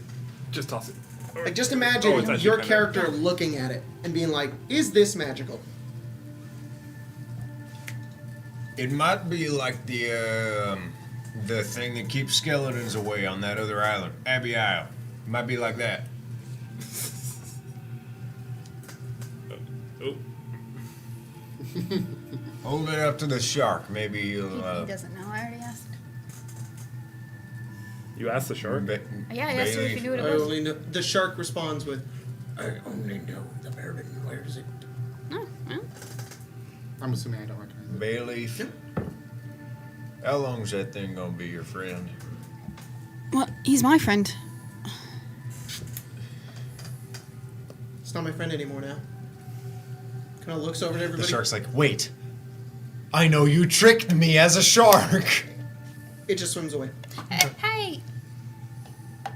Just toss it. Like just Oh, imagine it's actually your kinda- character looking at it and being like, "Is this magical?" It might be like the thing that keeps skeletons away on that other island, Abbey Isle. It might be like that. Oh, Hold it up to the shark. Maybe He you'll. doesn't know. I already asked. you asked the shark? Yeah, I asked him if he knew what I it was. only know the shark responds with, "I only know the bourbon. Where is it?" No. Well, I'm assuming I don't recognize it. Bay leaf. How long's that thing gonna be your friend? well, he's my friend. It's not my friend anymore now. Kind of looks over at everybody. The shark's like, wait. I know you tricked me as a shark. It just swims away. Hey. I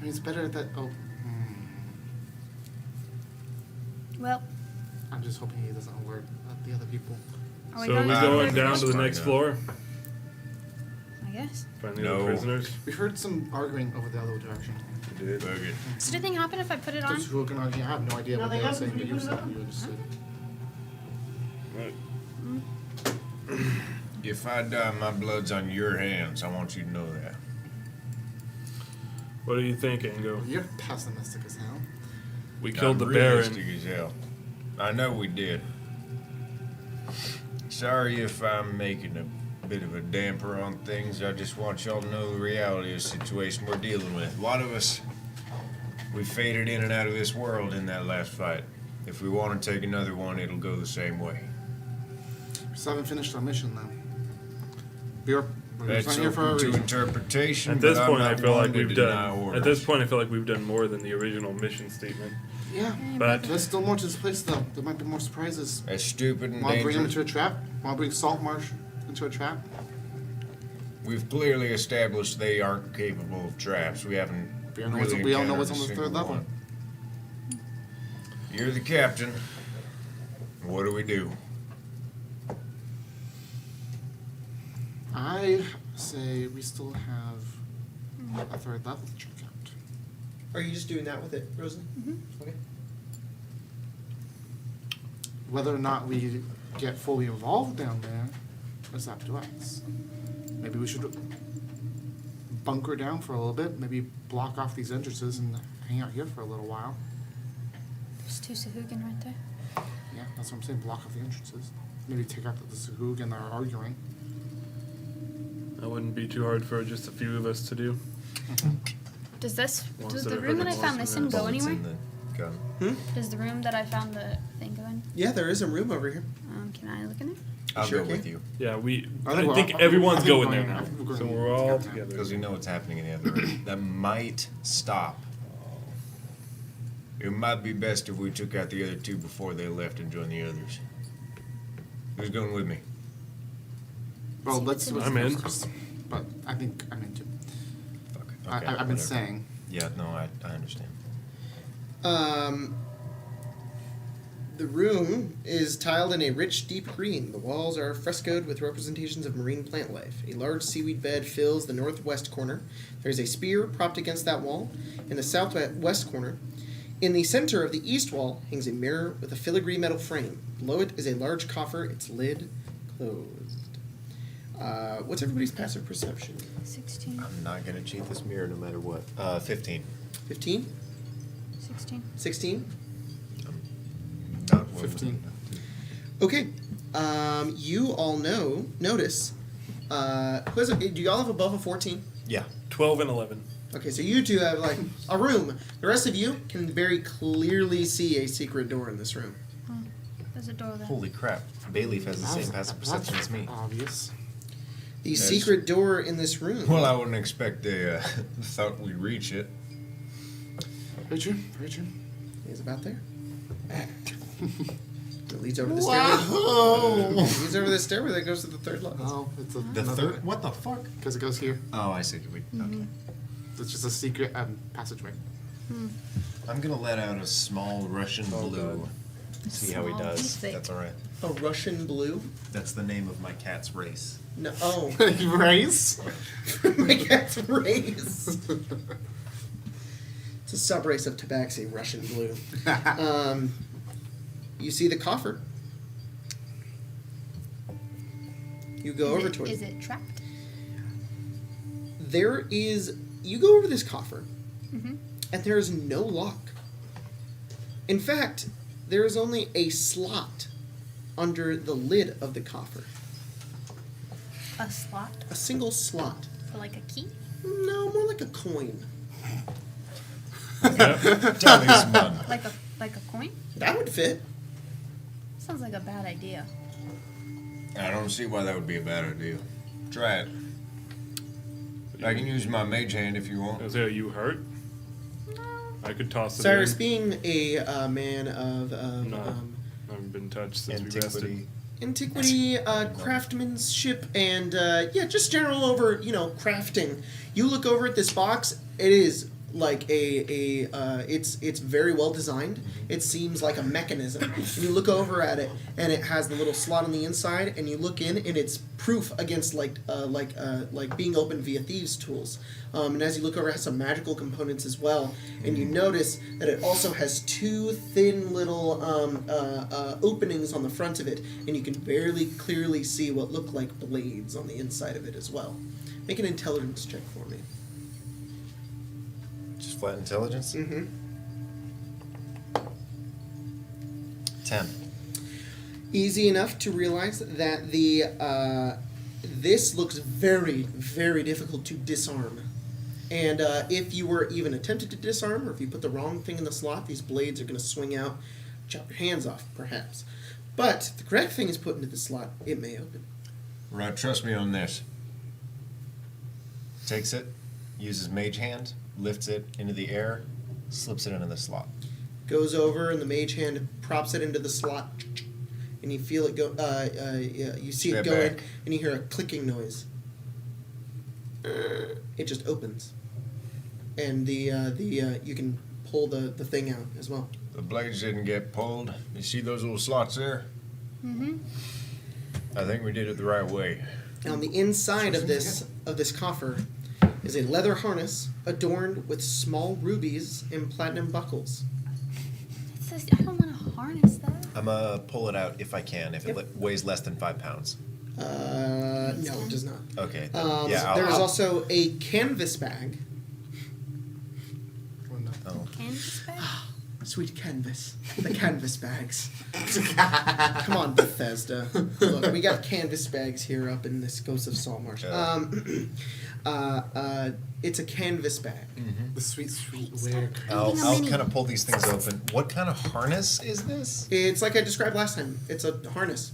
mean, it's better that. Oh, Well, I'm just hoping he doesn't alert the other people. are we So are we going going to down to the Find next out. floor? I guess. Find the No. other prisoners? We heard some arguing over the other direction. We did. Bug it. Does anything happen if I put it on? Those who are going to argue, I have no idea what Nothing they were happens saying, but when you you put it said on. you understood. Right. If I die, my blood's on your hands. I want you to know that. What do you think, Ango? You're pessimistic as hell. We killed the I'm Baron. realistic as hell. I know we did. Sorry if I'm making a bit of a damper on things. I just want y'all to know the reality of the situation we're dealing with. A lot of us, we faded in and out of this world in that last fight. If we want to take another one, it'll go the same way. We still haven't finished our mission, though. We're That's not here for a open to reason. interpretation. At this but point, I'm I not feel one like to we've deny done. orders. At this point, I feel like we've done more than the original mission statement. Yeah. But There's still more to this place, though. There might be more surprises. That's stupid and Want to bring him dangerous. into a trap? Want to bring Saltmarsh into a trap? We've clearly established they aren't capable of traps. We haven't. We don't know really we don't know encountered what's on a the single third level. one. You're the captain. What do we do? I say we still have a third level to check out. Are you just doing that with it, Rosalie? Okay. Whether or not we get fully involved down there is up to us. Maybe we should bunker down for a little bit, maybe block off these entrances and hang out here for a little while. There's 2 Sahugin right there. Yeah, that's what I'm saying, block off the entrances. Maybe take out the Sahugin that are arguing. that wouldn't be too hard for just a few of us to do. Does this, Ones does that the are room that I hidden found lost this in in there. go Bullets anywhere? in the gun. Does the room that I found the thing go in? Yeah, there is a room over here. Can I look in there? I'll Sure go can. with you Yeah, I I think think we're- everyone's I think going we're there now. going- we're So going we're all together. together. because we know what's happening in the other room. That might stop. It might be best if we took out the other two before they left and joined the others. Who's going with me? Well, let's I'm go in. first. But I think I'm in too. Fuck. I've been whatever. saying. Yeah, no, I understand. The room is tiled in a rich, deep green. The walls are frescoed with representations of marine plant life. A large seaweed bed fills the northwest corner. There's a spear propped against that wall. In the southwest corner, in the center of the east wall, hangs a mirror with a filigree metal frame. Below it is a large coffer, its lid closed. What's everybody's passive perception? 16. I'm not gonna cheat this mirror no matter what. 15. 15? 16. 16? Not willing to 15. do Okay. You all notice. Do y'all have above a 14? Yeah. 12 and 11. Okay, so you two have like a room. The rest of you can very clearly see a secret door in this room. There's a door there. Holy crap. Bayleaf has the same passive perception as me. Obvious. The Yes. secret door in this room. Well, I wouldn't expect they thought we'd reach it. Very true. Very true. is about there. It leads over the stairway. Wow. It leads over the stairway that goes to the third level. Oh, it's a, The third? What the fuck? Because it goes here. Oh, I see. Okay. It's just a secret passageway. I'm gonna let out a small Russian Oh, blue. God. See how he Small, does. he's thick. That's alright. A Russian blue? That's the name of my cat's race. No. Oh. Race? My cat's race. It's a sub-race of tabaxi, Russian blue. You see the coffer. You go over to it. Is it trapped? There is. You go over this coffer, Mm-hmm. and there is no lock. In fact, there is only a slot under the lid of the coffer. A slot A single slot. for like a key? No, more like a coin. Talisman. Like a coin? That would fit. Sounds like a bad idea. I don't see why that would be a bad idea. Try it. I can use my mage hand if you want. Is there you hurt? I could toss it Cyrus, in. being a man of No. I haven't been touched since we Antiquity. rested. antiquity, craftsmanship, and just general over crafting. You look over at this box. It is like it's very well designed. It seems like a mechanism. And you look over at it, and it has the little slot on the inside. And you look in, and it's proof against like being opened via thieves' tools. And as you look over, it has some magical components as well. And you notice that it also has two thin little openings on the front of it, and you can very clearly see what look like blades on the inside of it as well. Make an intelligence check for me. Just flat intelligence? Mm-hmm. 10. Easy enough to realize that this looks very, very difficult to disarm. And if you were even attempted to disarm, or if you put the wrong thing in the slot, these blades are going to swing out, chop your hands off, perhaps. But if the correct thing is put into the slot, it may open. Right, trust me on this. Takes it, uses mage hand, lifts it into the air, slips it into the slot. goes over, and the mage hand props it into the slot, and you feel it go. You see it Step go in, back. and you hear a clicking noise. It just opens, and you can pull the thing out as well. The blades didn't get pulled. You see those little slots there? Mm-hmm. I think we did it the right way. And on the inside of this coffer is a leather harness adorned with small rubies and platinum buckles. I don't want to harness that. I'm gonna pull it out if I can, if it weighs less than 5 pounds. No, it does not. Okay. There is also a canvas bag. Oh. Canvas bag? Sweet canvas. The canvas bags. Come on, Bethesda. Look, we got canvas bags here up in this Ghosts of Saltmarsh. It's a canvas bag. The sweet wear. I'll mini. kind of pull these things open. What kind of harness is this? It's like I described last time. It's a harness.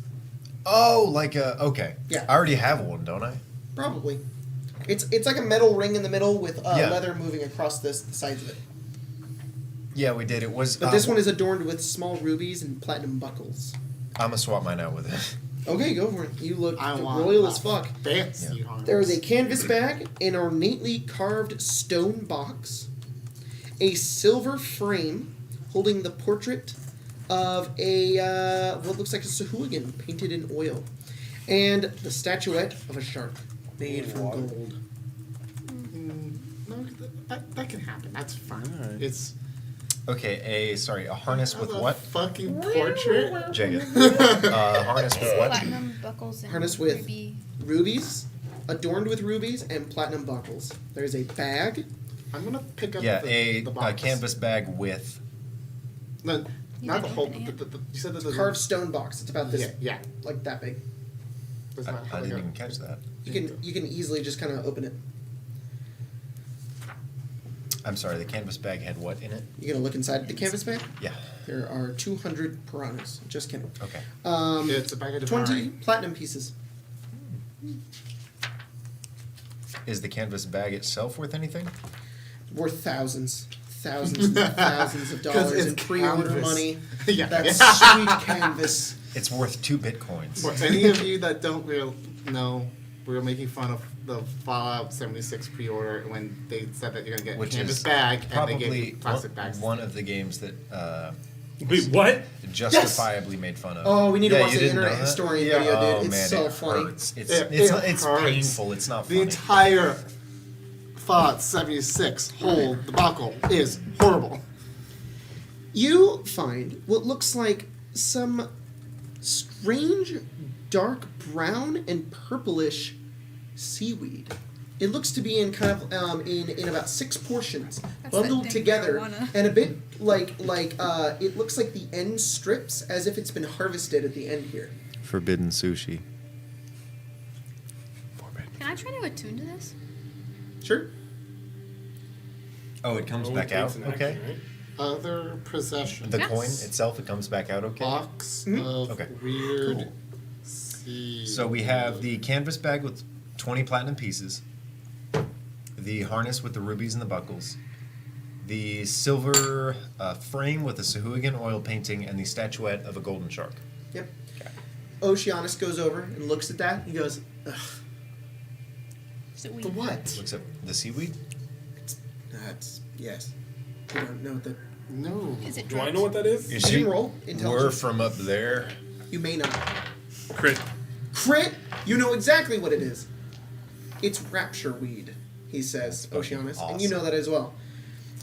Oh, like a, okay. Yeah. I already have one, don't I? Probably. It's like a metal ring in the middle with Yeah. leather moving across the sides of it. Yeah, we did. It was. But this one is adorned with small rubies and platinum buckles. I'm gonna swap mine out with it. Okay, go for it. You look I want royal a as fuck. Fancy harness. There is a canvas bag, an ornately carved stone box, a silver frame holding the portrait of a what looks like a Sahuagin painted in oil, and the statuette of a shark made from gold. No, that can happen. That's fine. It's Okay, a harness with a what? fucking portrait. Jagged. Harness with what? Platinum buckles and Harness with ruby. rubies, adorned with rubies and platinum buckles. There's a bag. I'm gonna pick up Yeah, the a box. canvas bag with. No, You not the didn't whole. open it? You said that the Carved stone box. It's about this, Yeah. like that big. Does I not have didn't like a- even catch that. You can easily just kind of open it. I'm sorry, the canvas bag had what in it? You gonna look inside the canvas bag? Yeah. There are 200 piranhas. Just kidding. Okay. It's a bag of 20 devouring. platinum pieces. Is the canvas bag itself worth anything? Worth thousands. Thousands and thousands of 'Cause dollars it's in pre-order canvas. money. Yeah. That sweet canvas. It's worth 2 bitcoins. For any of you that don't know, we were making fun of the Fallout 76 pre-order when they said that you're gonna get Which a canvas is bag and they probably gave you plastic bags. one of the games that Wait, what? justifiably made fun of. Oh, we need to Yeah, watch you the didn't know internet that? historian Yeah. video, dude. Oh, It's man, so it funny. hurts. It's It it's hurts. painful. It's not The funny. entire Fallout 76 whole debacle is horrible. You find what looks like some strange dark brown and purplish seaweed. It looks to be in kind of in about 6 portions, That's bundled that together, marijuana. and a bit like it looks like the end strips as if it's been harvested at the end here. Forbidden sushi. Can I try to attune to this? Sure. Oh, it comes Only back out. takes an Okay. action, right? Other possessions. The Yes. coin itself, it comes back out. Okay. Box Mhm. of Okay. weird Cool. seeds. So we have the canvas bag with 20 platinum pieces, the harness with the rubies and the buckles, the silver frame with the Sahuagin oil painting, and the statuette of a golden shark. Yep. Okay. Oceanus goes over and looks at that. He goes, ugh, Is it the weed? what? Looks at the seaweed. That's yes. You don't know that. No. Is it Do I drugs? know what that is? You You see, can roll we're intelligence. from up there. You may not. Crit. Crit. You know exactly what it is. It's rapture weed, he says, fucking Oceanus, and awesome. you know that as well.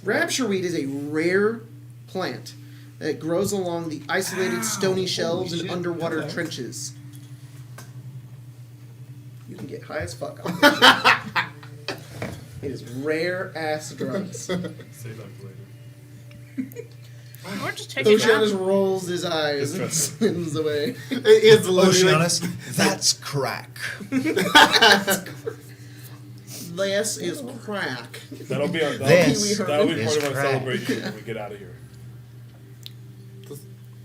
Rapture weed is a rare plant that grows along the isolated stony shelves and shit. underwater Okay. trenches. You can get high as fuck on it. It is rare ass drugs. Save that for later. Or just take it Oceanus down. rolls his eyes and Distrust swims away. It is literally Oceanus, that's crack. This is crack. That'll be our, This that'll be is part of our crack. celebration when we get out of here.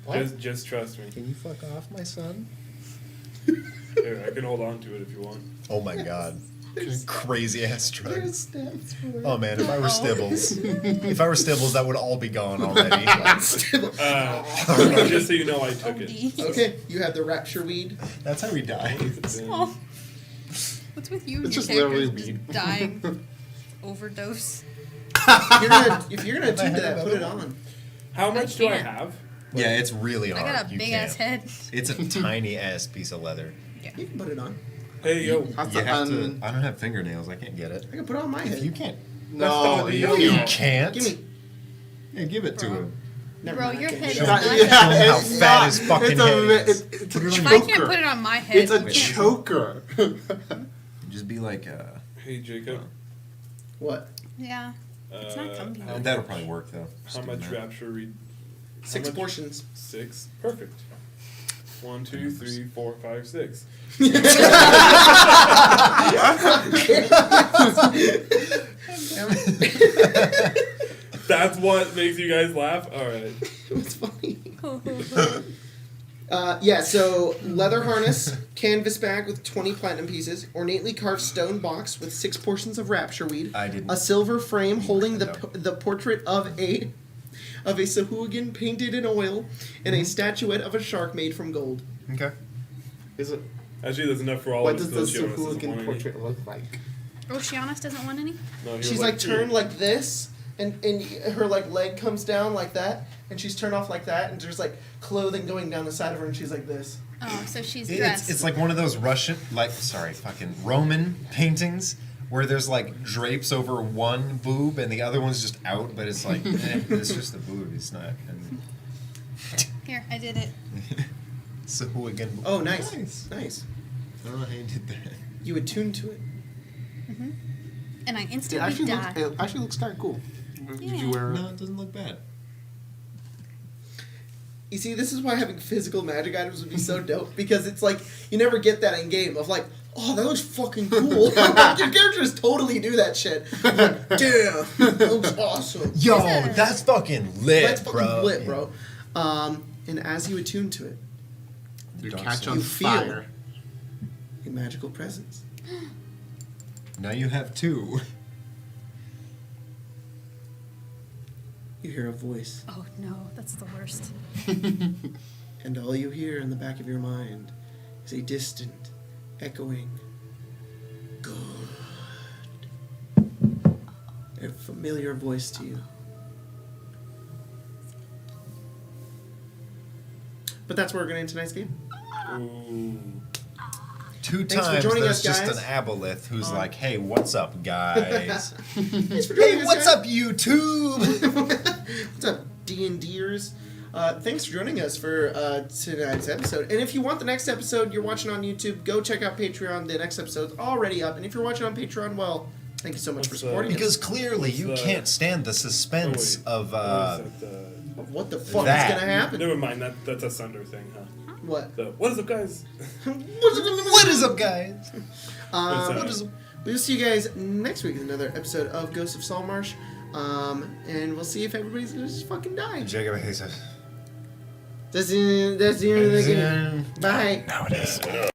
What? Just trust me. Can you fuck off, my son? Here, I can hold on to it if you want. Oh my god. Crazy ass truck. There's stats for it. Oh man, if I were Stibbles, that would all be gone already. Just so you know, I took it. Okay, you have the rapture weed. That's how he dies. Oh. What's with you and It's your just literally characters weed. just dying? Overdose. If you're gonna attune to that, put it on. How much do I can't. have? Yeah, it's really I hard. got a You big can't. ass head. It's a tiny ass piece of leather. You can put it on. Hey, yo. Have You to have to. un- I don't have fingernails. I can't get it. I can put it on my head. You can't. No, That's you not- You can't. can't. Give me. Yeah, give it to Bro. him. Never Bro, mind, I your can't head show is it. not Yeah, that it's How fat his fucking it's a, head is. It's a If choker. I can't put it on my head, It's a you can't. choker. Just be like, Hey, Jacob. What? Yeah. It's not comfy. that'll probably work though. How much rapture read? 6 much? portions. 6. Perfect. 1, 2, 3, 4, 5, 6. That's what makes you guys laugh? Alright. It's funny. Yeah, so leather harness, canvas bag with 20 platinum pieces, ornately carved stone box with 6 portions of rapture weed, I didn't. a silver frame holding No. the portrait of a Sahuagin painted in oil, and a statuette of a shark made from gold. Okay. Is it? Actually, there's enough for all What of us. does the Jonas doesn't want Sahuagin any. portrait look like? Oceanus doesn't want any? No, he was She's like turned like this, and her like leg comes down like that, and she's turned off like that, and there's like clothing going down the side of her, and she's like this. Oh, so she's dressed. It's like one of those fucking Roman paintings where there's like drapes over one boob and the other one's just out, but it's like, it's just the boob. It's not. And Here, I did it. so again. Oh, nice, nice. I don't know how you did that. You attuned to it. And I It instantly actually died. looks kind of cool. Did Yeah. you wear? No, it doesn't look bad. You see, this is why having physical magic items would be so dope, because it's like you never get that in game of like, oh, that looks fucking cool. Your characters totally do that shit. I'm like, damn, that looks awesome. Yo, Yeah. that's fucking lit, That's fucking bro. lit, bro. And as you attune to it, You Dark catch side. on You feel- fire. a magical presence. Now you have 2. You hear a voice, Oh no, that's the worst. and all you hear in the back of your mind is a distant, echoing, good. A familiar voice to you. But that's where we're going to end tonight's game. Ooh. 2 Thanks for times joining there's us, just guys. an aboleth who's like, hey, what's up, guys? Thanks for joining Hey, us, what's guys. up, YouTube? What's up, D&Ders? Thanks for joining us for tonight's episode. And if you want the next episode you're watching on YouTube, go check out Patreon. The next episode's already up. And if you're watching on Patreon, well, thank you so much for What's supporting Because us. clearly you the- can't stand the suspense Oh, of What is that, Of what the fuck That. is going to happen? never mind, that's a Sunder thing, huh? What? What is up, guys? what is up, guys? What is We'll see you guys next week with another episode of Ghosts of Saltmarsh. And we'll see if everybody's going to just fucking die. Jacob hates us. That's the end of the game. Bye. Now it is.